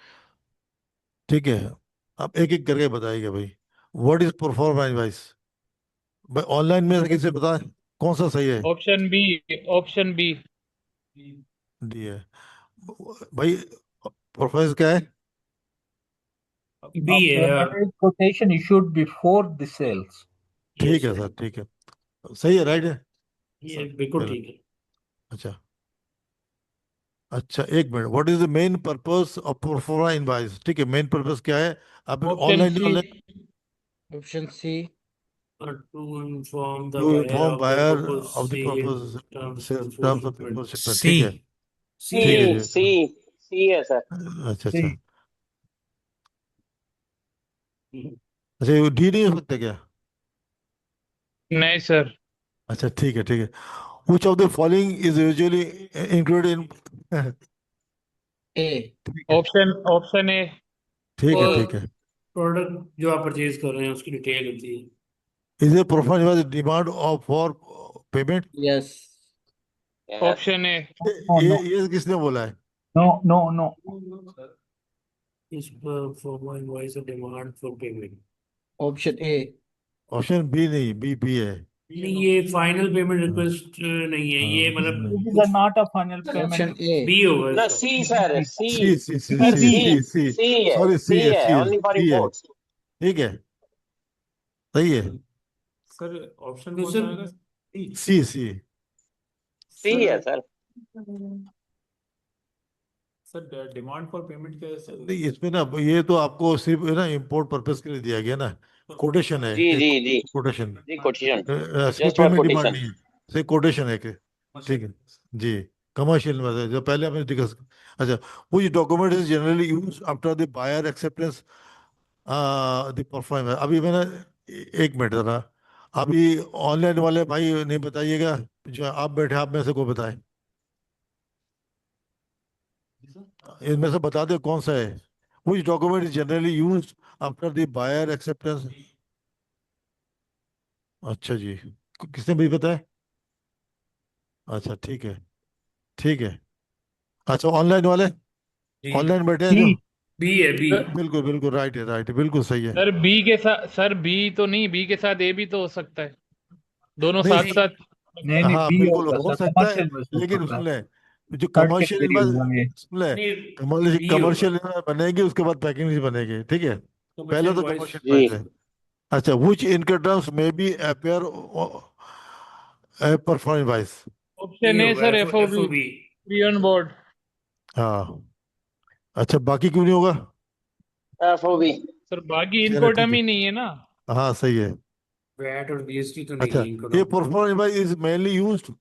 ठीक है, आप एक एक करके बताइएगा भाई। What is performance advice? भाई ऑनलाइन में से किसे पता है कौन सा सही है? Option B, option B. D है भाई। परफॉर्मेंस क्या है? बी A है यार। payment quotation issued before the sales. ठीक यस है सर, ठीक है, सही है, राइट है ये सर बिल्कुल चलो। ठीक है। अच्छा, अच्छा, एक minute. What is the main purpose of performance invoice? ठीक है, मेन पर्पस क्या है? आप option online C, online option C. To inform the to buyer inform of the buyer propose of the sale purpose terms before terms of shipment. Shipment. C ठीक है, सी ठीक है। है सी जी। सी सी है सर। अच्छा, अच्छा, See, अच्छा, ये डी नहीं हो सकता क्या? नहीं सर। अच्छा, ठीक है, ठीक है। Which of the following is usually included in A. ठीक है, ऑप्शन ऑप्शन ए। ठीक है, और ठीक है। प्रोडक्ट जो आप परचेज कर रहे हैं उसकी डिटेल होती है। Is a profile was demand of for payment? Yes. Yes option A. No, no, ये किसने बोला है? no, no, no. सर इस पर for invoice demand for payment. Option A. Option B नहीं, बी बी है। नहीं ये फाइनल पेमेंट हाँ, रिक्वेस्ट नहीं है, ये हाँ, मतलब This is नहीं। कुछ not a final payment. Option A. B होगा ना इसका। C sir C C C C B, C C B. C C C है सॉरी, सी सी है, है सी है, ओनली फॉर सी है। इंपोर्ट्स। ठीक है, सही है। सर ऑप्शन तो कौन सा सर आएगा? सी। सी सी सी सर है sir. Sir demand for payment क्या है सर? नहीं, इसमें ना ये तो आपको सिर्फ है ना इम्पोर्ट पर्पस के लिए दिया गया ना, कोटेशन है, जी जी जी कोटेशन, जी, कोटेशन, इसमें just for payment demand quotation. नहीं है, सिर्फ कोटेशन है कि ठीक है जी। कमर्शियल में जो पहले हमने डिस्कस, अच्छा, which document is generally used after the buyer acceptance the perform. अभी मैंने एक मिनट जरा, अभी ऑनलाइन वाले भाई नहीं बताइएगा, जो आप बैठे आप में से को बताए, इनमें से बता दे कौन सा है। which document is generally used after the buyer acceptance। अच्छा जी, किसने भी बताया? अच्छा ठीक है, ठीक है। अच्छा ऑनलाइन वाले, जी ऑनलाइन बैठे हैं बी। जो, बी है बी। बिल्कुल बिल्कुल राइट है, राइट है, बिल्कुल सही है। सर बी के साथ, सर बी तो नहीं, बी के साथ ए भी तो हो सकता है, दोनों नहीं, साथ साथ। नहीं नहीं, हाँ बी बिल्कुल होगा हो सर, सकता है, कमर्शियल इन्वेस्ट हो लेकिन सकता है। सुन ले, जो थर्ड कमर्शियल कैटेगरी होगा ये। सुन ले, नहीं बी होगा। कमर्शियल बनेगी उसके बाद पैकिंग बनेगी, ठीक है, पहले कमर्शियल तो वॉइस। कमर्शियल जी प्राइस है। अच्छा, which incoterms may be appear performing wise। B option A होगा, sir F F O F B, O B. Free on board. हाँ, अच्छा बाकी क्यों नहीं होगा? एफओबी। सर बाकी चलो ठीक इनकोटम है, ही नहीं है ना। हाँ सही है। वैट और जीएसटी तो नहीं अच्छा, है इनको ये तो। Performing wise is mainly used,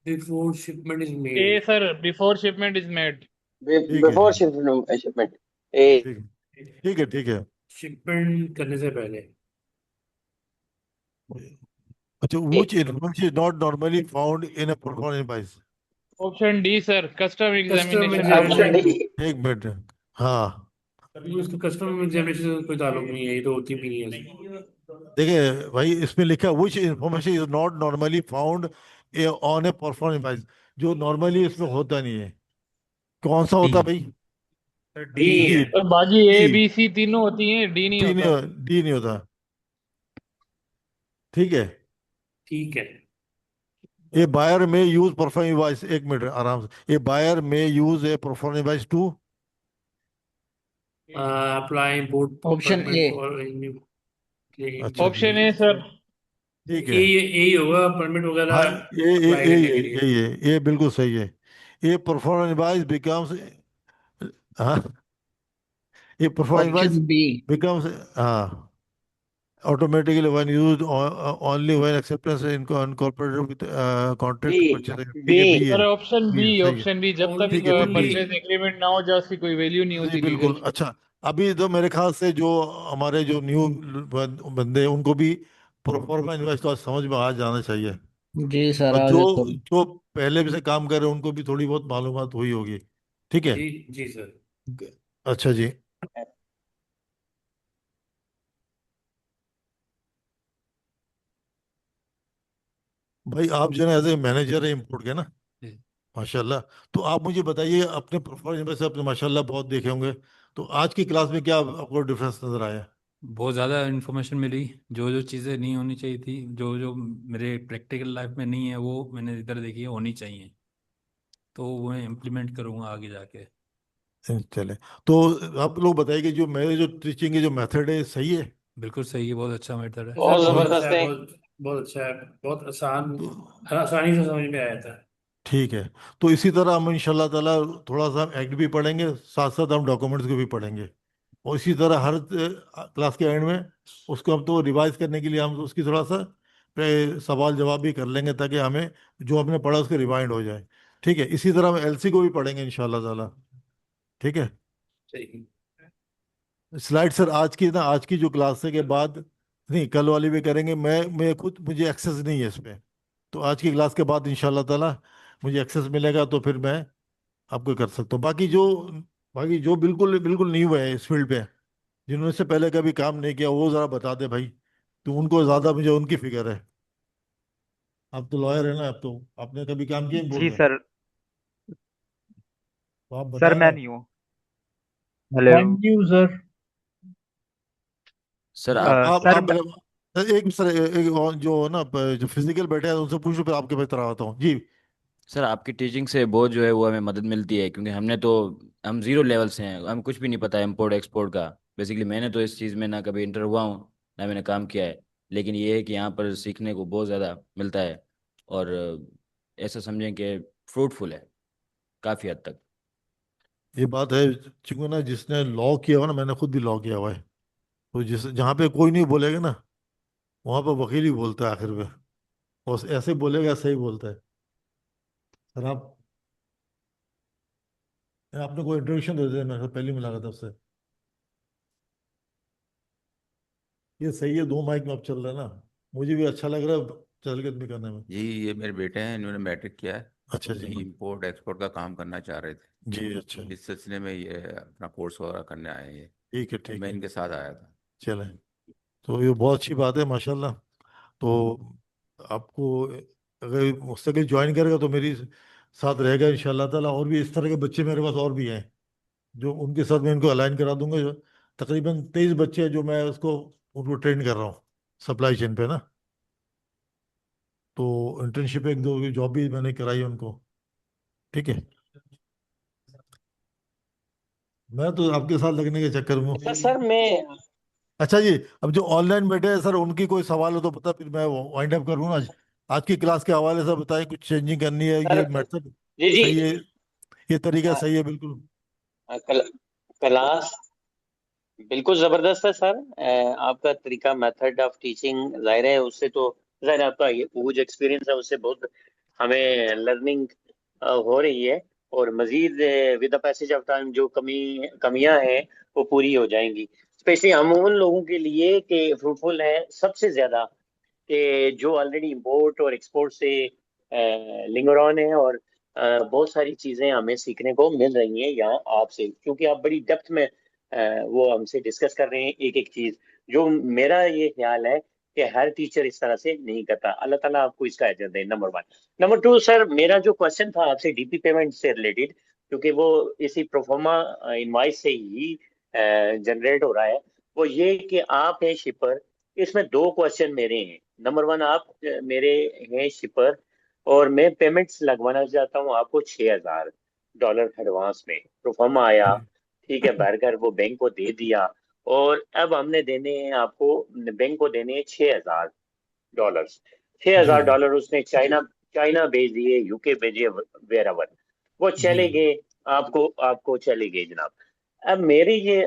before shipment is a made. Sir before shipment is made. ठीक है बिफोर जी, शिपमेंट। ए। ठीक है, ठीक है, ठीक है। शिपमेंट करने से पहले। अच्छा, ए। which information is not normally found in a performing wise। Option D sir custom custom examination option report. D. Examination. एक मिनट, हाँ, अभी उसका कस्टम एग्जामिनेशन से कोई ताल्लुक नहीं है, ये तो होती भी नहीं है इसमें। देखिए भाई इसमें लिखा है which information is not normally found on a performing wise, जो नॉर्मली इसमें होता नहीं है, कौन सा होता है भाई? Sir D D. है। डी, और बाकी ए डी, बी सी तीनों होती हैं, डी नहीं डी होता। नहीं, डी नहीं होता, ठीक है। ठीक है। A buyer may use performing voice, एक मिनट आराम से, A buyer may use a performing voice to, apply import option permit A. For अच्छा जी, ऑप्शन ए सर। ठीक ए है। यही होगा परमिट वगैरह हाँ, अप्लाई ये करने ये के लिए। यही है, ये बिल्कुल सही है। ये परफॉर्मिंग वॉइस बिकम्स, हाँ, ये performing voice option B. Becomes, हाँ, automatically when used only when acceptance is incorporated with B. contract purchase, ठीक बी। है, बी है, सर ऑप्शन बी बी, है, सही है, ऑप्शन बी, जब तक ओनली ठीक है, ठीक है, ओनली। परचेज एग्रीमेंट ना हो जाए उसकी कोई वैल्यू नहीं नहीं होती लीगल। बिल्कुल। अच्छा, अभी तो मेरे ख्याल से जो हमारे जो न्यू बंदे हैं उनको भी प्रोफार्मा इन्वेस्ट का समझ में आ जाना चाहिए, जी सर, और आ जो जाता है। जो पहले भी से काम कर रहे हैं उनको भी थोड़ी बहुत मालूमात हुई होगी, ठीक है। जी जी सर। अच्छा जी, भाई आप जो है एज ए मैनेजर है इम्पोर्ट के ना, माशाल्लाह, तो आप मुझे बताइए, अपने प्रोफाइल में से अपने माशाल्लाह बहुत देखे होंगे, तो आज की क्लास में क्या आपको डिफरेंस नजर आया? बहुत ज़्यादा इन्फॉर्मेशन मिली। जो जो चीज़ें नहीं होनी चाहिए थी, जो जो मेरे प्रैक्टिकल लाइफ में नहीं है, वो मैंने इधर देखी है होनी चाहिए, तो वो मैं इम्प्लीमेंट करूँगा आगे जाके। चले, तो आप लोग बताइए कि जो मेरे जो टीचिंग की जो मेथड है सही है? बिल्कुल सही है, बहुत अच्छा मेथड है। बहुत बहुत अच्छा जबरदस्त है, है। बहुत अच्छा है, बहुत आसान, तो आसानी से समझ में आया था। ठीक है, तो इसी तरह हम इंशाल्लाह ताला थोड़ा सा एक्ट भी पढ़ेंगे, साथ साथ हम डॉक्यूमेंट्स को भी पढ़ेंगे, और इसी तरह हर क्लास के एंड में उसको हम तो रिवाइज करने के लिए हम उसकी थोड़ा सा सवाल जवाब भी कर लेंगे, ताकि हमें जो हमने पढ़ा उसको रिमाइंड हो जाए, ठीक है। इसी तरह हम एलसी को भी पढ़ेंगे इंशाल्लाह ताला, ठीक है। सही। स्लाइड सर आज की ना, आज की जो क्लास है के बाद, नहीं कल वाली भी करेंगे, मैं खुद मुझे एक्सेस नहीं है इसमें, तो आज की क्लास के बाद इंशाल्लाह ताला मुझे एक्सेस मिलेगा, तो फिर मैं आपको कर सकता हूँ। बाकी जो बिल्कुल बिल्कुल नहीं हुए हैं इस फील्ड पे, जिन्होंने इससे पहले कभी काम नहीं किया, वो ज़रा बता दे भाई, तो उनको ज़्यादा मुझे उनकी फिक्र है। आप तो लॉयर है ना, आप तो आपने कभी काम किया बोर्ड जी में, सर। तो आप सर बताएं मैं ना। नहीं हूँ। Hello. Thank you sir. Sir अच्छा, आप सर आप एक सर, एक और जो ना जो फिजिकल बैठे हैं उनसे पूछो, फिर आपके बेहतर आता हूँ जी। सर आपकी टीचिंग से बहुत जो है वो हमें मदद मिलती है, क्योंकि हमने तो हम जीरो लेवल से हैं, हम कुछ भी नहीं पता है इम्पोर्ट एक्सपोर्ट का। बेसिकली मैंने तो इस चीज़ में ना कभी इंटर हुआ हूँ, ना मैंने काम किया है, लेकिन ये है कि यहाँ पर सीखने को बहुत ज़्यादा मिलता है, और ऐसा समझें कि फ्रूटफुल है। काफ़ी हद तक। ये बात है, चूंकि ना जिसने लॉ किया हुआ ना, मैंने खुद भी लॉ किया हुआ है, तो जिस जहाँ पे कोई नहीं बोलेगा ना, वहां पर वकील ही बोलता है आखिर में, और ऐसे बोलेगा सही बोलता है। सर आपने कोई इंट्रोडक्शन दे दिया, मेरे पहली मुलाकात आपसे। ये सही है, 2 माइक में अब चल रहा है ना, मुझे भी अच्छा लग रहा है चहलकदमी भी करने में। जी, ये मेरे बेटे हैं, इन्होंने मैट्रिक किया है, अच्छा जी। इंपोर्ट एक्सपोर्ट का काम करना चाह रहे थे। जी अच्छा। इस सिलसिले में ये अपना कोर्स वगैरह करने आए हैं ये, ठीक है और ठीक मैं है। इनके साथ आया था। चलें, तो ये बहुत अच्छी बात है माशाल्लाह। तो आपको अगर मुझसे कहीं ज्वाइन करेगा तो मेरी साथ रहेगा इंशाल्लाह ताला। और भी इस तरह के बच्चे मेरे पास और भी हैं, जो उनके साथ मैं इनको अलाइन करा दूंगा। जो तकरीबन 23 बच्चे हैं जो मैं उसको उनको ट्रेन कर रहा हूँ सप्लाई चेन पे ना। तो इंटर्नशिप 1-2 जॉब भी मैंने कराई है उनको। ठीक है, मैं तो आपके साथ लगने के चक्कर में हूँ। सर मैं अच्छा जी, अब जो ऑनलाइन बैठे हैं सर, उनकी कोई सवाल हो तो बता, फिर मैं वाइंड अप करूँ ना आज। आज की क्लास के हवाले से बताएं, कुछ चेंजिंग करनी है, सर ये मेथड जी जी सही है, ये तरीका अ, सही है बिल्कुल। क्लास बिल्कुल जबरदस्त है सर। आपका तरीका, मेथड ऑफ टीचिंग, जाहिर है उससे तो, जाहिर है आपका ये वो जो एक्सपीरियंस है उससे बहुत हमें लर्निंग हो रही है। और मजीद with the passage of time जो कमियां हैं वो पूरी हो जाएंगी। स्पेशली हम उन लोगों के लिए कि फ्रूटफुल है सबसे ज्यादा, कि जो ऑलरेडी इंपोर्ट और एक्सपोर्ट से लिंगर ऑन है, और बहुत सारी चीजें हमें सीखने को मिल रही हैं यहाँ आपसे, क्योंकि आप बड़ी डेप्थ में वो हमसे डिस्कस कर रहे हैं एक एक चीज। जो मेरा ये ख्याल है कि हर टीचर इस तरह से नहीं करता। अल्लाह ताला आपको इसका अजर दे, नंबर 1। नंबर 2 सर, मेरा जो क्वेश्चन था आपसे डीपी पेमेंट से रिलेटेड, क्योंकि वो इसी प्रोफोमा इनवॉइस से ही जनरेट हो रहा है, वो ये कि आप हैं शिपर। इसमें 2 क्वेश्चन मेरे हैं। नंबर 1, आप मेरे हैं शिपर, और मैं पेमेंट्स लगवाना चाहता हूँ आपको $6,000 एडवांस में। प्रोफोमा आया, ठीक है, भरकर वो बैंक को दे दिया, और अब हमने देने हैं आपको, बैंक को देने हैं $6,000। छह जी हजार जी डॉलर उसने चाइना चाइना भेज दिए, यूके भेजे, वेर एवर वो जी चले गए। आपको आपको चले गए जनाब। अब मेरे ये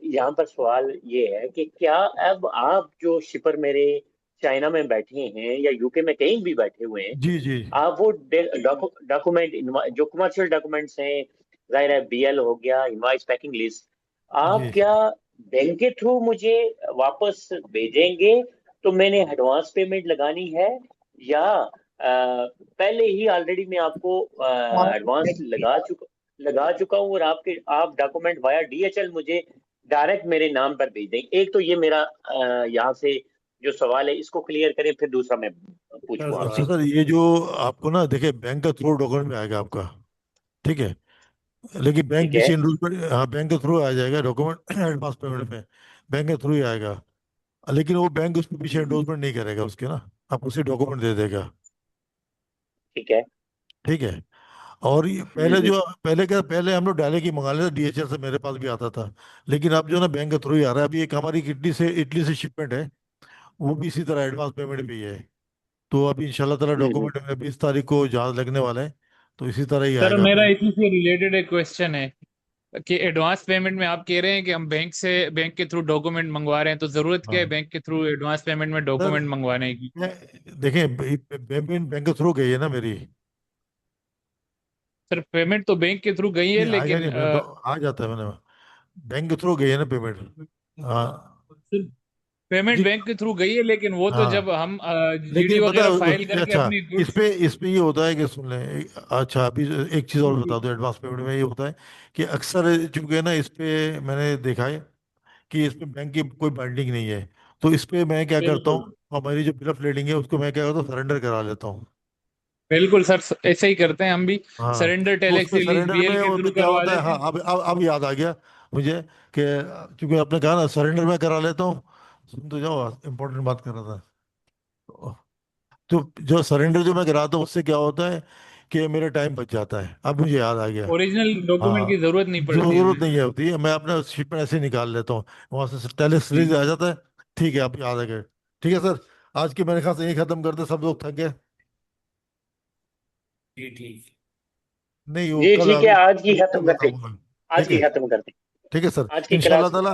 यहाँ पर सवाल ये है कि क्या अब आप जो शिपर मेरे चाइना में बैठे हैं या यूके में कहीं भी बैठे हुए हैं, जी जी आप वो डॉक्यूमेंट, जो कमर्शियल डॉक्यूमेंट्स हैं, जाहिर है बीएल हो गया, इनवॉइस पैकिंग लिस्ट, आप जी। क्या बैंक के थ्रू मुझे वापस भेजेंगे? तो मैंने एडवांस पेमेंट लगानी है, या पहले ही ऑलरेडी मैं आपको एडवांस लगा चुका हूँ, और आप डॉक्यूमेंट वाया डीएचएल मुझे डायरेक्ट मेरे नाम पर भेज दें? एक तो ये मेरा यहाँ से जो सवाल है इसको क्लियर करें, फिर दूसरा मैं पूछूँ अच्छा आपसे। सर, ये जो आपको ना देखिए, बैंक का थ्रू डॉक्यूमेंट में आएगा आपका, ठीक है, लेकिन बैंक ठीक है। किसी इनरोलमेंट, हाँ बैंक के थ्रू आ जाएगा डॉक्यूमेंट एडवांस पेमेंट में, बैंक के थ्रू ही आएगा। लेकिन वो बैंक उसके पीछे एंडोर्समेंट नहीं करेगा उसके ना, आप उसे डॉक्यूमेंट दे देगा। ठीक है। ठीक है। और ये पहले जो पहले क्या, पहले हम लोग डायरेक्ट ही मंगा लेते, डीएचएल से मेरे पास भी आता था। लेकिन अब जो ना बैंक के थ्रू ही आ रहा है। अभी एक हमारी इटली से शिपमेंट है, वो भी इसी तरह एडवांस पेमेंट पे ही है। तो अभी इंशाल्लाह ताला डॉक्यूमेंट में 20 तारीख को जहाज लगने वाला है, तो इसी तरह ही सर आएगा मेरा बैंक। इसी से रिलेटेड एक क्वेश्चन है कि एडवांस पेमेंट में आप कह रहे हैं कि हम बैंक के थ्रू डॉक्यूमेंट मंगवा रहे हैं, तो जरूरत क्या है हाँ बैंक के थ्रू एडवांस पेमेंट में सर, डॉक्यूमेंट मंगवाने की? देखें, पेमेंट बैंक के थ्रू गई है ना मेरी। सर पेमेंट तो बैंक के थ्रू गई है, नहीं आएगा लेकिन नहीं, आ जाता है मैंने, बैंक के थ्रू गई है ना पेमेंट। हाँ सर पेमेंट जी। बैंक के थ्रू गई है, लेकिन वो तो जब हाँ हम जीडी लेकिन पता है वगैरह फाइल करके अच्छा, अपनी इस गुड्स। पे इस पे ये होता है कि सुन लें, अच्छा अभी एक चीज़ और बता दो, एडवांस पेमेंट में ये होता है कि अक्सर चूंकि ना इस पे मैंने देखा है कि इस पे बैंक की कोई बाइंडिंग नहीं है, तो इस पे मैं क्या करता बिल्कुल हूँ, हमारी जो बिल ऑफ लेडिंग है उसको मैं क्या करता हूँ, सरेंडर करा लेता हूँ। बिल्कुल सर, ऐसे ही करते हैं हम भी। हाँ, सरेंडर तो उसमें टेलेक्स रिलीज सरेंडर बीएल में के थ्रू उसमें क्या करवा होता है, लेते हाँ हैं। अब याद आ गया मुझे कि चूंकि आपने कहा ना सरेंडर में करा लेता हूँ। सुन तो जाओ, इम्पोर्टेंट बात कर रहा था। तो जो सरेंडर जो मैं कराता हूँ उससे क्या होता है कि मेरा टाइम बच जाता है, अब मुझे याद आ गया। ओरिजिनल डॉक्यूमेंट की हाँ, जरूरत नहीं पड़ती जरूरत हमें। नहीं है होती है, मैं अपना शिपमेंट ऐसे ही निकाल लेता हूँ, वहां से टेलेक्स जी रिलीज आ जाता है। ठीक है, अब याद आ गया। ठीक है सर, आज की मेरे ख्याल से यही खत्म करते, सब लोग थक गए। जी ठीक। नहीं वो जी कल ठीक है, अभी आज की कल खत्म करते हैं, बताऊंगा। आज ठीक की है, खत्म करते हैं, ठीक है सर, आज की इंशाल्लाह क्लास। ताला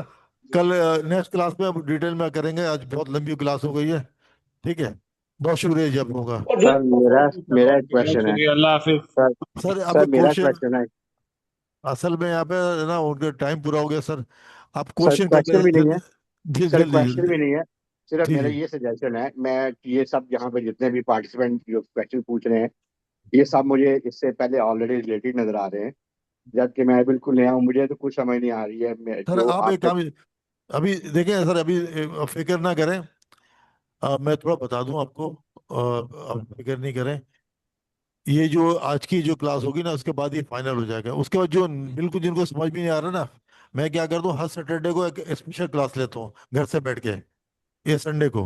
कल नेक्स्ट क्लास में अब डिटेल में करेंगे। आज बहुत लंबी क्लास हो गई है। ठीक है, बहुत शुक्रिया जी आप लोगों का। और सर मेरा मेरा एक बहुत क्वेश्चन है शुक्रिया, अल्लाह हाफिज। सर। सर अब सर मेरा क्वेश्चन क्वेश्चन है असल में यहाँ पे ना उनका टाइम पूरा हो गया सर। आप सर, क्वेश्चन करते क्वेश्चन हैं भी नहीं है जल्दी जी सर, जल्दी क्वेश्चन जल्दी। भी नहीं है, सिर्फ जी मेरा जी ये सजेशन है। मैं ये सब यहाँ पे जितने भी पार्टिसिपेंट जो क्वेश्चन पूछ रहे हैं, ये सब मुझे इससे पहले ऑलरेडी रिलेटेड नजर आ रहे हैं, जबकि मैं बिल्कुल नया हूँ, मुझे तो कुछ समझ नहीं आ रही है। सर जो आप एक आपने काम अभी देखें सर, अभी फिक्र ना करें। मैं थोड़ा बता दूं आपको, आप फिक्र नहीं करें। ये जो आज की जो क्लास होगी ना, उसके बाद ये फाइनल हो जाएगा। उसके बाद जो बिल्कुल जिनको समझ में नहीं आ रहा ना, मैं क्या करता हूँ, हर सैटरडे को एक स्पेशल क्लास लेता हूँ घर से बैठ के। ये संडे को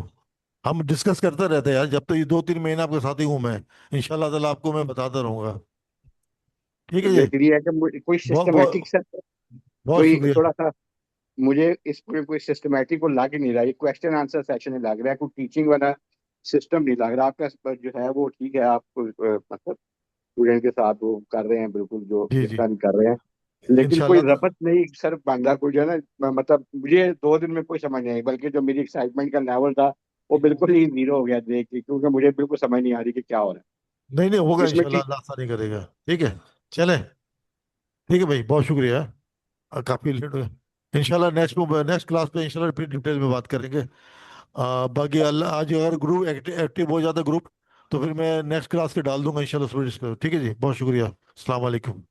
हम डिस्कस करते रहते हैं यार, जब तो ये 2-3 महीने आपके साथ ही हूँ मैं। इंशाल्लाह ताला आपको मैं बताता रहूंगा। ठीक है जी। बेहतरी है कि कोई बहुत सिस्टमेटिक बहुत सर, बहुत कोई शुक्रिया। थोड़ा सा मुझे इस पर कोई सिस्टमेटिक को लग ही नहीं रहा। ये क्वेश्चन आंसर सेशन नहीं लग रहा है, कोई टीचिंग वाला सिस्टम नहीं लग रहा आपका। जो है वो ठीक है, आप मतलब स्टूडेंट के साथ वो कर रहे हैं बिल्कुल जो जी जी, जितना भी कर रहे हैं, लेकिन कोई इंशाल्लाह। रबत नहीं सर बंदा कोई जो है ना, मतलब मुझे 2 दिन में कोई समझ नहीं आई, बल्कि जो मेरी एक्साइटमेंट का लेवल था वो बिल्कुल ही जीरो हो गया देख के, क्योंकि मुझे बिल्कुल समझ नहीं आ रही कि क्या हो रहा नहीं नहीं होगा है इसमें। इंशाल्लाह, अल्लाह आसानी करेगा। ठीक है, चले। ठीक है भाई, बहुत शुक्रिया। काफी लेट हो गया। इंशाल्लाह नेक्स्ट क्लास पे इंशाल्लाह फिर डिटेल में बात करेंगे। बाकी अल्लाह, आज अगर ग्रुप एक्टिव हो जाता ग्रुप, तो फिर मैं नेक्स्ट क्लास के डाल दूंगा इंशाल्लाह। उसमें डिस्कस। ठीक है जी, बहुत शुक्रिया। अस्सलाम वालेकुम।